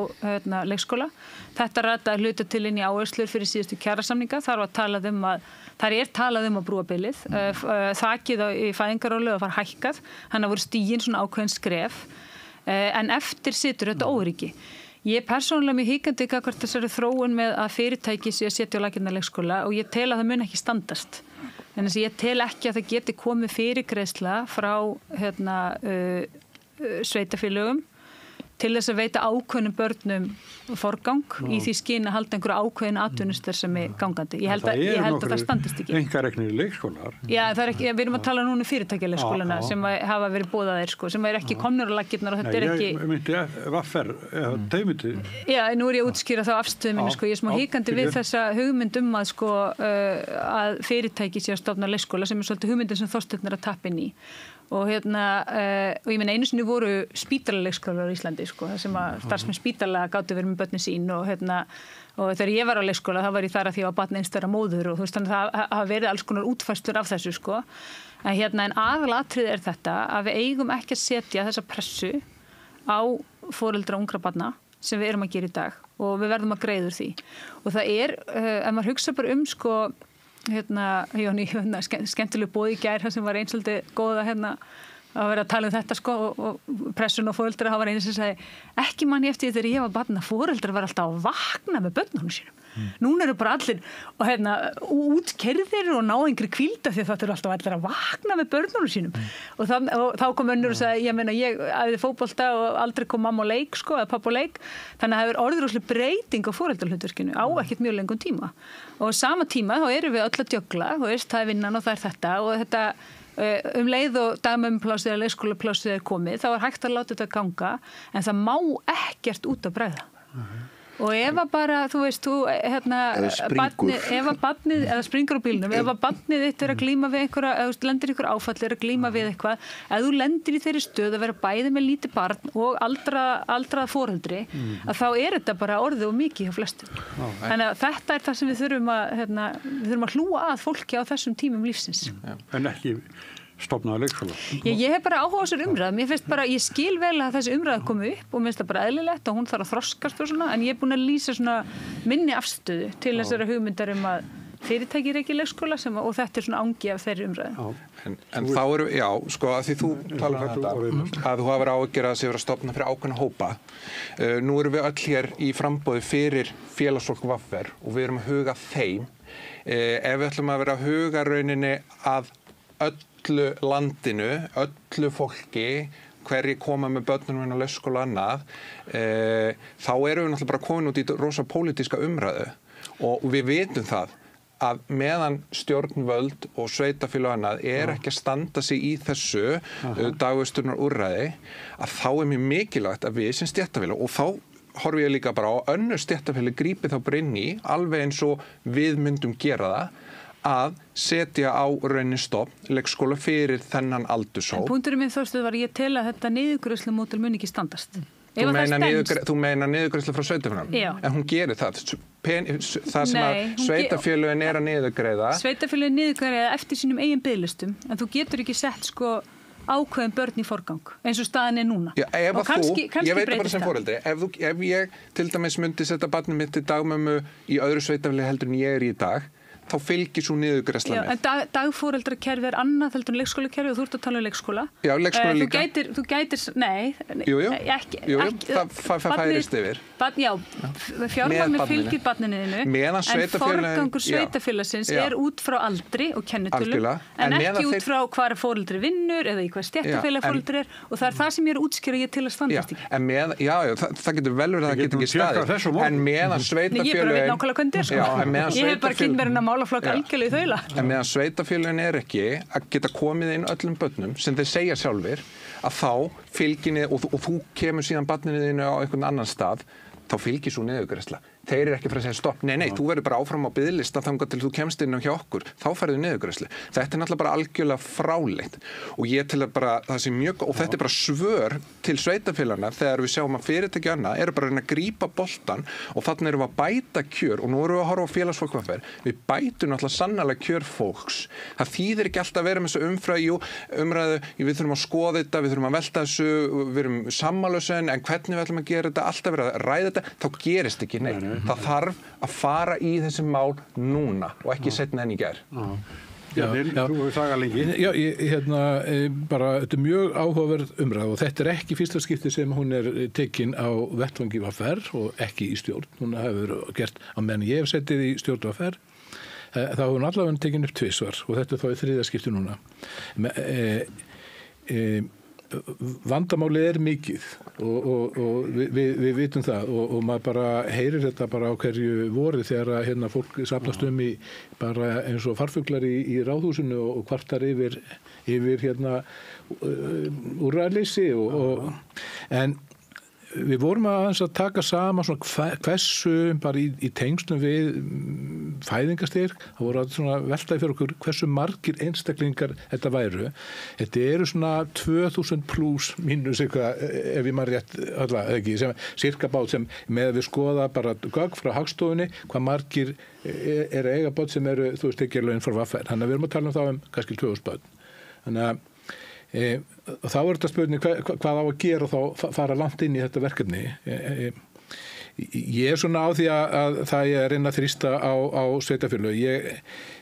leikskóla. Þetta rataði hluta til inn í áherslur fyrir síðustu kjarasamninga. Þar er talað um að brúa bilið. Þakið í fæðingarorlofi var hækkað, þannig að voru stigin svona ákveðin skref. En eftir situr þetta óöryggi. Ég er persónulega mjög hikandi gagnvart þessari þróun með að fyrirtæki sé að setja á laggirnar leikskóla og ég tel að það mun ekki standast. En þess að ég tel ekki að það geti komið fyrirgreiðsla frá sveitarfélögum til þess að veita ákveðnum börnum forgang í því skyni að halda einhverju ákveðin atvinnustar sem er gangandi. Ég held að það standist ekki. Einkareknir leikskólar? Já, það er ekki, við erum að tala núna fyrirtækjaleikskólana sem hafa verið boðaðir, sem er ekki komnir á laggirnar og þetta er ekki... Ég myndi VFR, þau myndi... Já, nú er ég að útskýra þá afstöðu minni, ég er smá hikandi við þessa hugmynd að fyrirtæki sé að stofna leikskóla sem er svolítið hugmyndin sem Þorsteinn er að tappa inn í. Og ég meina einu sinni voru spítalaleikskólar á Íslandi það sem að starfsmenn spítala gátu verið með börnin sín og þegar ég var á leikskóla þá var ég þar að því að barn einstæðra móður og þannig að það hafa verið alls konar útfærslur af þessu en aðalatriði er þetta að við eigum ekki að setja þessa pressu á foreldra ungra barna sem við erum að gera í dag og við verðum að greiða úr því og það er, ef maður hugsa bara skemmtileg boð í gær sem var einsaldi góða að vera að tala þetta og pressun og foreldra, það var einu sem sagði ekki manni eftir þegar ég var barn að foreldrar var alltaf að vakna með börnunum sínum Núna eru bara allir og útkerðir og ná einhverju hvílda því það eru alltaf allir að vakna með börnunum sínum og þá kom önnur og sagði, ég æfði fótbolta og aldrei kom mamma á leik sko, eða pappa á leik, þannig að það hefur orðið rosaleg breyting á foreldrahlutverkinu á ekkert mjög lengum tíma og sama tíma þá erum við öll að djögla og það er vinnan og það er þetta og þetta leið og dagmömmuplássið eða leikskólaplássið er komið, þá er hægt að láta þetta ganga en það má ekkert út að bregða. Og ef að bara, þú veist, ef að barnið, eða springur á bílnum, ef að barnið þitt að glíma við einhverja, eða lendir ykkur áfall, að glíma við eitthvað, ef þú lendir í þeirri stöð að vera bæði með lítið barn og aldrað foreldri, að þá er þetta bara orðið og mikið hjá flestum. Þannig að þetta er það sem við þurfum að hlúa að fólki á þessum tímum lífsins. En ekki stofnaði leikskóla. Ég hef bara áhuga á þessar umræðum. Ég skil vel að þessi umræða komi upp og mér finnst það bara eðlilegt og hún þarf að þroskast og svona, en ég er búin að lýsa svona minni afstöðu til þessara hugmyndar að fyrirtæki reki leikskóla og þetta er svona angi af þeirri umræðu. En þá eru, sko, að því þú talar þetta, að þú hafur áhyggjur að sé vera að stofna fyrir ákveðna hópa. Nú erum við öll hér í framboði fyrir félagsfólk VR og við erum að huga þeim. Ef við ætlum að vera að huga rauninni að öllu landinu, öllu fólki, hverji koma með börnunum inn á leikskóla og annað, þá erum við náttúrulega bara komin út í rosa pólitíska umræðu og við vitum það að meðan stjórnvöld og sveitarfélög og annað ekki að standa sig í þessu dagvisturnar úrræði, að þá er mjög mikilvægt að við sem stéttarfélög og þá horfi ég líka bara á önnur stéttarfélög grípi þá bara inn í, alveg eins og við myndum gera það, að setja á raunin stofn leikskóla fyrir þennan aldurshóp. Punkturinn minn Þorsteinn var ég tel að þetta niðurgreiðslumódel mun ekki standast. Þú meina niðurgreiðslu frá sveitarfélögunum, en hún gerir það. Það sem að sveitarfélögin að niðurgreiða. Sveitarfélögin niðurgreiða eftir sínum eigin biðlistum, en þú getur ekki sett ákveðin börn í forgang, eins og staðan er núna. Já, ef að kannski ég veit bara sem foreldri, ef ég til dæmis myndi setja barnið mitt til dagmömmu í öðru sveitarfélagi heldur en ég er í dag, þá fylgir svo niðurgreiðsla með. En dagforeldrakerfi er annað heldur en leikskólakerfi og þú ert að tala um leikskóla. Já, leikskóla líka. Þú gætir, nei, ekki. Það færist yfir. Já, fjármagn fylgir barninuðinu, en forgangur sveitafélagsins er út frá aldri og kennitölum, en ekki út frá hvar foreldri vinnur eða í hvað stéttarfélag foreldri er og það er það sem ég er að útskýra ég til að standast ekki. Já, það getur vel verið að það getur ekki staðið, en meðan sveitafélagin ég hef bara kynnt mér að málaflokk algjörlega í þaula. En meðan sveitafélagin ekki að geta komið inn öllum börnum sem þeir segja sjálfir að þá fylginni og þú kemur síðan barninu þínu á einhvern annan stað, þá fylgir svo niðurgreiðsla. Þeir eru ekki fyrir að segja stopp, nei, þú verður bara áfram á biðlista þangað til þú kemst inn hjá okkur, þá færðu niðurgreiðslu. Þetta er náttúrulega bara algjörlega fráleitt og ég til að bara, það sé mjög, og þetta er bara svör til sveitarfélagana þegar við sjáum að fyrirtæki annað eru bara að reyna að grípa boltan og þarna erum við að bæta kjör og nú erum við að horfa á félagsfólk við bætum náttúrulega sannarlega kjör fólks. Það þýðir ekki alltaf að vera með þessu umræðu, við þurfum að skoða þetta, við þurfum að velta þessu, við erum sammálausin, en hvernig við ætlum að gera þetta, alltaf vera að ræða þetta, þá gerist ekki neitt. Það þarf að fara í þessi mál núna og ekki seinna en í gær. Já, þú hefur sagað lengi. Já, bara, þetta er mjög áhugaverð umræð og þetta er ekki fyrsta skipti sem hún er tekin á vettvangi VR og ekki í stjórn. Hún hefur gert á meðan ég hef settið í stjórn VR. Þá hefur hún allavega tekin upp tvisvar og þetta er þá í þriðja skipti núna. Vandamálið er mikið og við vitum það og maður bara heyrir þetta bara á hverju vori þegar fólk safnast í bara eins og farfuglar í ráðhúsinu og kvartar yfir úrræðleysi en við vorum að taka saman hversu bara í tengslum við fæðingastyrk, það voru að veltaði fyrir okkur hversu margir einstaklingar þetta væru. Þetta eru 2000 pluss mínus eitthvað, ef ég maður rétt ekki, sem cirka bát sem með við skoða bara gögn frá Hagstofunni, hvað margir er eiga bát sem eru, ekki laun frá VR. Þannig að við erum að tala um það kannski 2000 bát. Þannig að og þá er þetta spurning hvað á að gera og þá fara langt inn í þetta verkefni. Ég er á því að það ég er reyna að þrýsta á sveitarfélög.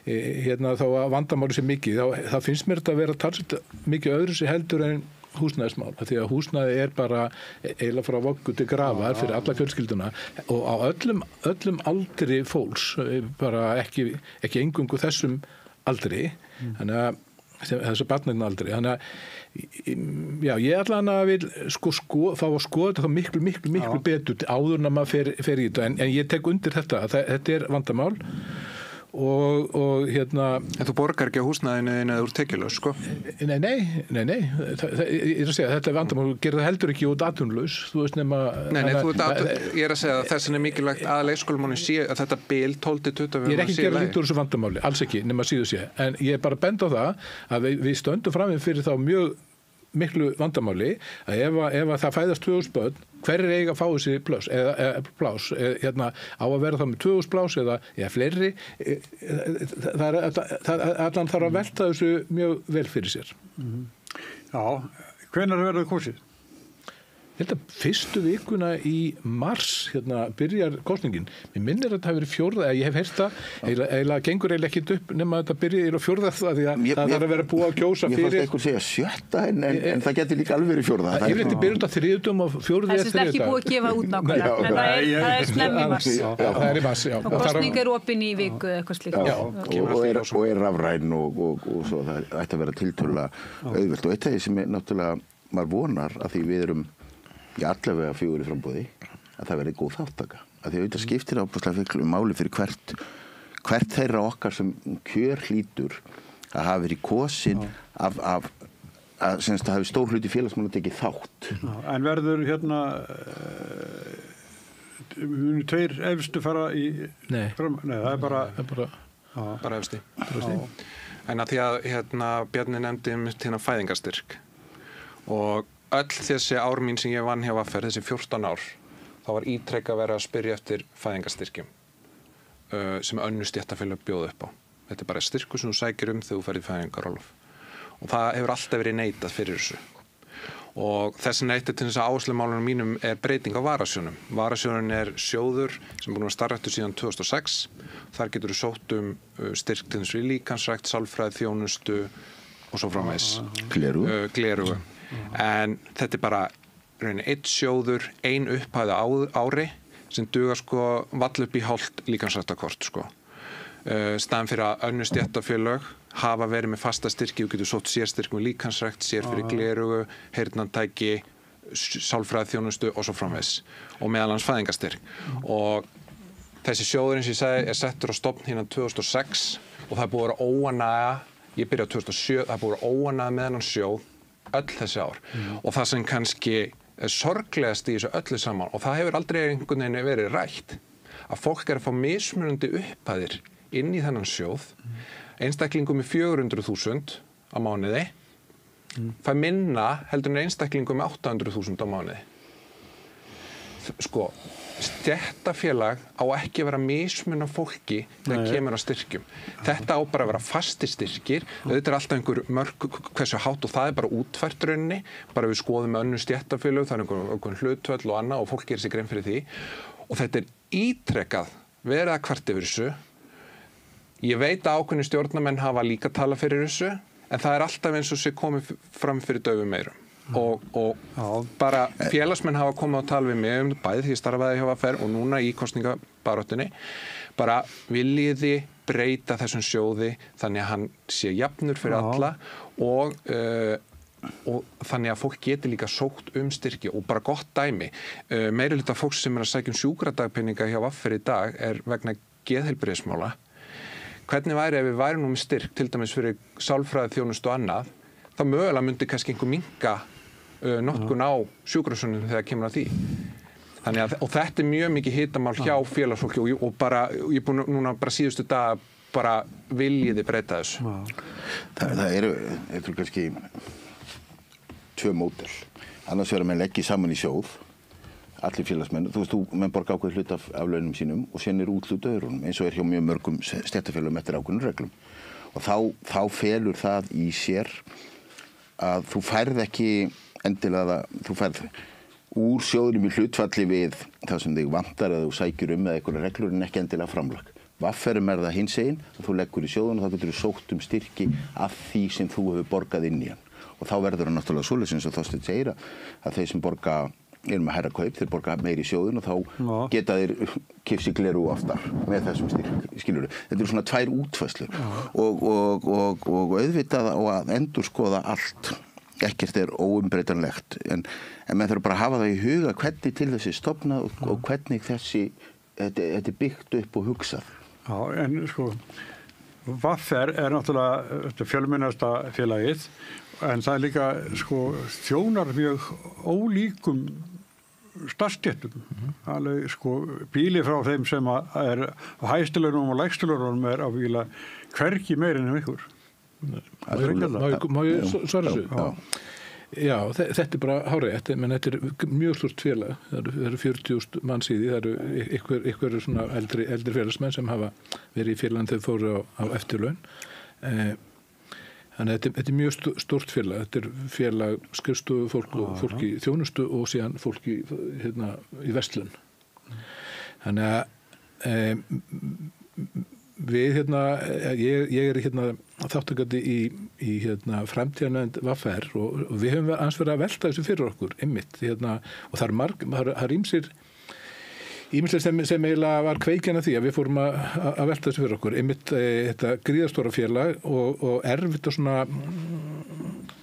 Þá að vandamáli sé mikið, þá finnst mér þetta að vera talsveit mikið öðru sér heldur en húsnæðismál, því að húsnæði bara eiginlega frá voggu til grafar fyrir alla fjölskylduna og á öllum aldri fólks, bara ekki eingöngu þessum aldri, þannig að þessu barninu aldri, þannig að já, ég allan að vil fá að skoða þetta þá miklu betur áður en að maður fer í þetta, en ég tek undir þetta, þetta vandamál og hérna... En þú borgar ekki á húsnæðinu eða úr tekjulaus, sko? Nei, ég að segja, þetta vandamál gerir það heldur ekki út atvinnulaus, þú veist nema... Nei, ég að segja að þessin mikilvægt að leikskólamáni sé að þetta bil 12-20... Ég ekki gera lítið úr þessu vandamáli, alls ekki, nema síðu sé, en ég bara bend á það að við stöndum fram fyrir þá mjög miklu vandamáli að ef það fæðast 2000 börn, hver eiga að fá þessi plás hérna á að vera það með 2000 plás eða fleiri, allan þarf að velta þessu mjög vel fyrir sér. Já, hvenær verður kosið? Ég held að fyrstu vikuna í mars byrjar kosningin. Mér minnir að þetta hafi verið fjórða, ég hef heyrt það, eiginlega gengur eiginlega ekkert upp nema að þetta byrja í fjórða það því að það þarf að vera búið að kjósa fyrir. Mér fannst einhver segja sjötta en það getur líka alveg verið fjórða. Ég veit að byrja út á þriðjudum og fjórði er þriðjudag. Það er ekki búið að gefa út nákvæmlega, en það er snemm í mars. Það er í mars, já. Og kosning er opin í viku eða eitthvað slíkt. Og er rafræn og svo það ætti að vera tiltölulega auðvelt og eitt af því sem náttúrulega maður vonar að því við erum allavega 4 í frambúði að það verði góð þáttaka. Að því auðvitað skiptir ábúðslega fyrir máli fyrir hvert þeirra okkar sem kjör hlýtur að hafa verið kosin að semst að hafi stór hluti félagsmála tekið þátt. En verður munu 2 efstu fara í... Nei, það er bara efsti. En að því að Bjarni nefndi fæðingarstyrk og öll þessi ár mín sem ég vann hjá Vaffer, þessi 14 ár, þá var ítrekka verið að spyrja eftir fæðingarstyrkjum sem önnur stéttarfélög bjóða upp á. Þetta er bara styrkur sem þú sækir þegar þú ferð í fæðingarorlof. Og það hefur alltaf verið neitað fyrir þessu. Og þessi neitað til þess að áherslumálunum mínum er breyting á varasjónum. Varasjónun er sjóður sem búin að starfrættur síðan 2006. Þar getur þú sótt styrk til þess við líkansrækt, sálfræði, þjónustu og svo framvegis. Glerugu. En þetta er bara einn sjóður, ein upphæð á ári sem dugar vall upp í hálft líkansræktakort. Staðan fyrir að önnur stéttarfélög hafa verið með fasta styrki, þú getur sótt sérstyrk með líkansrækt, sér fyrir glerugu, heyrnartæki, sálfræði, þjónustu og svo framvegis og meðal annars fæðingarstyrk. Og þessi sjóður eins og ég segi er settur á stofn hérna 2006 og það er búið að vera óánægja, ég byrjaði á 2007, það er búið að vera óánægja með þennan sjóð öll þessi ár og það sem kannski er sorglegast í þessu öllu saman og það hefur aldrei einhvern veginn verið rætt að fólk er að fá mismunandi upphæðir inn í þennan sjóð einstaklingum með 400.000 á mánuði fær minna heldur en einstaklingum með 800.000 á mánuði. Stéttarfélag á ekki að vera mismun á fólki þegar kemur á styrkjum. Þetta á bara að vera fasti styrkir, þetta er alltaf einhver mörk hversu hátt og það er bara útfært rauninni, bara við skoðum önnur stéttarfélög, það er einhver hlutvöll og annað og fólk gerir sig grein fyrir því og þetta er ítrekkað verið að kvart yfir þessu. Ég veit að ákveðnir stjórnarmenn hafa líka talað fyrir þessu en það er alltaf eins og sé komið fram fyrir daufum eyrum. Og bara félagsmenn hafa komið að tala við mig bæði því ég starfaði hjá Vaffer og núna í kosningabaráttunni bara viljiði breyta þessum sjóði þannig að hann sé jafnur fyrir alla og þannig að fólk geti líka sótt styrki og bara gott dæmi meirihluta fólks sem er að sækja sjúkradagpeninga hjá Vaffer í dag er vegna geðheilbrigðismála. Hvernig væri ef við værum nú með styrk til dæmis fyrir sálfræði, þjónustu og annað þá mögulega myndi kannski einhver minnka notkun á sjúkrahúsunum þegar kemur að því. Þannig að, og þetta er mjög mikið hitamál hjá félagsfólki og bara, ég er búin núna bara síðustu dag bara viljiði breyta þessu. Það eru kannski 2 módel. Annars verður menn leggja saman í sjóð, allir félagsmenn, þú veist, menn borga ákveð hlut af launum sínum og sen er útlut öðrunum eins og er hjá mjög mörgum stéttarfélögum eftir ákveðnum reglum. Og þá felur það í sér að þú færð ekki endilega þú færð úr sjóðunum í hlutfalli við það sem þig vantar að þú sækjur eða einhverja reglur en ekki endilega framlag. Vafferum er það hinsegin að þú leggur í sjóðun og þá getur þú sótt styrki af því sem þú hefur borgað inn í hann. og þá verður það náttúrulega svoleiðis eins og Þorsteinn segir að þeir sem borga erum að hærra kaup, þeir borga meiri í sjóðun og þá geta þeir kipsi gleru oftar með þessum styrk, skilur við. Þetta eru svona 2 útfærslur og auðvitað á að endurskoða allt. Ekkert er óumbreytanlegt en menn þarf bara að hafa það í huga hvernig til þessi stofnað og hvernig þetta er byggt upp og hugsað. Já, en sko VR náttúrulega fjölmennasta félagið en það líka sko þjónar mjög ólíkum starfsstéttum. Alveg sko bíli frá þeim sem er á hæstilunum og lægstilunum er á bíla hvergi meir en ykkur. Má ég svara þessu? Já, þetta bara hárrétt, menn þetta mjög stort félag, það eru 40.000 manns í því, það eru ykkur svona eldri félagsmenn sem hafa verið í félagin þegar fóru á eftirlaun. Þannig að þetta mjög stort félag, þetta félag skrifstofu fólk og fólk í þjónustu og síðan fólk í verslun. Þannig að við ég þáttakandi í framtíðanefnd VR og við höfum aðeins verið að velta þessu fyrir okkur einmitt og það er ýmislegt sem eiginlega var kveikjan af því að við fórum að velta þessu fyrir okkur einmitt þetta gríðarstóra félag og erfitt og svona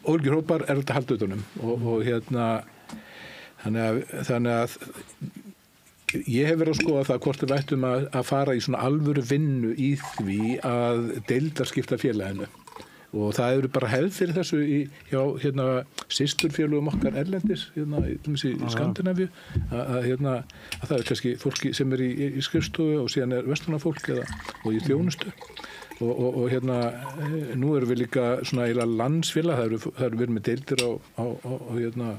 ólíkir hópar erfitt að halda utanum og þannig að ég hef verið að skoða það hvort við ættum að fara í svona alvöru vinnu í því að deildarskipta félaginu og það eru bara hefð fyrir þessu hjá systurfélögum okkar erlendis í Skandinavíu að það er kannski fólki sem er í skrifstofu og síðan er verslunarfólk og í þjónustu og nú erum við líka svona eiginlega landsfélag, það eru verið með deildir á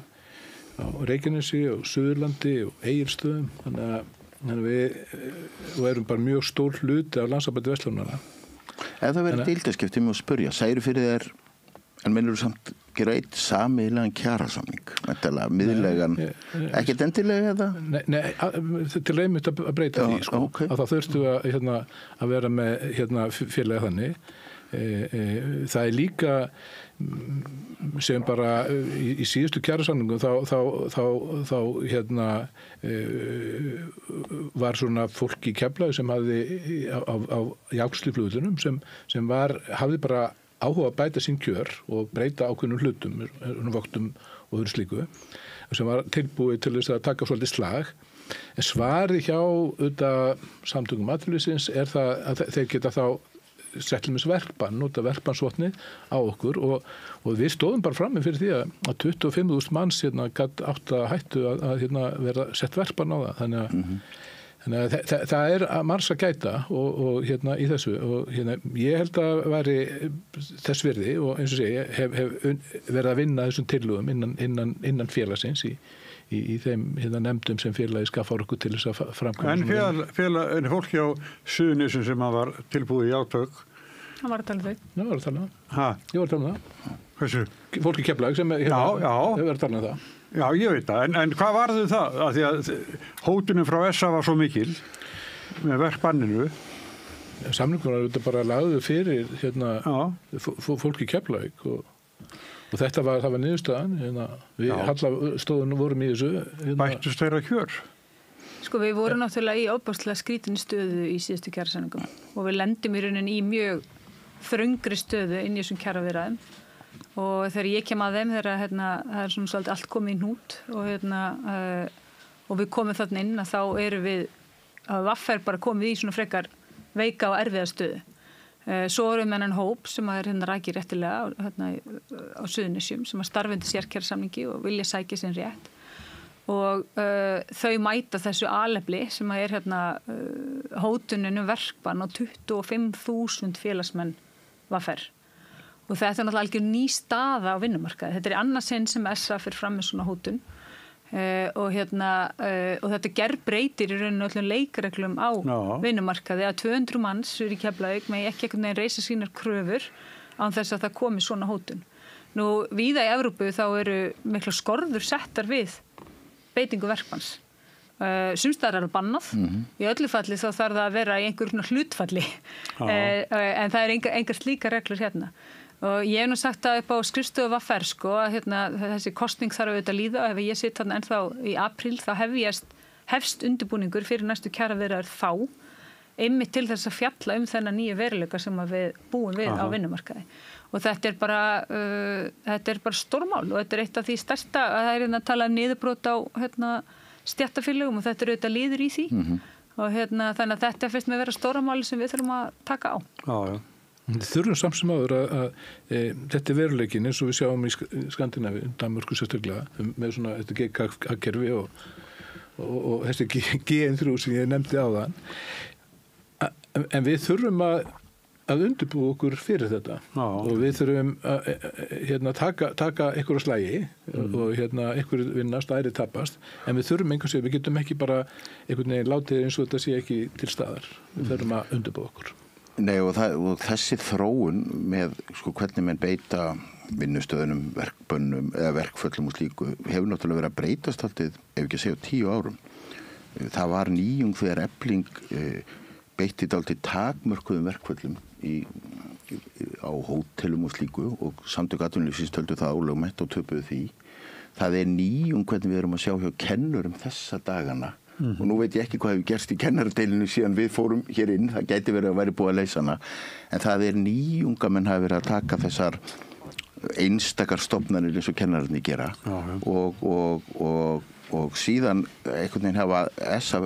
Reykjanesi og Suðurlandi og Egilsstöðum þannig við erum bara mjög stór hluti af Landssambandi verslunarmanna. Ef það verður deildaskipti með að spyrja, særu fyrir þér en mennur þú samt gera eitt sameiginlegan kjarasamning, miðlegan, ekkert endilega eða? Nei, til einmitt að breyta því, sko, að það þurftu að vera með félaga þannig. Það er líka sem bara í síðustu kjarasamningum þá var svona fólk í Keflavík sem hafði á Jáksliflugvöllunum sem hafði bara áhuga að bæta sín kjör og breyta ákveðnum hlutum, vöktum og öðru slíku sem var tilbúið til þess að taka svolítið slag. En svari hjá samtökum atvinnulífsins er það að þeir geta þá settlumis verkbann, nota verkbannsvotnið á okkur og við stóðum bara frammi fyrir því að 25.000 manns gat átt að hættu að vera sett verkbann á það. Þannig að það er margs að gæta og í þessu og ég held að væri þess virði og eins og segi hef verið að vinna þessum tillögum innan félagsins í þeim nefndum sem félagi skaffar okkur til þess að framkvæma. En fólki á Suðurnesjum sem var tilbúið í átök? Hann var að tala um þau. Já, var að tala um það. Ég var að tala um það. Hversu? Fólki í Keflavík sem hefur verið að tala um það. Já, ég veit það. En hvað varðu það? Af því að hótunum frá SA var svo mikil með verkbanninu. Samningur var þetta bara lagðu fyrir fólki í Keflavík og þetta var niðurstaðan. Við hallastóðunum vorum í þessu. Bættust þeirra kjör? Sko við vorum náttúrulega í ofboðslega skrítinni stöðu í síðustu kjarasamningum og við lendum í rauninni í mjög þröngri stöðu inn í þessum kjaraviðræðum og þegar ég kem að þeim þegar það er svona svolítið allt komið í hnút og við komum þarna inn að þá erum við að VR bara komið í svona frekar veika og erfiða stöðu. Svo erum við með hennan hóp sem er rækir réttilega á Suðurnesjum sem starfandi sérkjarasamningi og vilja sækja sinn rétt og þau mæta þessu alefli sem er hótuninu verkbann á 25.000 félagsmenn VR og þetta er náttúrulega algjör ný staða á vinnumarkaði. Þetta er annað sinn sem SA fyrir fram með svona hótun og þetta gerbreytir í rauninu öllum leikreglum á vinnumarkaði að 200 manns í Keflavík með ekki einhvern veginn reisa sínar kröfur án þess að það komi svona hótun. Nú, víða í Evrópu þá eru mikla skorður settar við beitingu verkbanns. Sums staðar er það bannað. Í öllu falli þá þarf það að vera í einhverjum hlutfalli en það er engar slíkar reglur hérna. Og ég hef nú sagt það upp á skrifstofu VFR sko að þessi kosning þarf auðvitað að líða og ef ég sitt þarna ennþá í apríl þá hefst undirbúningur fyrir næstu kjaraviðræður þá einmitt til þess að fjalla þennan nýju veruleika sem við búum við á vinnumarkaði. Og þetta er bara stórmál og þetta er eitt af því stærsta að það að tala niðurbrot á stéttarfélögum og þetta er auðvitað liður í því og þannig að þetta finnst með vera stóra máli sem við þurfum að taka á. Já. Við þurfum samt sem áður að þetta er veruleikin eins og við sjáum í Skandinavíu, Danmörku sérstaklega, með svona þetta GK-kerfi og þessi GN3 sem ég nefndi áðan. En við þurfum að undirbúa okkur fyrir þetta og við þurfum að taka einhverja slægi og einhver vinnast, aðri tapast, en við þurfum við getum ekki bara einhvern veginn látið eins og þetta sé ekki til staðar. Við þurfum að undirbúa okkur. Nei og þessi þróun með hvernig menn beita vinnustöðunum, verkbönnum eða verkföllum og slíku hefur náttúrulega verið að breytast alltaf, ef ekki að segja 10 árum. Það var nýjung þegar Efling beitti dálítið takmörkuðum verkföllum á hótelum og slíku og Samtök atvinnulífsins töldu það ólögmætt og töpuðu því. Það er nýjung hvernig við erum að sjá hjá kennurum þessa dagana. Og nú veit ég ekki hvað hefur gerst í kennaradeilinu síðan við fórum hér inn, það gæti verið að væri búið að leysa hana, en það er nýjung að menn hafi verið að taka þessar einstakar stofnanir eins og kennararnir gera og síðan einhvern veginn hafa SA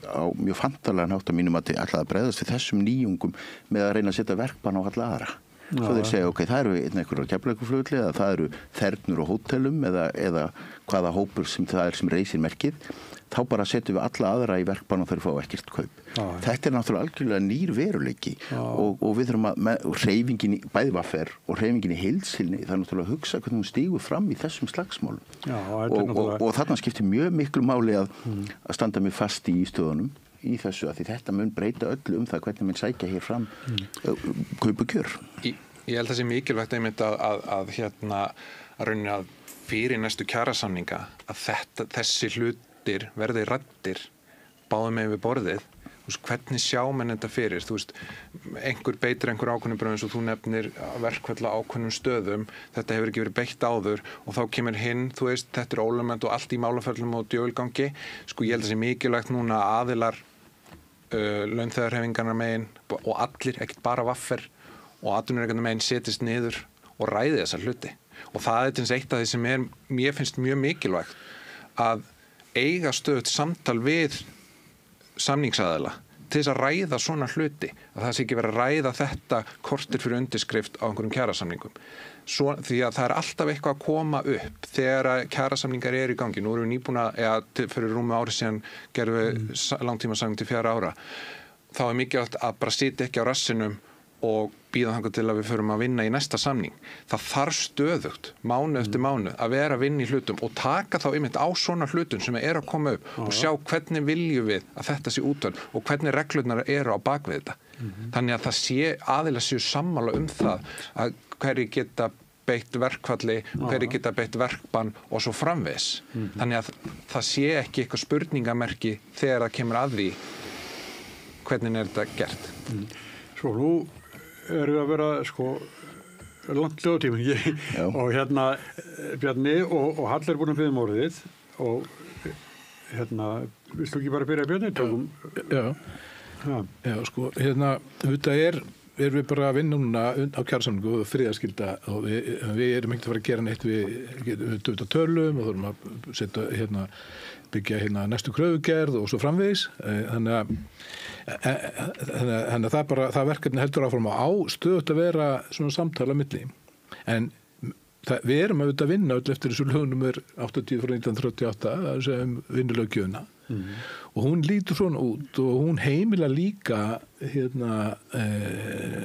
á mjög fantalega hátt að mínum að ætla að bregðast við þessum nýjungum með að reyna að setja verkbann á alla aðra. Svo þeir segja, ok, það eru einhverjar Keflavíkurflugvelli eða það eru þernur og hótelum eða hvaða hópur sem það er sem reisir merkið, þá bara setjum við alla aðra í verkbann og þeir fá ekkert kaup. Þetta er náttúrulega algjörlega nýr veruleiki og við þurfum að hreyfingin í bæði VFR og hreyfingin í heildsýlni, það er náttúrulega að hugsa hvernig hún stígur fram í þessum slagsmálum. Og þarna skiptir mjög miklu máli að standa mjög fast í stöðunum í þessu að því þetta mun breyta öllu það hvernig mann sækja hér fram kaup og kjör. Ég held að það sé mikilvægt einmitt að rauninni að fyrir næstu kjarasamninga að þessi hlutir verði ræddir báðum með við borðið. Hvernig sjá menn þetta fyrir? Einhver beitir einhver ákveðnum bröðum eins og þú nefnir verkfalla ákveðnum stöðum. Þetta hefur ekki verið beitt áður og þá kemur hinn, þetta er ólögmætt og allt í málaferlum og djöfulgangi. Ég held að það sé mikilvægt núna aðilar launþegarhreyfingarnar megin og allir, ekkert bara VFR og atvinnurekendur megin setjist niður og ræði þessa hluti. Og það er eitt af því sem mér finnst mjög mikilvægt að eiga stöðugt samtal við samningsaðila til þess að ræða svona hluti, að það sé ekki verið að ræða þetta kortir fyrir undirskrift á einhverjum kjarasamningum. Því að það er alltaf eitthvað að koma upp þegar kjarasamningar eru í gangi. Nú erum við nýbúna, fyrir rúmu ári síðan gerum við langtímasamning til 4 ára. Þá er mikilvægt að bara sitja ekki á rassinum og býða þangað til að við förum að vinna í næsta samning. Það þarf stöðugt, mánuð eftir mánuð, að vera að vinna í hlutum og taka þá einmitt á svona hlutum sem eru að koma upp og sjá hvernig viljum við að þetta sé útvöld og hvernig reglurnar eru á bakvið þetta. Þannig að það sé aðilega séu sammála það að hverju geta beitt verkfalli, hverju geta beitt verkbann og svo framvegis. Þannig að það sé ekki eitthvað spurningamerki þegar það kemur að því hvernig er þetta gert. Svo nú erum við að vera langt lögutími og Bjarni og Hall er búin að biðja orðið og viltu ekki bara byrja Bjarni? Þetta er við bara að vinna núna á kjarasamningu og friðarskylda og við erum ekkert að fara að gera neitt við döfta tölum og þurfum að setja byggja næstu kröfugerð og svo framvegis þannig að það verkefni heldur áfram á stöðugt að vera svona samtala milli en við erum að vinna öll eftir þessu lögnumur 80 frá 1938 sem vinnulöggjöfina og hún lítur svona út og hún heimilar líka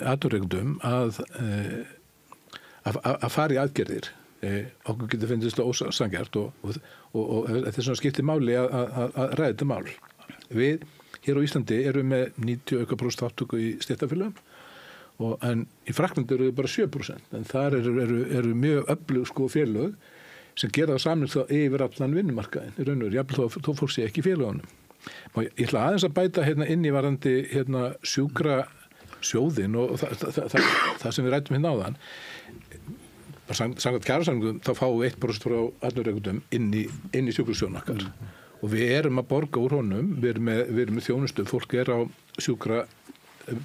atvinnurekendum að fara í aðgerðir okkur getur finnst þetta ósanngjarnt og þetta er svona skiptir máli að ræða þetta mál. Við hér á Íslandi erum með 90% þáttöku í stéttarfélögum en í Frakklandi eru þau bara 7% en þar eru mjög öflug félög sem gera það samning þá yfir allan vinnumarkaðin í raun og veru, jafnvel þó fólk sé ekki í félögunum. Ég ætla aðeins að bæta inn í varðandi sjúkra sjóðinn og það sem við rættum hérna áðan, samkvæmt kjarasamningum þá fáum við 1% frá atvinnurekendum inn í sjúkrasjóðinn okkar og við erum að borga úr honum, við erum með þjónustu, fólk á sjúkra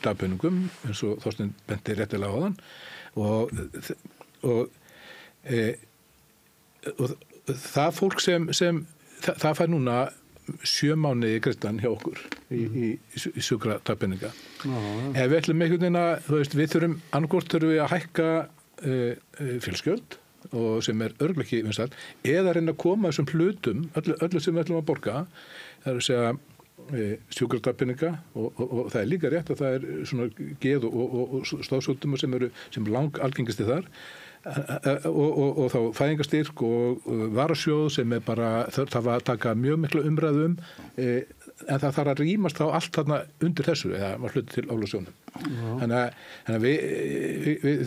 dagpeningum eins og Þorsteinn benti réttilega á þann og það fólk sem það fær núna 7 mánuði greiddan hjá okkur í sjúkra dagpeninga. Ef við ætlum einhvern veginn að, við þurfum annarkvort þurfum við að hækka fjölskjöld og sem örugglega ekki vinsælt, eða reyna að koma þessum hlutum, öllu sem við ætlum að borga, það er að segja sjúkradagpeninga og það er líka rétt að það er svona geð og stofsjúkdómar sem lang algengisti þar og þá fæðingarstyrk og varasjóð sem bara það var að taka mjög mikla umræðum en það þarf að rýmast þá allt þarna undir þessu eða maður hluti til álagsjónum. Þannig að við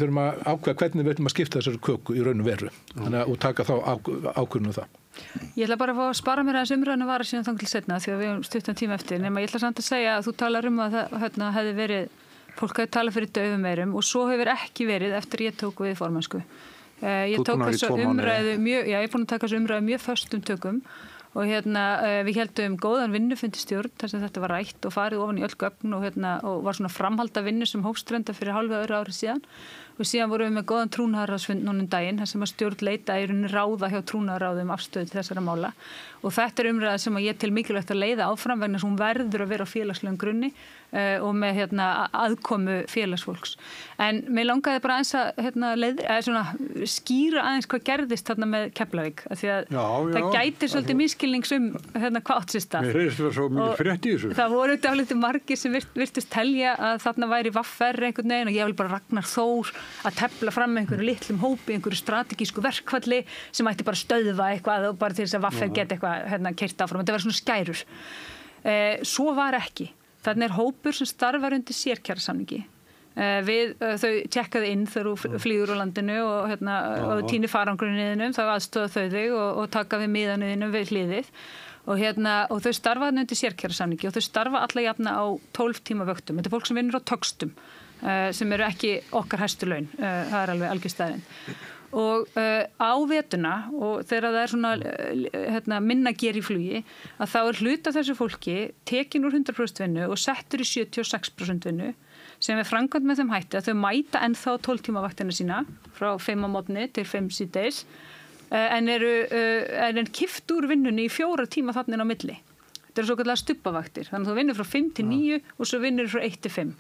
þurfum að ákveða hvernig við ætlum að skipta þessari köku í raun og veru og taka þá ákvörðun það. Ég ætla bara að fá að spara mér aðeins umræðinu vara síðan þangað til seinna því að við höfum stuttan tíma eftir nema ég ætla samt að segja að þú talar að það hefði verið fólk hefði talað fyrir daufum eyrum og svo hefur ekki verið eftir ég tók við formennsku. Ég tók þessu umræðu ég er búin að taka þessu umræðu mjög föstum tökum og við heldum góðan vinnufundistjórn þar sem þetta var rætt og farið ofan í öll gögn og var svona framhalda vinnu sem hófstrenda fyrir hálfu öðru ári síðan og síðan vorum við með góðan trúnaðarráðsfund núna daginn þar sem að stjórn leita í rauninni ráða hjá trúnaðarráðum afstöðu til þessara mála og þetta er umræða sem ég til mikilvægt að leiða áfram vegna sem hún verður að vera á félagslegum grunni og með aðkomu félagsfólks. En mér langaði bara aðeins að skýra aðeins hvað gerðist þarna með Keflavík af því að það gæti svolítið misskilnings hvað átt sér stað. Mér heyrðist vera svo mikið frétt í þessu. Það voru dálítið margir sem virtust telja að þarna væri VR einhvern veginn og ég vil bara Ragnar Þór að tefla fram með einhverju litlum hópi, einhverju strategísku verkfalli sem ætti bara stöðva eitthvað og bara til þess að VR geti eitthvað keyrt áfram. Þetta var svona skærur. Svo var ekki. Þannig hópur sem starfar undir sérkjarasamningi. Þau tjekkaði inn þegar þú flýgur á landinu og týnir farangruninniðinum, þá aðstoða þau þig og taka við miðanuðinum við hliðið. Og þau starfa undir sérkjarasamningi og þau starfa alla jafna á 12 tíma vöktum. Þetta er fólk sem vinnur á tögstum, sem eru ekki okkar hæstu laun. Það er alveg algjör staðreynd. Og á vetuna og þegar það er svona minna ger í flugi að þá er hluta þessu fólki tekin úr 100% vinnu og settur í 76% vinnu sem er framkvæmt með þeim hætti að þau mæta ennþá 12 tíma vaktina sína frá 5 á mótni til 5 síðdegis en er kipt úr vinnunni í 4 tíma þarna á milli. Þetta eru svo kallar stubbavaktir. Þannig að þú vinnur frá 5 til 9 og svo vinnur frá 1 til 5.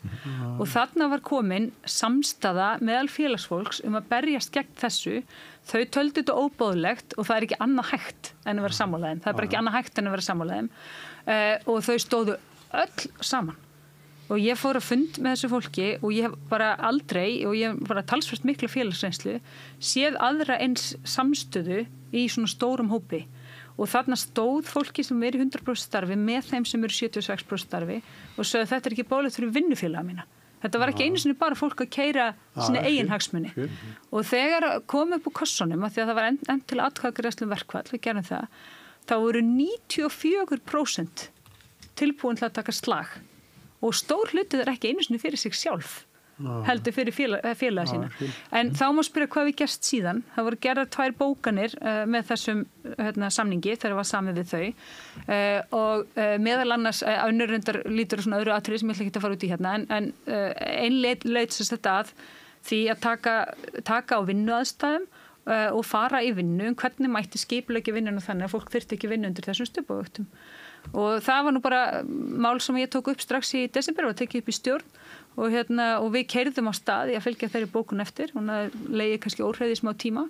Og þarna var komin samstaða meðal félagsfólks að berjast gegn þessu. Þau töldu þetta óboðlegt og það er ekki annað hægt en að vera sammálaðum. Það er bara ekki annað hægt en að vera sammálaðum. Og þau stóðu öll saman. Og ég fór að fund með þessu fólki og ég hef bara aldrei, og ég hef bara talsvert mikla félagsreynslu, séð aðra eins samstöðu í svona stórum hópi. Og þarna stóð fólki sem er í 100% starfi með þeim sem eru 76% starfi og sögðu þetta er ekki bólegt fyrir vinnufélaga mína. Þetta var ekki einu sinni bara fólk að keyra sinni eigin hagsmuni. Og þegar kom upp úr kossunum, af því að það var enn til atkvæðagreiðslu verkfall, við gerum það, þá voru 94% tilbúin til að taka slag. Og stór hluti er ekki einu sinni fyrir sig sjálf. Heldur fyrir félaga sína. En þá má spyrja hvað við gerst síðan. Það voru gerðar 2 bókanir með þessum samningi þegar það var samið við þau og meðal annars önnur reyndar lítur svona öðru atriði sem ég ætla ekki að fara út í hérna en ein leit sem þetta að því að taka á vinnuaðstæðum og fara í vinnu hvernig mætti skipuleggja vinnuna þannig að fólk þyrfti ekki vinnu undir þessum stubbavöktum. Og það var nú bara mál sem ég tók upp strax í desember og tekið upp í stjórn og við keyrðum á stað í að fylgja þeirri bókun eftir og leiði kannski óhreiði smá tíma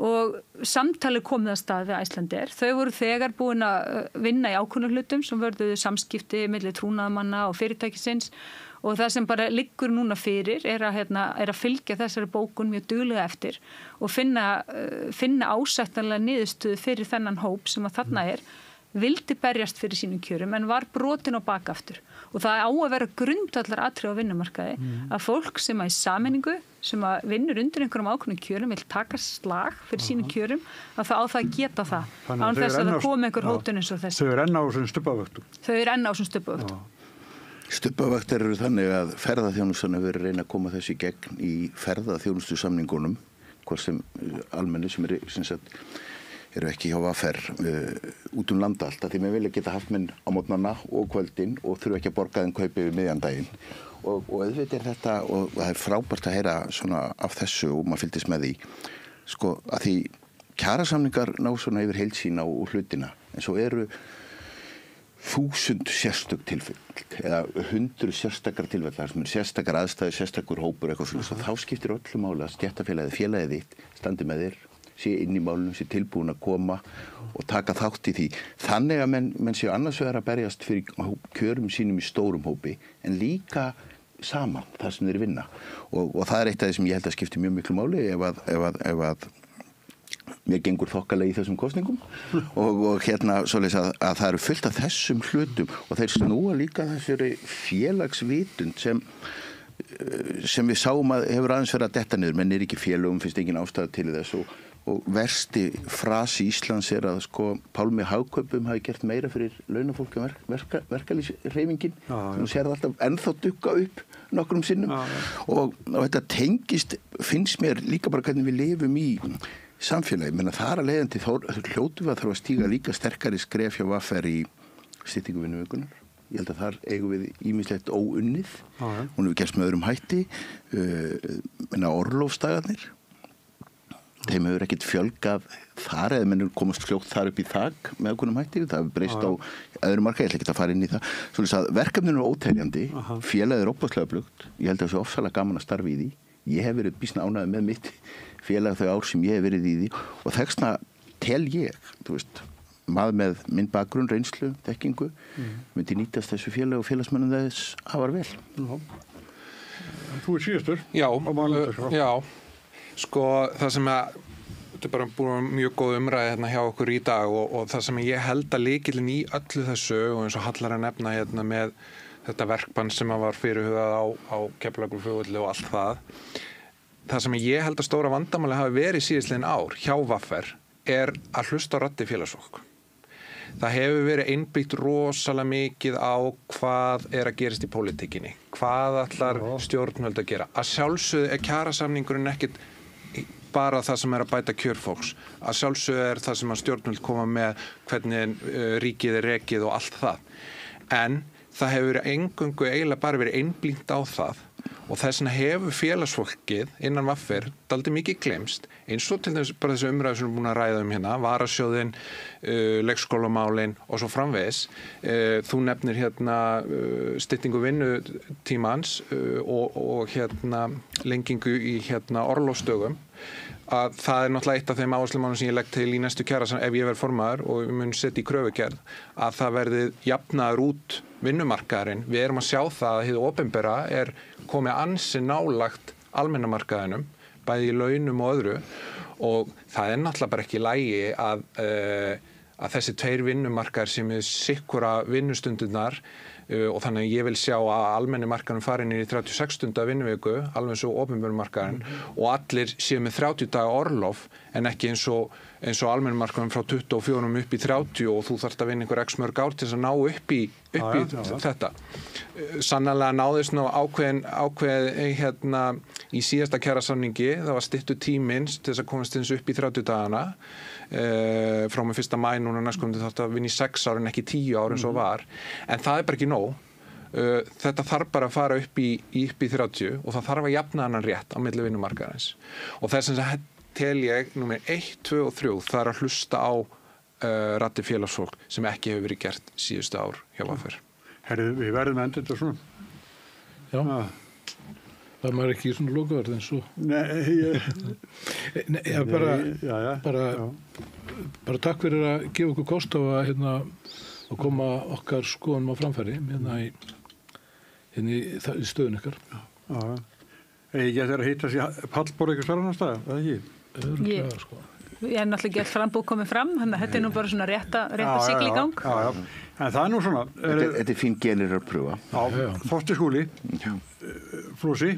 og samtali komið að stað við Icelandair. Þau voru þegar búin að vinna í ákveðnum hlutum sem vörðuðu samskipti milli trúnaðarmanna og fyrirtækisins og það sem bara liggur núna fyrir er að fylgja þessari bókun mjög duglega eftir og finna ásættanlega niðurstöðu fyrir þennan hóp sem að þarna vildi berjast fyrir sínum kjörum en var brotin á bakaftur og það á að vera grundvallar atriði á vinnumarkaði að fólk sem að í sameiningu sem að vinnur undir einhverjum ákveðnum kjörum vil taka slag fyrir sínum kjörum að það á það að geta það án þess að það komi einhver hótun eins og þessi. Þau eru enn á þessum stubbavöktum. Þau eru enn á þessum stubbavöktum. Stubbavaktir eru þannig að ferðaþjónustan hefur verið að reyna að koma þessu í gegn í ferðaþjónustu samningunum, hvort sem almenni sem eru ekki hjá VR út landa allt, því með vilja geta haft minn á mótnana og kvöldin og þurfa ekki að borga þeim kaupi við miðjandaginn. Og auðvitað þetta, og það er frábært að heyra svona af þessu og maður fylgist með því, sko, að því kjarasamningar ná svona yfir heildsýn á hlutina, en svo eru 1000 sérstök tilfell eða 100 sérstakar tilfellar sem sérstakar aðstæður, sérstakur hópur eitthvað svona, þá skiptir öllu máli að stéttarfélagið, félagið þitt standi með þér, sé inn í málunum, sé tilbúin að koma og taka þátt í því. Þannig að menn séu annars vegar að berjast fyrir kjörum sínum í stórum hópi en líka saman þar sem þeir vinna og það er eitt af því sem ég held að skipti mjög miklu máli ef að mér gengur þokkalega í þessum kosningum og hérna svoleiðis að það eru fullt af þessum hlutum og þeir snúa líka þessari félagsvitund sem við sáum að hefur aðeins verið að detta niður, menn ekki félögum, finnst engin ástæða til þess og versti frasi Íslands er að sko Pálmi Hagkaupum hafi gert meira fyrir launafólk en verkalýðshreyfingin sem sér það alltaf ennþá dukka upp nokkrum sinnum og þetta tengist, finnst mér líka bara hvernig við lifum í samfélagi, menn að það er að leiðandi hljótum við að þarf að stíga líka sterkari skref hjá VR í styttingu vinnuvikunnar. Ég held að þar eigum við ýmislegt óunnið, hún hefur gerst með öðrum hætti, orlofsdagarnir, þeim hefur ekkert fjölgað þar eða mennur komast fljótt þar upp í þak með ákveðnum hætti, það hefur breyst á öðrum marka, ég ætla ekki að fara inn í það. Svoleiðis að verkefninu er óteljandi, félagið er óbúðslega flugt, ég held að það sé ofsalega gaman að starfa í því, ég hef verið býsna ánægður með mitt félag þau ár sem ég hef verið í því og þessna tel ég, þú veist, maður með minn bakgrunn, reynslu, þekkingu, myndi nýtast þessu félag og félagsmönnum þess afar vel. Þú síðastur? Já, sko það sem þetta er bara búin mjög góð umræði hérna hjá okkur í dag og það sem ég held að lykillinn í öllu þessu og eins og Hallar að nefna hérna með þetta verkbann sem var fyrirhugað á Keflavíkurflugvelli og allt það sem ég held að stóra vandamáli hafi verið síðastliðin ár hjá VR er að hlusta á raddir félagsfólk. Það hefur verið einblínt rosalega mikið á hvað er að gerast í pólitíkinni, hvað ætlar stjórnvöld að gera. Að sjálfsögðu er kjarasamningurinn ekkit bara það sem er að bæta kjör fólks. Að sjálfsögðu er það sem að stjórnvöld koma með hvernig ríkið er rekið og allt það. En það hefur eingöngu eiginlega bara verið einblínt á það og þess vegna hefur félagsfólkið innan VR dálítið mikið glemst eins og til þess bara þessu umræðu sem við erum búin að ræða hérna, varasjóðin, leikskólamálin og svo framvegis. Þú nefnir hérna styttingu vinnutímans og hérna lengingu í hérna orlofsdögum. Að það er náttúrulega eitt af þeim áherslumálum sem ég legg til í næstu kjarasamningi ef ég verð formaður og við munum setja í kröfugerð að það verði jafnaður út vinnumarkaðurinn. Við erum að sjá það að hið opinbera er komið ansi nálagt almennamarkaðinum, bæði í launum og öðru og það er náttúrulega bara ekki í lagi að þessi tveir vinnumarkaðir sem er sikkura vinnustundirnar og þannig að ég vil sjá að almenni markaðurinn fari inn í 36 stunda vinnuviku, alveg svo opinberu markaðurinn og allir séu með 30 daga orlof en ekki eins og almenni markaðurinn frá 24 upp í 30 og þú þarft að vinna einhver x mörg ár til þess að ná upp í þetta. Sannarlega náðist nú ákveð hérna í síðasta kjarasamningi, það var styttur tímins til þess að komast eins upp í 30 dagana frá með 1. maí núna næstkomandi þarf að vinna í 6 ár en ekki 10 ár eins og var en það er bara ekki nóg. Þetta þarf bara að fara upp í 30 og það þarf að jafna annan rétt á milli vinnumarkaðarins og þess að tel ég númer 1, 2 og 3 það er að hlusta á raddir félagsfólk sem ekki hefur verið gert síðustu ár hjá VR. Herðu, við verðum að enda þetta svona. Já. Það maður ekki í svona lokaverð eins og... Bara takk fyrir að gefa okkur kost á að koma okkar skoðunum á framfæri í stöðun ykkar. Ég get að hitta sér pallborð eitthvað starf annars staðar, eða ekki? Örugglega, sko. Ég er náttúrulega gett frambúð komið fram, þannig að þetta er nú bara svona rétta sigl í gang. Já. En það er nú svona... Þetta er fín gelir að pröfa. Já, Þorsteinn Skúli, Flósi,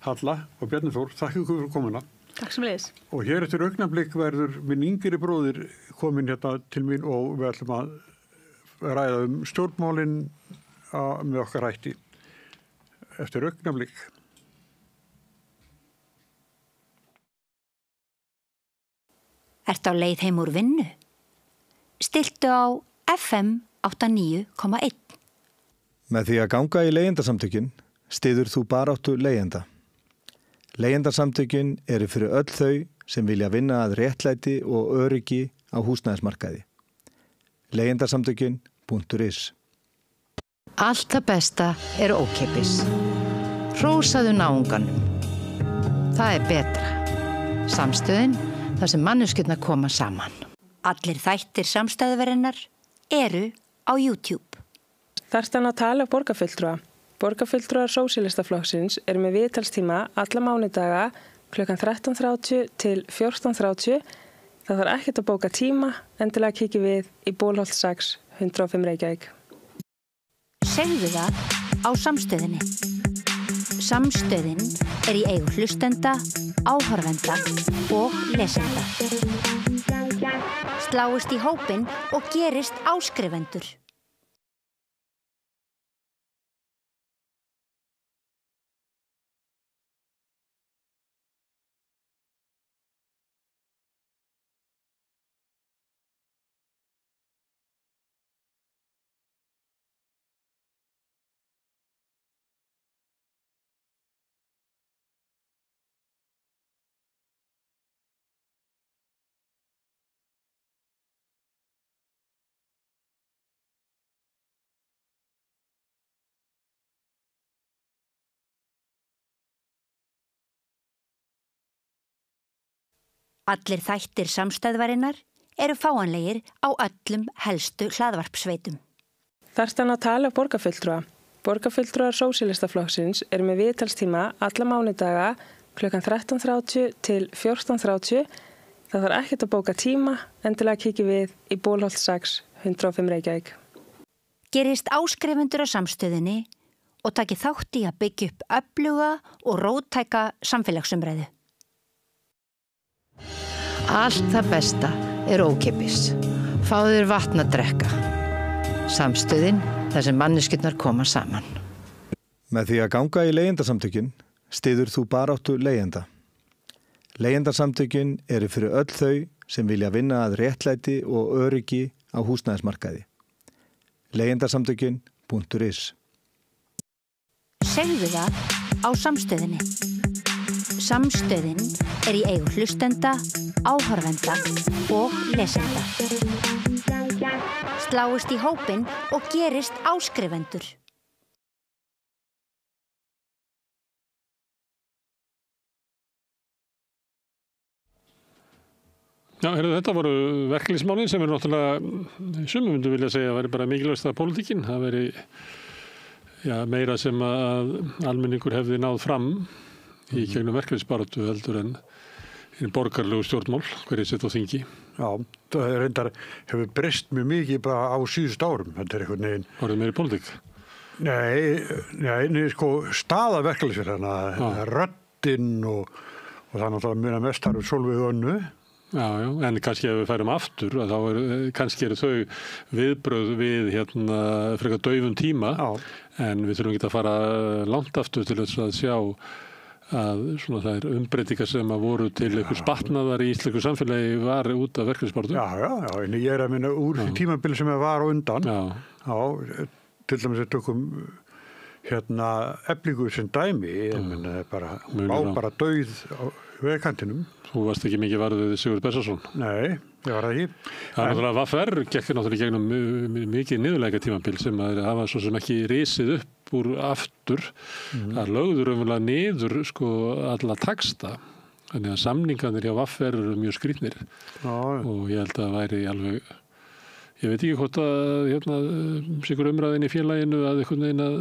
Halla og Bjarni Þór, þakka ykkur fyrir komuna. Takk sem leiðis. Og hér eftir augnablik verður minn yngri bróðir komin hérna til mín og við ætlum að ræða stjórnmálin með okkar hætti. eftir augnablik. Ertu á leið heim úr vinnu? Stilltu á FM 89,1. Með því að ganga í leigjendasamtökin styður þú baráttu leigjenda. Leigjendasamtökin eru fyrir öll þau sem vilja vinna að réttlæti og öryggi á húsnæðismarkaði. Leigjendasamtökin.is. Allt það besta er ókeypis. Hrósaðu náunganum. Það betra. Samstöðin, þar sem manneskjurnar koma saman. Allir þættir samstæðuverinnar eru á YouTube. Þarftu að tala af borgarfulltrúa. Borgarfulltrúar Sósíalistaflokksins eru með viðtalstíma alla mánudaga klukkan 13:30 til 14:30. Það þarf ekkert að bóka tíma, endilega kíkja við í Bólholt 6, 105 Reykjavík. Segðu það á Samstöðinni. Samstöðin í eigu hlustenda, áhorfenda og lesenda. Sláist í hópinn og gerist áskrifendur. Allir þættir samstæðvarinnar eru fáanlegir á öllum helstu hlaðvarpsveitum. Þarftu að tala af borgarfulltrúa. Borgarfulltrúar Sósíalistaflokksins eru með viðtalstíma alla mánudaga klukkan 13:30 til 14:30. Það þarf ekkert að bóka tíma, endilega kíkja við í Bólholt 6, 105 Reykjavík. Gerist áskrifendur á Samstöðinni og taki þátt í að byggja upp öfluga og róttæka samfélagsumræðu. Allt það besta er ókeypis. Fáðu þér vatn að drekka. Samstöðin, þar sem manneskjurnar koma saman. Með því að ganga í leigjendasamtökin styður þú baráttu leigjenda. Leigjendasamtökin eru fyrir öll þau sem vilja vinna að réttlæti og öryggi á húsnæðismarkaði. Leigjendasamtökin.is. Segðu það á Samstöðinni. Samstöðin í eigu hlustenda, áhorfenda og lesenda. Sláist í hópinn og gerist áskrifendur. Já, þetta voru verkefnismálin sem eru náttúrulega, sumum myndum vilja segja að væri bara mikilvægsta pólitíkin. Það væri meira sem að almenningur hefði náð fram í gegnum verkefnisbaráttu heldur en borgarlegu stjórnmál, hverju sitt á þingi. Já, það reyndar hefur breyst mjög mikið bara á síðust árum. Þetta einhvern veginn. Var það meiri pólitík? Nei, sko, staða verkefnisfélaganna, röddinn og það er náttúrulega mjög mest þar við Sólveig Önnu. Já, en kannski ef við færum aftur, þá kannski eru þau viðbrögð við frekar daufum tíma, en við þurfum ekki að fara langt aftur til þess að sjá að svona þær umbreytingar sem að voru til einhvers batnaðar í íslensku samfélagi var út af verkefnisbaráttu. Já, en ég að minna úr því tímabili sem það var á undan. Já, til dæmis að tökum Eflingu sem dæmi, en bara dauð á vegkantinum. Þú varst ekki mikið varðið Sigurður Bessarsson? Nei, ég var það ekki. Það er náttúrulega VFR gekk náttúrulega gegnum mikið niðurlæga tímabil sem að hafa svo sem ekki risið upp úr aftur. Það lögður umverulega niður alla texta. Þannig að samningarnir hjá VFR eru mjög skrýtnir. Og ég held að það væri alveg, ég veit ekki hvort að sigur umræðin í félaginu að einhvern veginn að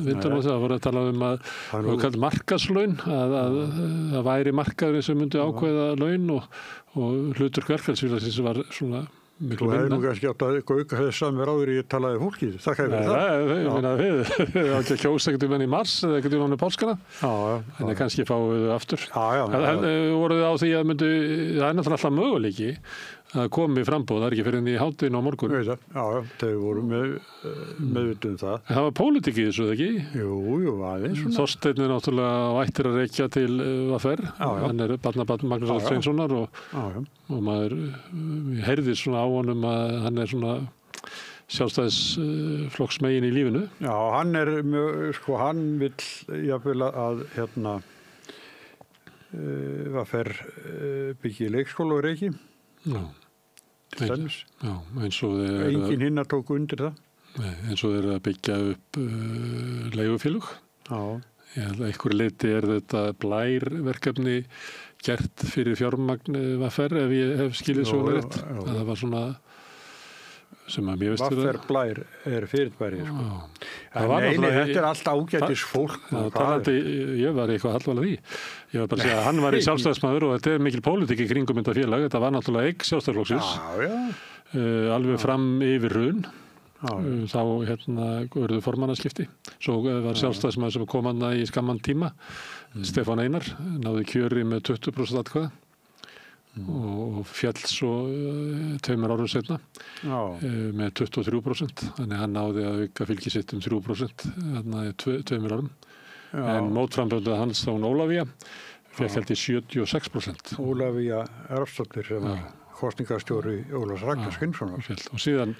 vinda á það voru að tala að það var kallt markaðslaun að það væri markaðurinn sem myndi ákveða laun og hlutur verkefnisfélagsins var svona miklu minna. Þú hefði nú kannski átt að auka þess samver áður í talaði fólki, þakka fyrir það. Ég meina við ekki að kjósa ekkert í mars eða ekkert í páskana, en kannski fáum við þau aftur. Voruð þið á því að það er náttúrulega alltaf möguleiki að komi frambóð, það ekki fyrir enn í hátinn á morgun. Já, þau voru meðvituð það. En það var pólitík í þessu, ekki? Jú, aðeins. Þorsteinn er náttúrulega ættir að rekja til VR. Hann er barnabarn Magnúsar Sveinssonar og maður heyrði svona á honum að hann er svona sjálfstæðisflokksmegin í lífinu. Já, hann er mjög, hann vill jafnvel að VR byggja leikskóla og reiki. Já. Eins og enginn hinna tók undir það. Nei, eins og þeir að byggja upp leigufélög. Ég held að einhverju leyti þetta blærverkefni gert fyrir fjármagn VR ef ég hef skilið svo rétt. Það var svona sem að mér veist fyrir VR blær fyrirbæri sko. Þetta allt ágætis fólk ég var eitthvað halvalega því ég var bara að segja að hann var í sjálfstæðismaður og þetta mikil pólitík í kringum þetta félag þetta var náttúrulega eign sjálfstæðisflokksins alveg fram yfir hrun þá verður formannaskipti svo var sjálfstæðismaður sem kom hann í skamman tíma Stefán Einar náði kjöri með 20% atkvæða og fjall svo 2 árum setna með 23% þannig hann náði að auka fylgi sitt 3% þannig 2 árum en mótframbjóðið hans þá Ólafía fekk held í 76%. Ólafía Erfsdóttir sem kosningastjóri Ólafs Ragnars Finnssonar og síðan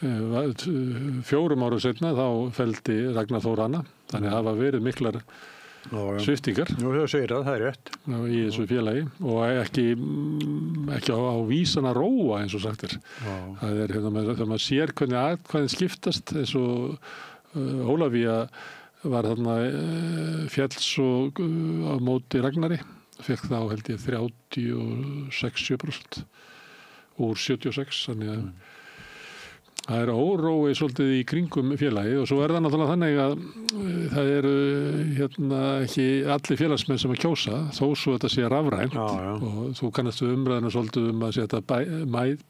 4 árum setna þá felldi Ragnar Þór hana þannig að hafa verið miklar sviftingar. Nú það segir það er rétt. Í þessu félagi og ekki á vísan að róa eins og sagt er. Það er þegar maður sér hvernig atkvæðin skiptast eins og Ólafía var þarna fjalls og á móti Ragnari fekk þá held ég 36% úr 76 þannig að það er órói svolítið í kringum félagi og svo það náttúrulega þannig að það eru ekki allir félagsmenn sem að kjósa þó svo þetta sé rafrænt og þú kannast við umræðinu svolítið að setja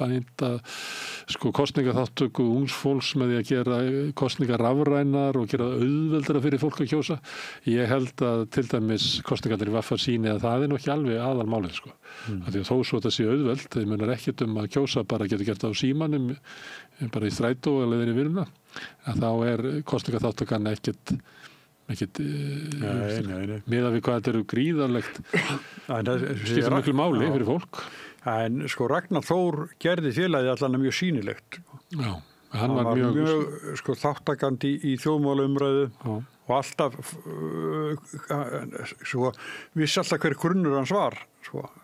bænda kosningaþáttöku ungsfólks með því að gera kosningar rafrænar og gera auðveldara fyrir fólk að kjósa. Ég held að til dæmis kosningarnir í VR sýni að það er nú ekki alveg aðalmálið Því að þó svo þetta sé auðveld, þeir munar ekkert að kjósa bara getur gert á símanum bara í strætó eða leiðinni í vinnuna að þá er kosningaþátttakan ekkert miðað við hvað þetta eru gríðarlegt skiptir miklu máli fyrir fólk. En Ragnar Þór gerði félagið allan mjög sýnilegt. Já, hann var mjög þáttakandi í þjóðmálaumræðu og alltaf vissi alltaf hver grunnur hans var.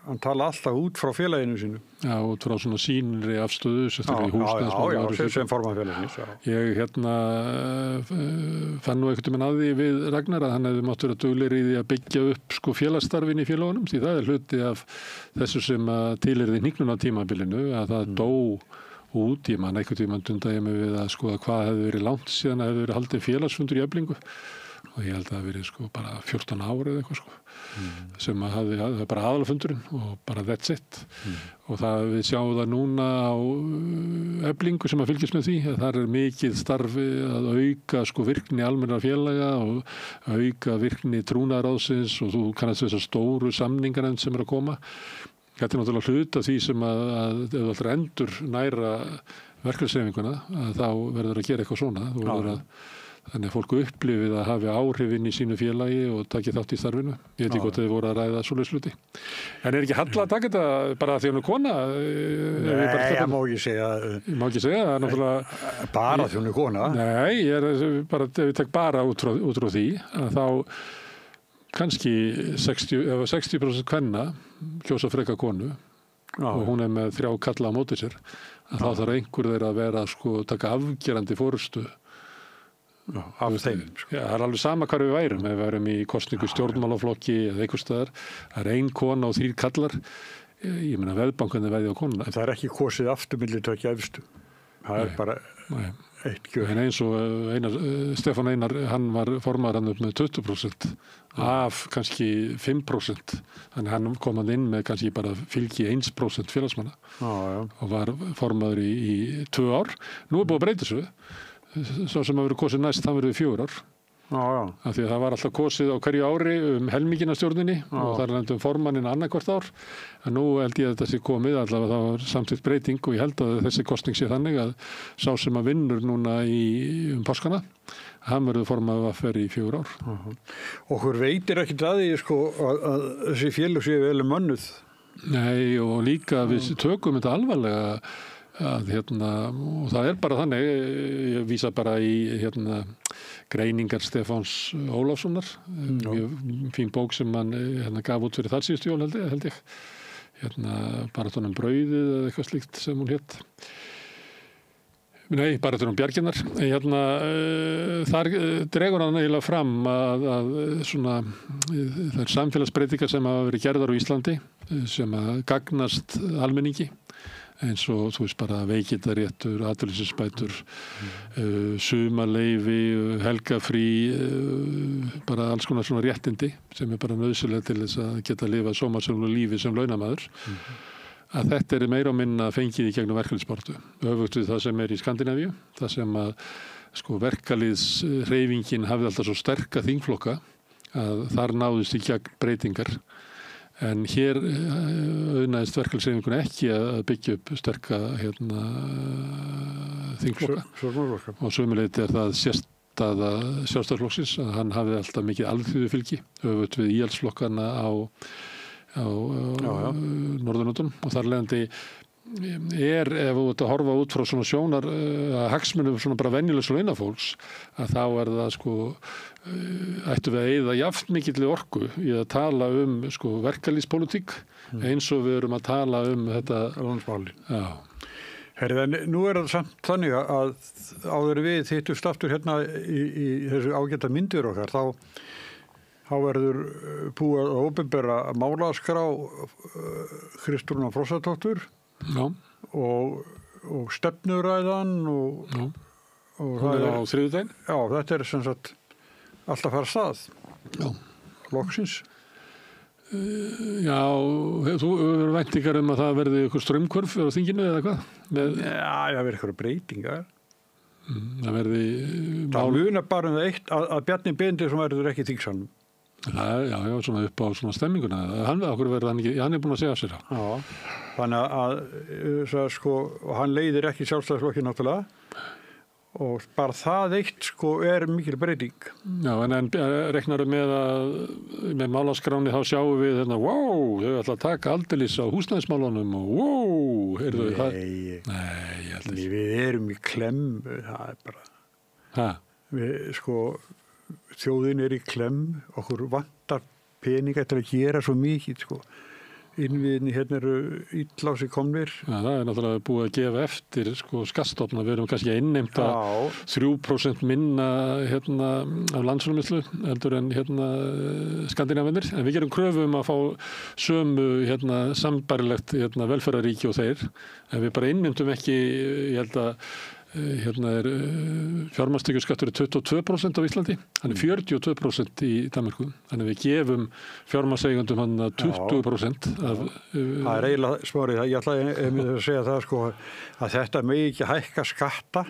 Hann tala alltaf út frá félaginu sínu. Já, út frá svona sýnri afstöðu sem formann félagins. Ég fann nú einhvern veginn að því við Ragnar að hann hefði mátt vera duglegri í því að byggja upp félagstarfin í félagunum því það er hluti af þessu sem tilheyrði hnignunartímabilinu að það dó út, ég man einhvern tímann dundaði mig við að skoða hvað hefði verið langt síðan að hefði verið haldið félagsfundur í Eflingu og ég held að það verið bara 14 ára eða eitthvað sem að hafði bara aðalfundurinn og bara that's it og það við sjáum það núna á Eflingu sem að fylgjast með því að það er mikið starfi að auka virkni almennra félaga og auka virkni trúnaðarráðsins og þú kannast þessar stóru samningar sem að koma. Þetta er náttúrulega hlut af því sem að ef þú ætlar endur næra verkefnishreyfinguna þá verður að gera eitthvað svona. Þannig að fólk upplifið að hafi áhrifin í sínu félagi og takið þátt í starfinu. Ég veit ekki hvort þið voru að ræða svoleiðis hluti. En er ekki halla að taka þetta bara því hún er kona? Nei, ég má ekki segja. Ég má ekki segja það, náttúrulega. Bara því hún er kona? Nei, ef ég tek bara út frá því að þá kannski 60% kvenna kjósa freka konu og hún er með 3 kalla á móti sér að þá þarf einhver þeirra að vera taka afgerandi forystu af þeim. Það er alveg sama hvar við værum ef við værum í kosningu stjórnmálaflokki eða einhvers staðar. Það er 1 kona og 3 kallar. Ég meina veðbankarnir veði á konuna. Það er ekki kosið aftur milli 2 efstu. Það er bara eitt kjör. En eins og Stefán Einar, hann var formaður hann upp með 20% af kannski 5%. Þannig hann kom hann inn með kannski bara fylgi 1% félagsmanna og var formaður í 2 ár. Nú er búið að breyta svo. Svo sem að vera kosið næst, það verður 4 ár. af því að það var alltaf kosið á hverju ári helmingina stjórninni og þar nefndum formanninn annarkvart ár. En nú held ég að þetta sé komið, allavega það var samtidig breyting og ég held að þessi kosning sé þannig að sá sem að vinnur núna páskana, hann verður formað VR í 4 ár. Okkur veitir ekkert að því sko, að þessi félög séu vel mönnuð. Nei, og líka við tökum þetta alvarlega að og það bara þannig, ég vísa bara í greiningar Stefáns Ólafssonar, mjög fín bók sem hann gaf út fyrir þar síðustu jól held ég. Baráttan brauðið eða eitthvað slíkt sem hún hét. Nei, baráttan bjarginnar. Þar dregur hann eiginlega fram að svona, það samfélagsbreytingar sem hafa verið gerðar á Íslandi sem að gagnast almenningi eins og þú veist bara veikindaréttur, atvinnuleysisbætur, sumarleyfi, helgafrí, bara alls konar svona réttindi sem bara nauðsynlega til þess að geta lifað sómasamlegu lífi sem launamaður. Að þetta meira og minna fengið í gegnum verkalýðsbaráttu. Öfugt við það sem í Skandinavíu, það sem að sko verkalýðshreyfingin hafði alltaf svo sterka þingflokka að þar náðust í gegn breytingar. En hér auðnaðist verkalýðshreyfingunni ekki að byggja upp sterka þingflokka. Og sömuleyti það sérstaða Sjálfstæðisflokksins að hann hafði alltaf mikið alþýðufylgi, öfugt við íhaldsflokkana á Norðurlöndunum og þar leiðandi ef þú horfa út frá svona sjónar hagsmunum svona bara venjulegs launafólks að þá það sko ættu við að eyða jafnt mikilli orku í að tala sko verkalýðspólitík eins og við erum að tala þetta landsmáli. Herri, en nú það samt þannig að áður við hittust aftur hérna í þessu ágæta myndir okkar þá verður búið að opinbera málaskrá Kristrúnar Frostadóttur og stefnuræðan og það á þriðjudaginn. Já, þetta sem sagt alltaf fara stað. Já. Loksins. Já, þú verður væntingar að það verði eitthvað strömmkvörf á þinginu eða hvað? Já, það verður eitthvað breytingar. Það verði það munar bara það eitt að Bjarni Benediktsson verður ekki þingsalnum. Já, svona upp á svona stemminguna. Okkur verður hann ekki, hann búin að segja sér það. Já, þannig að sko, hann leiðir ekki Sjálfstæðisflokkinn náttúrulega og bara það eitt sko mikil breyting. Já, en reiknarum með málaskráni þá sjáum við þau ætla að taka aldeilis á húsnæðismálunum og Nei, ég held ekki. Við erum í klemmu, það bara. Við sko þjóðin í klemm, okkur vantar peninga til að gera svo mikið sko. Innviðinni eru illa á sig komnir. Ja, það náttúrulega búið að gefa eftir sko skattstofna, við erum kannski að innheimta 3% minna af landsframleiðslu heldur en Skandinavíunir, en við gerum kröfu að fá sömu sambærilegt velferðaríki og þeir, en við bara innheimtum ekki, ég held að fjármagnstekjuskattur 22% á Íslandi, hann 42% í Danmörku, þannig við gefum fjármagnseigendum 20% af... Það eiginlega smárið, ég ætlaði að segja það sko, að þetta megi ekki hækka skatta,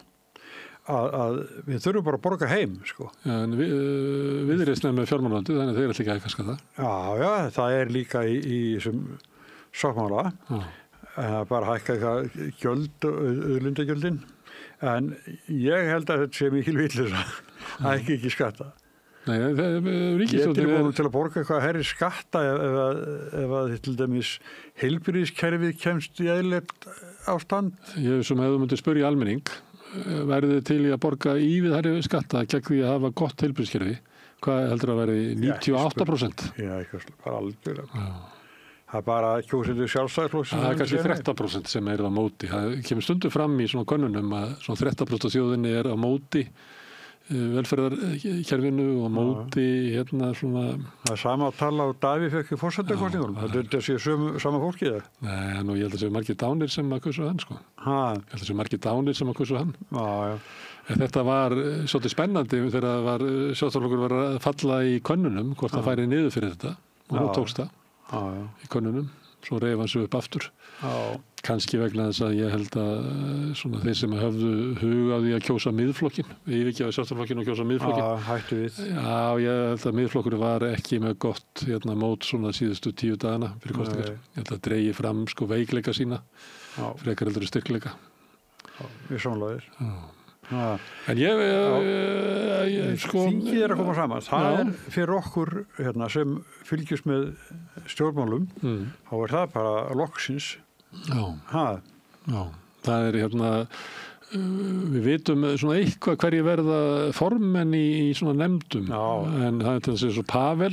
að við þurfum bara að borga heim sko. Já, en við erum með fjármálalandi, þannig að þeir ekki hækka skatta. Já, það líka í þessum sáttmála, bara hækka eitthvað gjöld, auðlindagjöldin. En ég held að þetta sé mikil villis að ekki skatta. Nei, ég er tilbúin til að borga eitthvað herri skatta ef að til dæmis heilbrigðiskerfið kemst í eðlilegt ástand. Ég sem ef þú myndir spyrja almenning, verði til í að borga ívið herri skatta gegn því að hafa gott heilbrigðiskerfi, hvað heldur að verði 98%? Já, eitthvað bara algjörlega. Það bara kjósendur Sjálfstæðisflokksins. Það kannski 13% sem á móti. Það kemur stundu fram í svona könnunum að svona 13% af þjóðinni á móti velferðarkerfinu og móti svona... Það sama að tala á Davíð fekk í forsetakosningunum. Þetta sé sama fólkið það? Nei, ég held að það sé margir dánir sem að kusu hann sko. Ég held að það sé margir dánir sem að kusu hann. Já. En þetta var svolítið spennandi þegar Sjálfstæðisflokkur var að falla í könnunum hvort það færi niður fyrir þetta og nú tókst það. Í könnunum. svo reif hann sig upp aftur. Kannski vegna þess að ég held að svona þeir sem höfðu hugað í að kjósa miðflokkin, yfirgefa sjálfstæðisflokkinn og kjósa miðflokkin. Hættu við. Já, ég held að miðflokkurinn var ekki með gott mót svona síðustu 10 dagana fyrir kosningar. Ég held að dregi fram sko veikleika sína, frekar heldur styrkleika. Við samlaðir. En ég sko... Þingið að koma saman. Það fyrir okkur sem fylgjast með stjórnmálum, þá það bara loksins. Já, það er við vitum svona eitthvað hverju verða formenn í svona nefndum, en það er þessi svo Pavel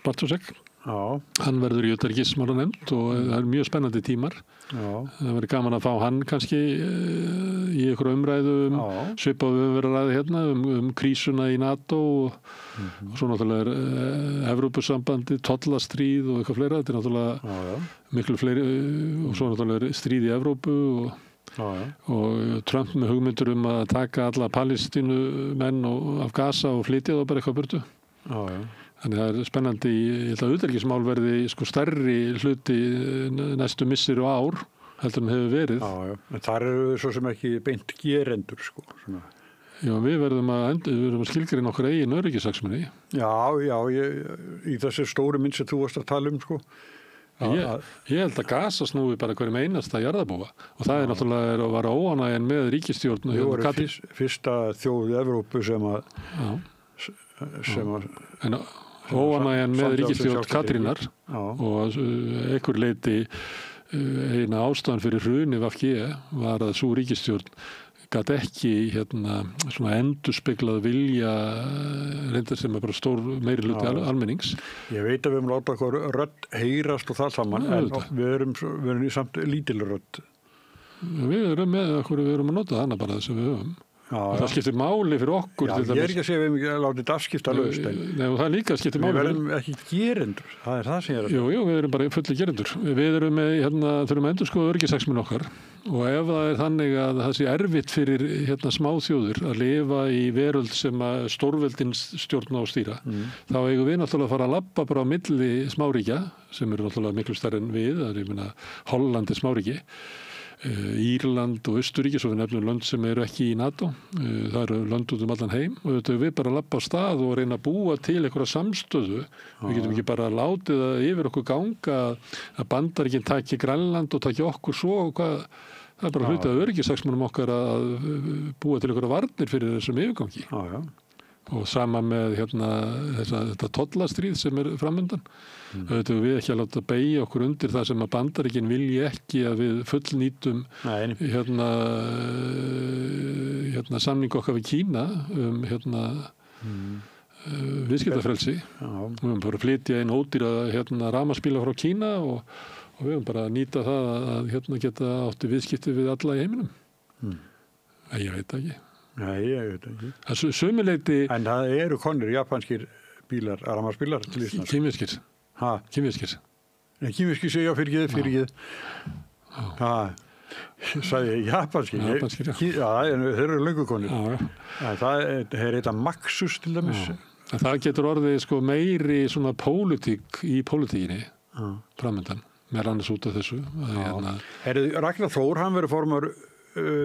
Bartosek, hann verður í utanríkismálanefnd og það er mjög spennandi tímar. Það verður gaman að fá hann kannski í einhverju umræðu svipað við verðum að ræða krísuna í NATO og svo náttúrulega Evrópusambandi, tollastríð og eitthvað fleira. Þetta er náttúrulega miklu fleiri og svo náttúrulega stríð í Evrópu og Trump með hugmyndur að taka alla Palestínumenn af Gaza og flytja þá bara eitthvað burtu. Þannig það er spennandi, ég held að utanríkismál verði sko stærri hluti næstu missir og ár heldur en hefur verið. En þar eru svo sem ekki beint gerendur sko. Svona. Já, við verðum að skilgreina okkar eigin öryggishagsmuni. Já, í þessi stóru mynd sem þú varst að tala sko. Ég held að Gaza snúi bara hverjum einasta jarðarbúa og það er náttúrulega að vara óánægjan með ríkisstjórn. Þú voru fyrsta þjóð í Evrópu sem óánægjan með ríkisstjórn Katrínar og einhver leyti eina ástæðan fyrir hruni VG var að sú ríkisstjórn gat ekki svona endurspeglað vilja reyndar sem bara stór meiri hluti almennings. Ég veit að við höfum látað okkur rödd heyrast og það saman en við erum í samt lítil rödd. Við erum með okkur, við erum að nota hana bara þess að við höfum. Og það skiptir máli fyrir okkur. Ég er ekki að segja við hefum ekki látið þetta afskipta laust. Nei, og það líka skiptir máli. Við verðum ekki gerendur. Það er það sem ég er að segja. Jú, við erum bara fulli gerendur. Við erum með, þurfum að endurskoða öryggishagsmuni okkar og ef það er þannig að það sé erfitt fyrir smáþjóðir að lifa í veröld sem að stórveldin stjórna og stýra, þá eigum við náttúrulega að fara að labba bara á milli smáríkja sem eru náttúrulega miklu stærri en við, það er ég meina Holland er smáríki. Írland og Austurríki, svo við nefnum lönd sem eru ekki í NATO, það eru lönd út allan heim og þetta við bara labba á stað og reyna að búa til einhverja samstöðu. Við getum ekki bara látið að yfir okkur ganga að Bandaríkin taki Grænland og taki okkur svo og hvað, það er bara hluti af öryggishagsmunum okkar að búa til einhverja varnir fyrir þessum yfirgangi. Og sama með þetta tollastríð sem er framundan. Auðvitað við ekki að láta beygja okkur undir það sem að Bandaríkin vilji ekki að við fullnýtum samning okkar við Kína viðskiptafrelsi. Við höfum bara að flytja inn ódýra rafmagnsbíla frá Kína og við höfum bara að nýta það að geta átti viðskipti við alla í heiminum. Ég veit ekki. Nei, ég veit ekki. Sömuleyti... En það eru konur japanskir bílar, rafmagnsbílar til Íslands. Kínverskir. Kínverskir. Nei, kínverskir segja fyrirgið. Sagði ég japanskir. Japanskir, já. Já, þeir eru löngu konur. Það er þetta Maxus til dæmis. Það getur orðið sko meiri svona pólitík í pólitíkinni framöndan, með annars út af þessu. Ragnar Þór, hann verið formar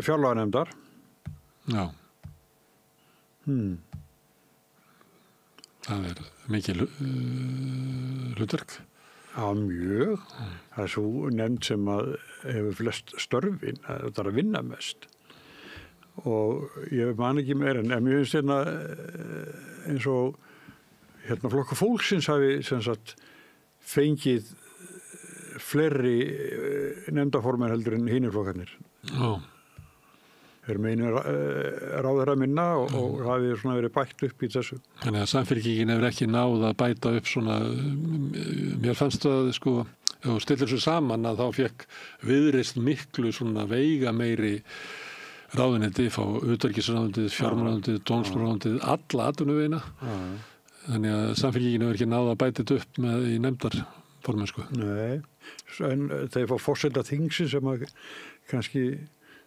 fjárlaganefndar. Já. Það er mikil hlutverk. Já, mjög. Það er svo nefnd sem að hefur flest störfin, það er að vinna mest. Og ég man ekki meira, en ég finnst eins og Flokkur fólksins hafi sem sagt fengið fleiri nefndaformar heldur en hinir flokkarnir. Já. Þeir meinu ráðherra minna og hafi svona verið bætt upp í þessu. Þannig að Samfylkingin hefur ekki náð að bæta upp svona, mér fannst það sko, ef þú stillir svo saman að þá fekk Viðreisn miklu svona veiga meiri ráðuneyti, fá utanríkisráðuneytið, fjármálaráðuneytið, dómsmálaráðuneytið, alla atvinnuvegina. Þannig að Samfylkingin hefur ekki náð að bæta þetta upp með í nefndarformennsku. Nei, en þeir fá forseta þingsin sem að kannski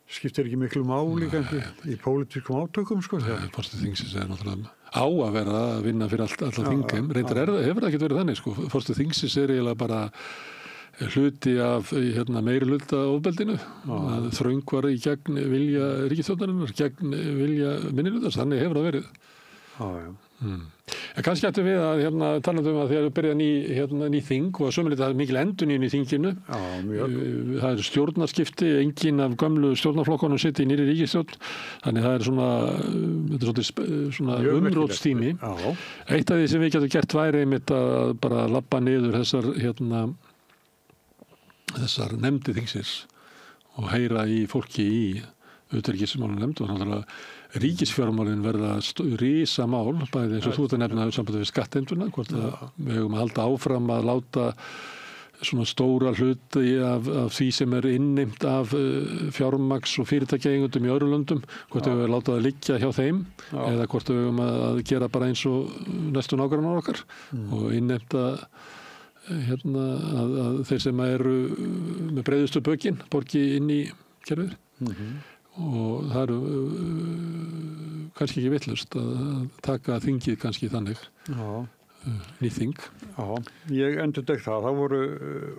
skiptir ekki miklu máli kannski í pólitískum átökum sko. Forseti þingsins er náttúrulega á að vera að vinna fyrir alla þingheim. Reyndar hefur það ekki verið þannig sko. Forseti þingsins er eiginlega bara hluti af meiri hluta ofbeldinu, að þröng var í gegn vilja ríkisstjórnarinnar, gegn vilja minnihlutans, þannig hefur það verið. En kannski ættum við að tala um að þegar við byrja ný þing og að sömuleyti það er mikil endurnýjun í þinginu. Það er stjórnarskipti, engin af gömlu stjórnarflokkunum sitt í nýri ríkisstjórn, þannig það er svona umrótstími. Eitt af því sem við getum gert væri einmitt að bara labba niður þessar nefndi þingsins og heyra í fólki í utanríkismálum nefnd og náttúrulega ríkisfjármálin verða risamál, bæði eins og þú ert að nefna sambandi við skattheimtuna, hvort að við höfum að halda áfram að láta svona stóra hluti af því sem er innimmt af fjármagns- og fyrirtækjaeigendum í öðrum löndum, hvort við höfum að láta það liggja hjá þeim eða hvort við höfum að gera bara eins og næstu nágrannar okkar og innimmt að þeir sem eru með breiðustu bökin borgi inn í kerfið og það eru kannski ekki vitlaust að taka þingið kannski þannig nýtt þing. Já, ég endurtek það voru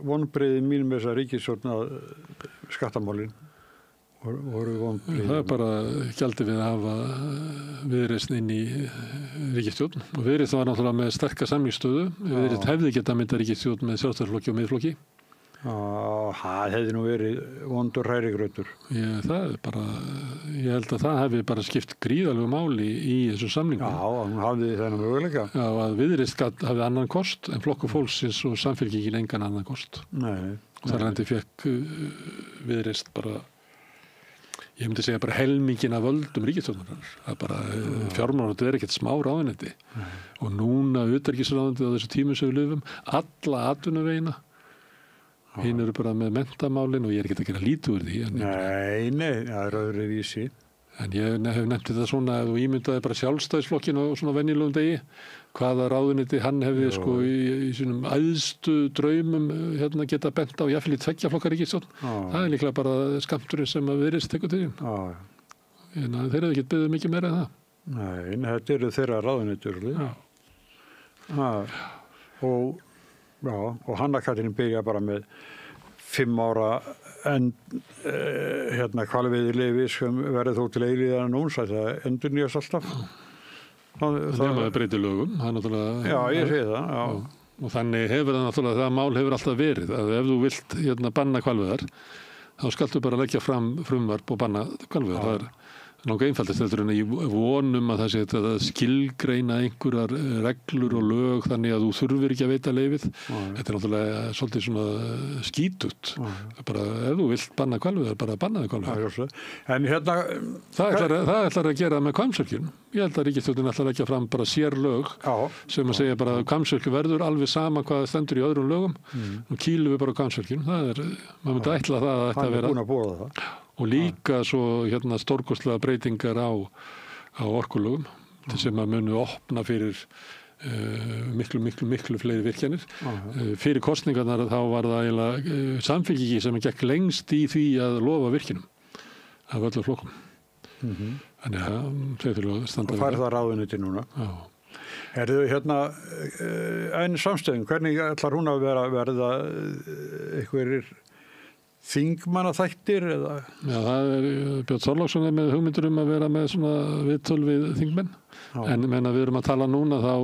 vonbrigði mín með þessa ríkisstjórn að skattamálin voru vonbrigði. Það er bara gjaldið við að hafa Viðreisn inn í ríkisstjórn og Viðreisn var náttúrulega með sterka samningsstöðu. Viðreisn hefði getað mynda ríkisstjórn með Sjálfstæðisflokki og Miðflokki. Það hefði nú verið vondur hrærigrautur. Það er bara, ég held að það hefði bara skipt gríðalegu máli í þessu samningum. Já, hann hafði þennan möguleika. Já, að Viðreisn hafði annan kost en Flokkur fólksins og Samfylkingin engan annan kost. Nei. Og þar lendi fekk Viðreisn bara, ég myndi segja bara helmingin af völdum ríkisstjórnarinnar. Það er bara fjármálaráðuneytið er ekkert smá ráðuneyti. Og núna utanríkisráðuneytið á þessu tímum sem við lifum, alla atvinnuvegina. Hinn eru bara með menntamálin og ég er ekki að gera lítið úr því. Nei, það er öðru vísi. En ég hef nefnt þetta svona ef þú ímyndaði bara Sjálfstæðisflokkin og svona venjulegum degi, hvaða ráðuneyti hann hefði í sínum æðstu draumum geta bent á jafnvel í tveggjaflokkar ríkisstjórn. Það er líklega bara skammturinn sem að Viðreisn tekur til þín. En þeir hefði ekki beðið mikið meira en það. Nei, þetta eru þeirra ráðuneytur. Og Hanna Katrín byrja bara með 5 ára hvalveiðileyfi sem verður þó til eilíðan núns, það endurnýjast alltaf. Það breytir lögum. Já, ég sé það. Og þannig hefur það náttúrulega, það mál hefur alltaf verið að ef þú vilt banna hvalveiðar, þá skaltu bara leggja fram frumvarp og banna hvalveiðar. Það er náttúrulega einfaldast heldur en ég vonum að það sé að skilgreina einhverjar reglur og lög þannig að þú þurfir ekki að veita leyfið. Þetta er náttúrulega svolítið svona skítugt. Bara ef þú vilt banna hvalveiðar, bara bannaðu hvalveiðar. En það ætlar að gera með Hvammsvirkjun. Ég held að ríkisstjórnin ætlar að leggja fram bara sérlög sem að segja bara að Hvammsvirkjun verður alveg sama hvað stendur í öðrum lögum. Nú kýlum við bara Hvammsvirkjun. Maður myndi ætla það að þetta vera. Og líka svo stórkostlega breytingar á orkulögum sem að munu opna fyrir miklu fleiri virkjanir. Fyrir kosningarnar þá var það eiginlega Samfylkingin sem gekk lengst í því að lofa virkjunum af öllum flokkum. Þannig að þau þurfa að standa við það. Og færða ráðuneyti núna. Er þau en samstöðum, hvernig ætlar hún að verða einhverjir þingmannaþættir eða? Já, það er Björn Þorláksson með hugmyndur að vera með svona viðtöl við þingmenn. En menna við erum að tala núna þá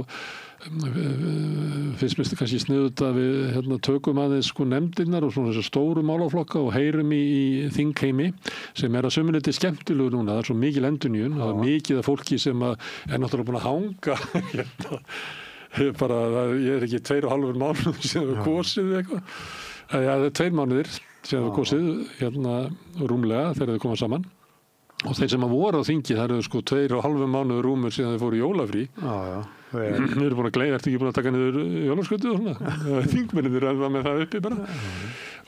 finnst mér kannski sniðut að við tökum aðeins nefndirnar og svona þessu stóru málaflokka og heyrum í þingheimi sem er að sömuleyti skemmtilegur núna. Það er svo mikil endurnýjun, það er mikið af fólki sem er náttúrulega búin að hanga bara, ég er ekki 2,5 mánuð sem við kosið eitthvað. Það er 2 mánuðir sem við kosið rúmlega þegar þau koma saman. Og þeir sem að voru á þingi, það eru 2,5 mánuður rúmur síðan þau fóru í jólafrí. Við erum búin að gleyða, ertu ekki búin að taka niður jólaskötu og svona? Þingmennir er með það uppi bara.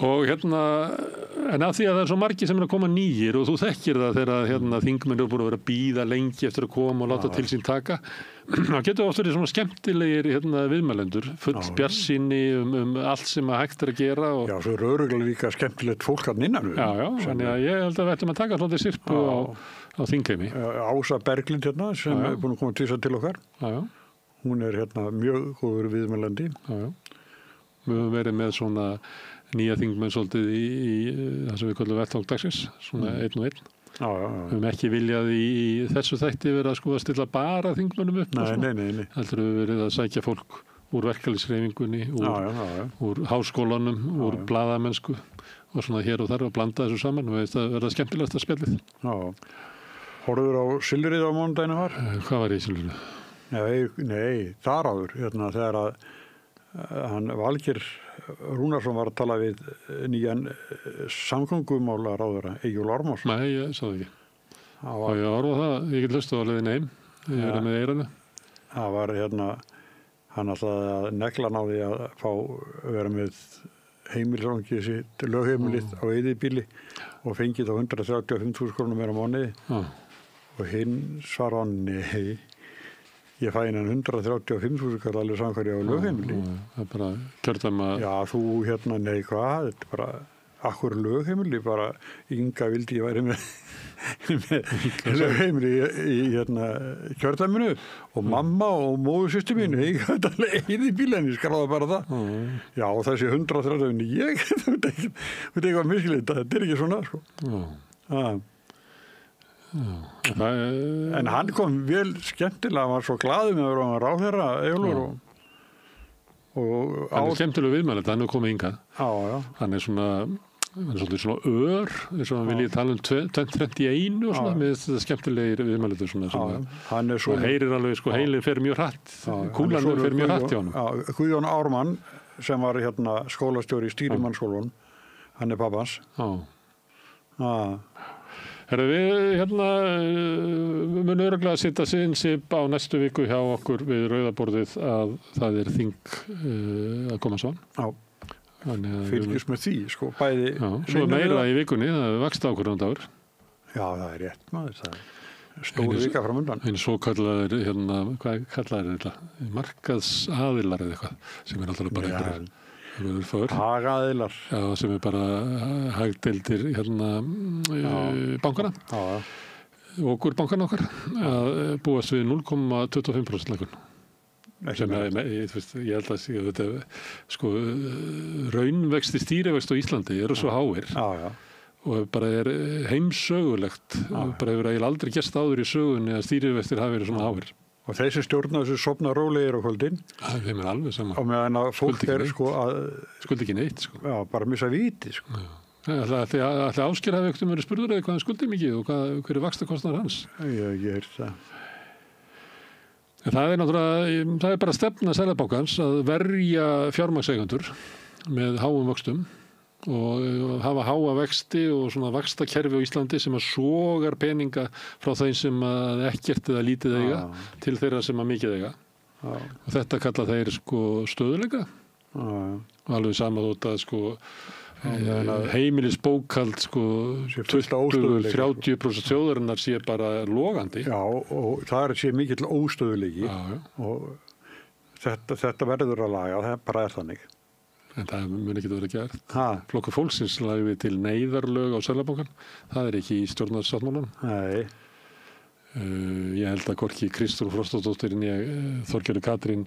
Og en af því að það er svo margir sem er að koma nýjir og þú þekkir það þegar þingmennir eru búin að vera að bíða lengi eftir að koma og láta til sín taka. Það getur oft verið svona skemmtilegir viðmælendur, full bjartsýni allt sem að hægt er að gera. Já, svo er örugglega líka skemmtilegt fólk að innan. Já, þannig að ég held að við ættum að taka svolítið sirpu á þingheimi. Ása Berglind sem er búin að koma til okkar. Já. Hún er mjög góður viðmælandi. Já. Við höfum verið með svona nýja þingmenn svolítið í það sem við kallum vettvang dagsins, svona einn og einn. Við höfum ekki viljað í þessu þætti verið að sko að stilla bara þingmönnum upp. Nei. Heldur við verið að sækja fólk úr verkalýðshreyfingunni, úr háskólanum, úr blaðamennsku og svona hér og þar og blanda þessu saman og það verða skemmtilegasta spjallið. Horfður á Silfrið á mánudaginn var? Hvað var í Silfrið? Nei, þar áður, þegar að hann Valgeir Rúnarsson var að tala við nýjan samgöngumálaráðherra Eyjólf Ármannsson. Nei, ég sá það ekki. Og ég horfa á það, ég get hlusta á leiðin heim, ég er með eyranu. Það var hann ætlaði að negla náði að vera með heimilisvangi sitt lögheimilið á eyðibíli og fengið á 135.000 krónum meira á mánuði. Og hinn svaraði nei. Ég fæ innan 135.000 kall alveg samkværi á lögheimili. Það er bara kjördæma... Já, þú nei, hvað? Þetta er bara, akkur lögheimili? Bara, Inga vildi ég væri með lögheimili í kjördæminu og mamma og móðursystir mínu. Ég gæti alveg eyði bílenni, skráði bara það. Já, og þessi 130, ég veit ekki hvað miskilita, þetta er ekki svona, sko. En hann kom vel skemmtilega, hann var svo glaður með að vera ráðherra Eyjólfur og hann er skemmtilega viðmælet, hann er komið hingað. Hann er svolítið svona eins og hann vilji tala 2021 og svona með þetta skemmtilegir viðmæletur svona heyrir alveg, sko, heilin fer mjög hratt, kúlan fer mjög hratt hjá hann. Guðjón Ármann sem var skólastjóri í stýrimannsskólanum, hann er pappans. Við munum örugglega að setja sinnsipp á næstu viku hjá okkur við Rauðaborðið að það er þing að koma saman. Fylgjast með því, sko, bæði... Svo meira í vikunni, það er vaxtaákvörðunardagur. Já, það er rétt maður, það er stór vika fram undan. Einu svo kallaðir, hvað kallaðir þetta? Markaðsaðilar eða eitthvað, sem er alltaf bara einhverjum. Hagaðilar. Já, sem er bara hagdeildir bankana okkur bankana okkar að búast við 0,25% lækkun sem ég held að þetta sko raunvexti stýrivexti á Íslandi eru svo háir og bara er heimsögulegt bara hefur eiginlega aldrei gerst áður í sögunni að stýrivextir hafi verið svona háir. Og þessi stjórna þessu sofna rólegir á kvöldin. Þeim er alveg sama. Og meðan að fólk sko að... Skuldi ekki neitt, sko. Já, bara missa viti, sko. Ætli Ásgeir hafi ekkert verið spurður eða hvað hann skuldi mikið og hver er vaxtakostnaður hans? Ég heyrt það. Það er náttúrulega, það er bara stefna Seðlabankans að verja fjármagnseigendur með háum vöxtum og hafa háa vexti og svona vaxtakerfi á Íslandi sem að sogar peninga frá þeim sem að ekkert eða lítið eiga til þeirra sem að mikið eiga og þetta kalla þeir sko stöðuleika og alveg sama þótt að sko heimilisbókhald sko 20-30% þjóðarinnar sé bara logandi. Já, og það sé mikill óstöðuleiki og þetta verður að laga, það bara er þannig. En það mun ekki vera gert. Flokkur fólksins lagði til neyðarlög á Seðlabankann. Það er ekki í stjórnarsáttmálanum. Nei. Ég held að hvorki Kristrún Frostadóttir né Þorgerður Katrín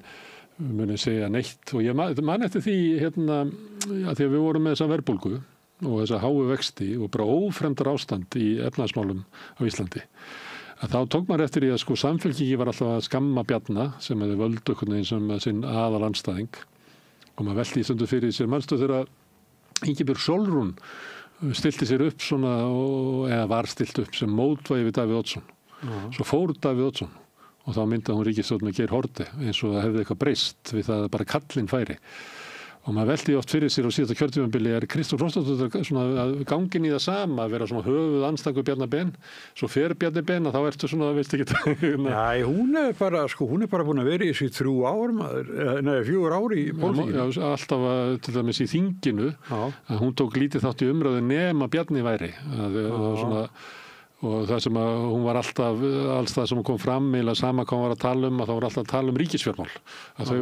muni segja neitt. Og ég man eftir því að því að við vorum með þessa verðbólgu og þessa háu vexti og bara ófremdar ástand í efnahagsmálum á Íslandi. Að þá tók maður eftir því að sko Samfylkingi var alltaf að skamma Bjarna sem hefði völdu einhvern veginn sem sinn aðal andstæðing. Og maður velti í stundu fyrir sér mannstu þegar Ingibjörg Sólrún stilti sér upp svona eða var stilt upp sem mótvægi við Davíð Oddsson. Svo fór Davíð Oddsson og þá myndaði hún ríkisstjórn með Geir Haarde eins og það hefði eitthvað breyst við það að bara kallinn færi. Og maður velti oft fyrir sér á síðasta kjörtímabili Kristrún Frostadóttir svona að gangin í það sama að vera svona höfuð andstæðingur Bjarna Ben svo fer Bjarni Ben að þá ertu svona veist ekki Nei, hún er bara búin að vera í þessi 3 ár 4 ár í pólitíkinni. Já, alltaf til dæmis í þinginu að hún tók lítið þátt í umræðu nema Bjarni væri og það sem að hún var alltaf alls það sem kom fram eða sama hvað hún var að tala að þá var alltaf að tala ríkisfjármál að þau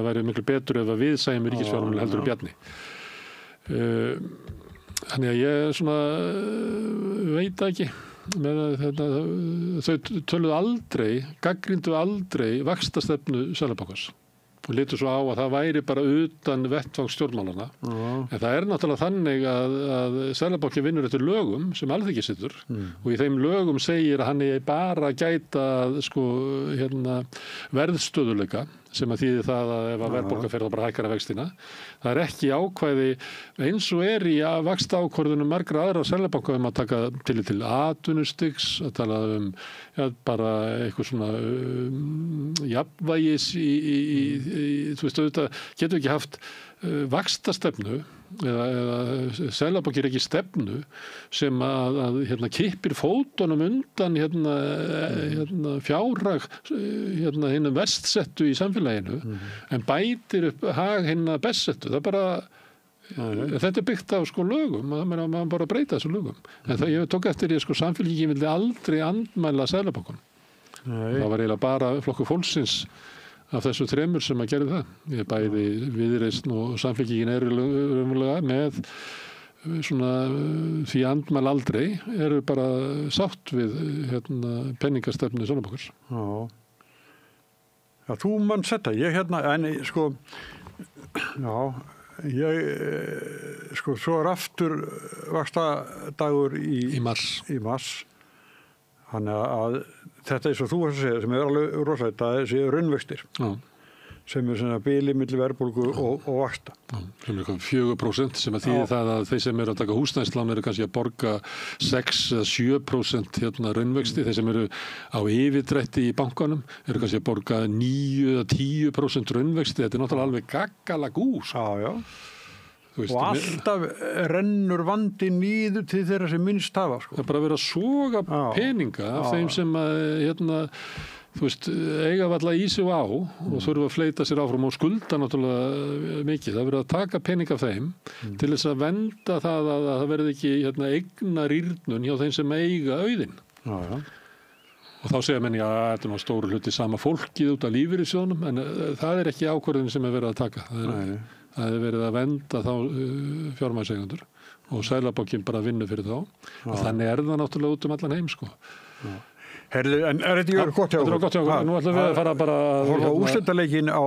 væru miklu betur ef að við sæjum ríkisfjármál heldur Bjarni þannig að ég svona veit ekki með þau töluðu aldrei gagnrýndu aldrei vaxtastefnu Seðlabankans og litu svo á að það væri bara utan vettvangsstjórnmálana. En það er náttúrulega þannig að Seðlabankinn vinnur eftir lögum sem Alþingi situr og í þeim lögum segir að hann er bara að gæta verðstöðuleika sem að þýði það að ef að verðbólga fer þá bara hækkar að vextina. Það er ekki ákvæði eins og er í vaxtaákvörðunum margra aðra Seðlabanka að taka til atvinnustigs, að tala bara eitthvað svona jafnvægis þú veist auðvitað getur ekki haft vaxtastefnu eða Seðlabankinn ekki stefnu sem að kippir fótunum undan fjárhag hinna verstsettu í samfélaginu en bætir upp hag hinna bestsettu. Það er bara þetta er byggt á lögum, maður bara breyta þessu lögum. En það ég tók eftir samfélagin vildi aldrei andmæla Seðlabankann. Það var eiginlega bara Flokkur fólksins af þessu þremur sem að gera það. Ég bæði Viðreisn og samfélagin eru raunverulega með svona því andmæl aldrei eru bara sátt við penningastefnu Seðlabankans. Já, þú mann setta. Ég en svo er aftur vaxtadagur í mars. Þannig að þetta er svo þú að segja sem er alveg rosalega, það er þessi raunvextir sem er svona bili milli verðbólgu og vaxta. Sem er 4% sem að þýði það að þeir sem eru að taka húsnæðislán eru kannski að borga 6 eða 7% raunvexti. Þeir sem eru á yfirdrætti í bankanum eru kannski að borga 9 eða 10% raunvexti. Þetta er náttúrulega alveg gaggalagús. Já. Og alltaf rennur vandi nýður til þeirra sem minnst hafa. Það er bara að vera að soga peninga af þeim sem þú veist, eiga valla í sig á og þurfa að fleita sér áfram og skulda náttúrulega mikið. Það verður að taka pening af þeim til þess að venda það að það verði ekki eigna rýrnun hjá þeim sem eiga auðinn. Og þá segja menn, þetta er stóru hluti sama fólkið út af lífeyrissjóðnum, en það er ekki ákvörðin sem er verið að taka. Það er verið að venda þá fjármagnseigendur og Seðlabankinn bara vinnu fyrir þá. Og þannig er það náttúrulega út allan heim, Herðu, en er þetta ekki gott hjá okkur? Þetta er gott hjá okkur. Nú ætlum við að fara bara horfa úrslitaleikin á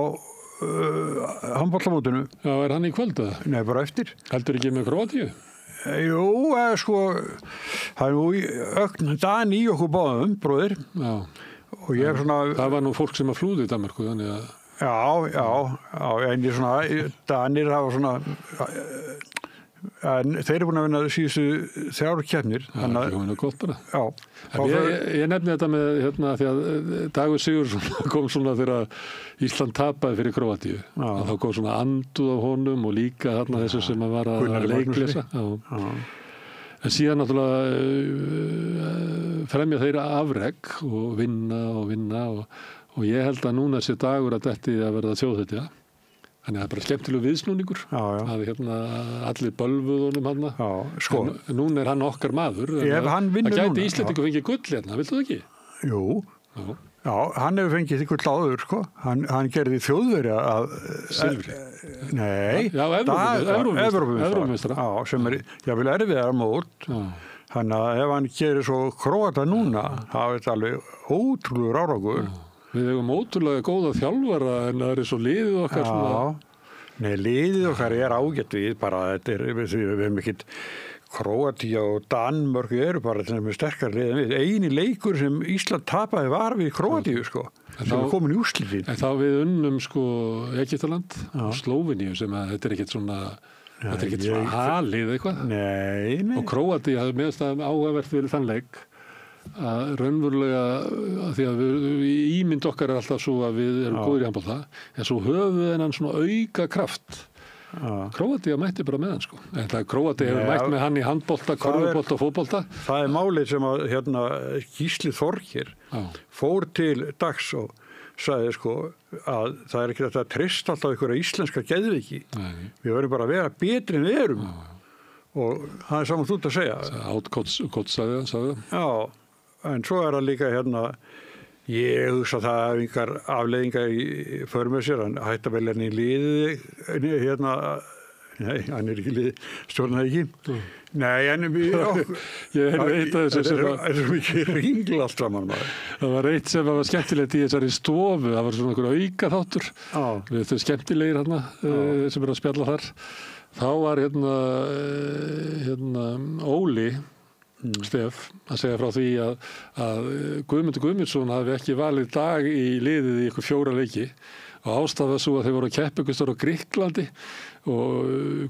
handboltamótinu. Já, er hann í kvöld eða? Nei, bara eftir. Heldur ekki með Króatíu? Jú, það er nú ögn Dan í okkur báðum, bróðir. Já. Og ég er svona... Það var nú fólk sem að flúði í Danmörku, þannig að... Já, en ég svona, Danir hafa svona... En þeir eru búin að vinna síðustu 3 keppnir. Það er kominu gott bara. Já. Ég nefni þetta með því að Dagur Sigurðsson kom svona þegar Ísland tapaði fyrir Króatíu. Þá kom svona anduð á honum og líka þessu sem að var að leiklesa. En síðan náttúrulega fremja þeirra afreg og vinna og ég held að núna sé Dagur að detti að verða þjóðhetja. Þannig að það er bara skemmtilegu viðsnúningur að allir bölvuðunum hann. Núna er hann okkar maður. Það gæti Íslendingu fengið gull hérna, viltu það ekki? Jú, já, hann hefur fengið því gull áður, Hann gerði Þjóðverja að... Silfri? Nei, Evrópumeistara. Já, sem er jafnvel erfiðar mót. Þannig að ef hann gerir svo Króata núna, það er alveg ótrúlegur árangur. Við hefum ótrúlega góða þjálfara en það er svo liðið okkar svona... Nei, liðið okkar er ágætt við bara, við hefum ekkert Króatía og Danmörk eru bara sterkar lið en við. Eini leikur sem Ísland tapaði var við Króatíu, sem er komin í úrslitin. En þá við unnum Egyptaland og Slóveníu sem að þetta er ekkert svona... Þetta er ekkert svona halið eitthvað. Nei. Og Króatía hafði meðast að áhugavert fyrir þann leik að raunverulega því að ímynd okkar er alltaf svo að við erum góðir í handbolta en svo höfum við þennan svona auka kraft Króatía mætti bara með hann en það Króatía hefur mætt með hann í handbolta, körfubolta og fótbolta. Það er málið sem að Gísli Þorkir fór til Dags og sagði að það er ekki að treysta alltaf einhverja íslenska geðveiki. Við verðum bara að vera betri en við erum og það er saman út að segja. Átkott sagði það. Já. En svo er það líka ég hugsa það af einhver afleiðingar í för með sér, hann hætti að velja í liði Nei, hann ekki stjórnaði ekki. Nei, en ég heyrði eitt af þessu sem er svo mikið ringl allt saman maður. Það var eitt sem var skemmtilegt í þessari stofu, það var svona einhver auka þáttur. Við þau skemmtilegir hérna sem að spjalla þar. Þá var hérna Óli Stef að segja frá því að Guðmundur Guðmundsson hafi ekki valið dag í liðið í ykkur 4 leiki og ástæða svo að þeir voru að keppa ykkur stór á Grikklandi og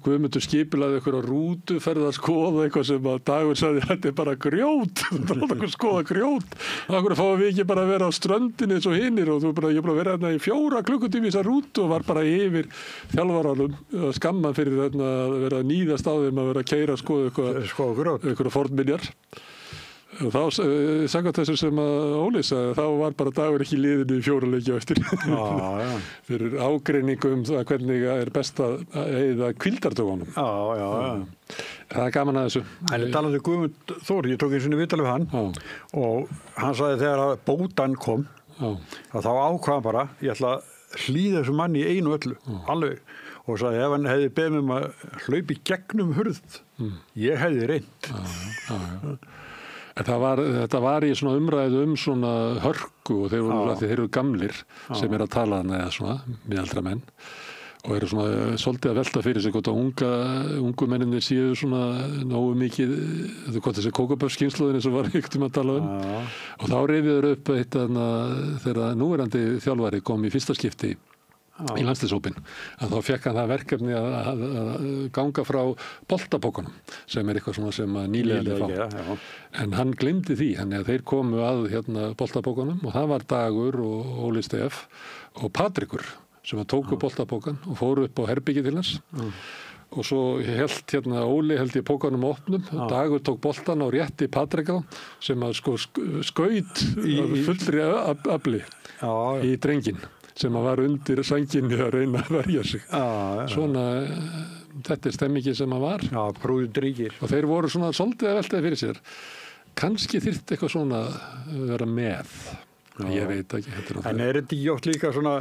Guðmundur skipilaði ykkur á rútuferð að skoða eitthvað sem að Dagur sagði þetta bara grjót, þetta er okkur skoða grjót okkur fáum við ekki bara að vera á ströndinni eins og hinnir og ég er bara að vera hérna í 4 klukkutími í þessa rútu og var bara yfir þjálfaranum að skamma fyrir þarna að vera að níðast á þeim að vera að keyra að skoða eitthvað fornminjar. Og þá, samkvæmt þessu sem að Óli sagði, þá var bara Dagur ekki í liðinu í 4 leiki á eftir. Fyrir ágreiningu það hvernig er best að eyða hvíldardögunum. Það er gaman að þessu. En talaði Guðmund Þór, ég tók eins og viðtal við hann og hann sagði þegar að bótan kom að þá ákvað bara, ég ætla að hlýða þessu manni í einu öllu, alveg. Og sagði ef hann hefði beðið mig að hlaupi gegnum hurð, ég hefði reynt. Þetta var í svona umræðu svona hörku og þeir eru gamlir sem að tala hana eða svona, miðaldra menn og eru svona svolítið að velta fyrir sig hvort að ungu menninir séu svona nógu mikið, hvort þessi kókaböfskynslóðin eins og var ykkur að tala og þá reyfiður upp eitt þegar núverandi þjálfari kom í fyrsta skipti í landsliðshópinn að þá fekk hann það verkefni að ganga frá boltapókunum sem er eitthvað svona sem nýlega fá. En hann gleymdi því, þannig að þeir komu að boltapókunum og það var Dagur og Óli Stef og Patrikur sem tóku boltapókan og fóru upp á herbyggið til hans og svo Óli held ég pókanum opnum, Dagur tók boltan á rétti Patrika sem að skaut fullri afli í drenginn sem að var undir sænginni að reyna að verja sig. Svona, þetta er stemmingin sem að var. Já, prúðið dríkir. Og þeir voru svona svolítið að veltaði fyrir sér. Kannski þyrfti eitthvað svona að vera með. Ég veit ekki. En er þetta ekki oft líka svona,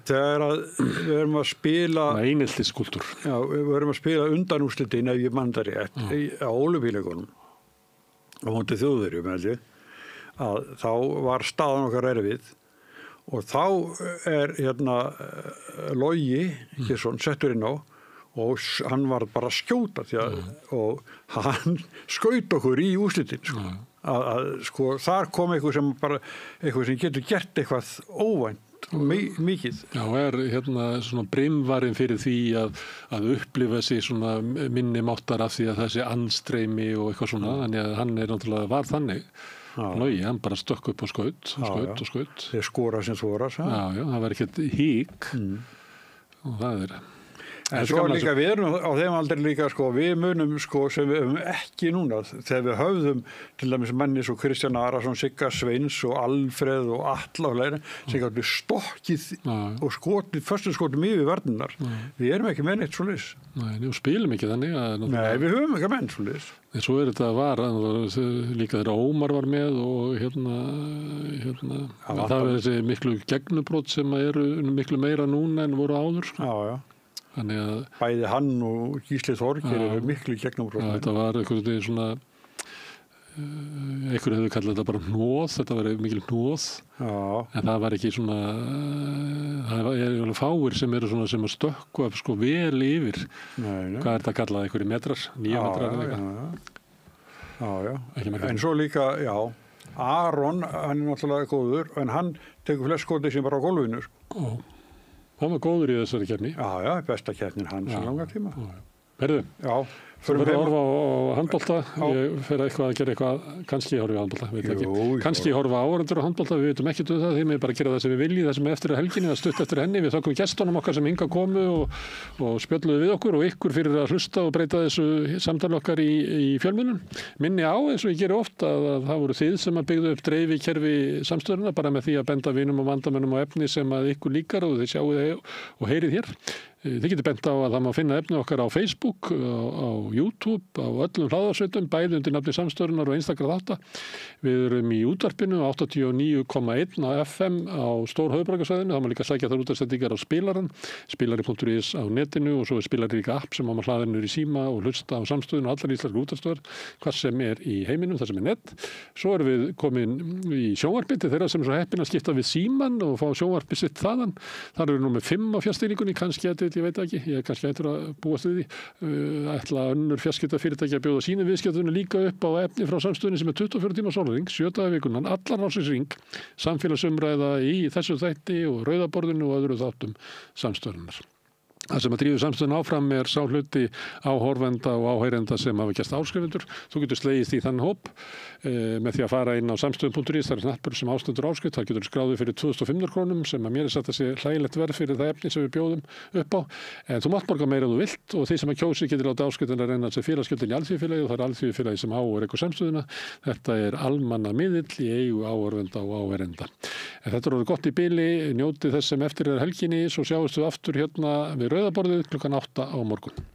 þegar við erum að spila... Eineltiskultúr. Já, við erum að spila undanúrslitin ef ég mann það rétt á Ólympíuleikunum á móti Þjóðverjum, held ég, að þá var staðan okkar erfið. Og þá er Logi Geirsson settur inn á og hann var bara að skjóta og hann skaut okkur í úrslitin þar kom eitthvað sem getur gert eitthvað óvænt mikið. Já, svona brimvarinn fyrir því að upplifa sig svona minni máttar af því að þessi andstreymi og eitthvað svona, þannig að hann náttúrulega var þannig. Logi, hann bara stökk upp og skaut og skaut. Þeir skora sem svora. Já, það var ekkert hík og það er... En svo líka við erum á þeim aldrei líka við munum sem við höfum ekki núna þegar við höfðum til dæmis menni svo Kristján Arason, Sigga Sveins og Alfreð og alla og leira sem gáttu stokkið og skotið föstum skotum yfir verðinnar. Við erum ekki með neitt svoleiðis. Nei, við spilum ekki þannig. Nei, við höfum ekki menn svoleiðis. En svo þetta líka þegar Ómar var með og það er þessi miklu gegnubrót sem eru miklu meira núna en voru áður. Já. Bæði hann og Gísli Þorgeir eru miklu gegnumrót. Þetta var eitthvað svona einhverju hefur kallað þetta bara hnoð, þetta var mikil hnoð en það var ekki svona það er fáir sem eru svona sem að stökkva vel yfir hvað er þetta kallað, einhverju metrar 9 metrar eða eitthvað. En svo líka, Aron hann er náttúrulega góður en hann tekur flest skoti sem bara á gólfinu. Hann var góður í þessari keppni. Já, besta keppnin hans í langa tíma. Herðu, þú verður að horfa á handbolta. Ég fer eitthvað að gera eitthvað, kannski horfa á handbolta, veit ekki. Kannski horfa á áhorfendur á handbolta, við veitum ekkert það, þeim er bara að gera það sem við viljum, það sem er eftir helginni, það stutt eftir henni. Við þökkum gestunum okkar sem hingað komu og spjölluðu við okkur og ykkur fyrir að hlusta og breyta þessu samtali okkar í fjölmiðlum. Minni á, eins og ég geri ofta, að það voru þið sem að byggðu upp dreifikerfi samstöðuna bara með því að benda vinum og vandamönnum á efni sem að ykkur líkar og þið sjáuð og heyrið hér. Þið getur bent á að það má finna efni okkar á Facebook, á YouTube, á öllum hlaðarsveitum, bæði undir nafni Samstöðunar og einstakra þátta. Við erum í útvarpinu 89,1 á FM á stór höfuðborgarsvæðinu. Það má líka sækja þar útvarpsendingar á spilaran, spilari.is á netinu og svo spilari líka app sem má hlaða niður í síma og hlusta á Samstöðun og allar íslenskar útvarpsstöðvar, hvað sem í heiminum, það sem net. Svo erum við komin í sjónvarpið til þeirra sem er svo heppin að skipta við síman og fá sjónvarpið sitt þaðan. Þar eru nú með 5 á fjarstýringunni, kannski ég veit ekki, ég er kannski hættur að búast við því. Ætla önnur fjarskiptafyrirtæki að bjóða sínum viðskiptunum líka upp á efni frá Samstöðunni sem er 24 tíma sólarhring, 7 daga í vikunnan, allan ársins hring, samfélagsumræða í þessu þætti og rauðaborðinu og öðru þáttum Samstöðunnar. Það sem að drífu Samstöðun áfram er sá hluti áhorfenda og áheyrenda sem hafa gerst áskrifendur. Þú getur slegist í þann hóp með því að fara inn á samstöðun.is, það er hnappur sem ástendur áskrift, það getur skráðið fyrir 2.500 krónum sem að mér er satt að sé hlægilegt verð fyrir það efni sem við bjóðum upp á. En þú mátt borga meira ef þú vilt og því sem að kjósi getur láta áskriftina reyna sér félagsgjöldin í alþýðufélagi og það er alþýðufélagi sem á og rekur Samstöðuna. Þetta er almanna miðill í eigu áhorfenda og áheyrenda. En þetta er orðið gott í bili, njótið þess sem eftir er helginni, svo sjáumst við aftur hérna við Rauðaborðið klukkan 8 á morgun.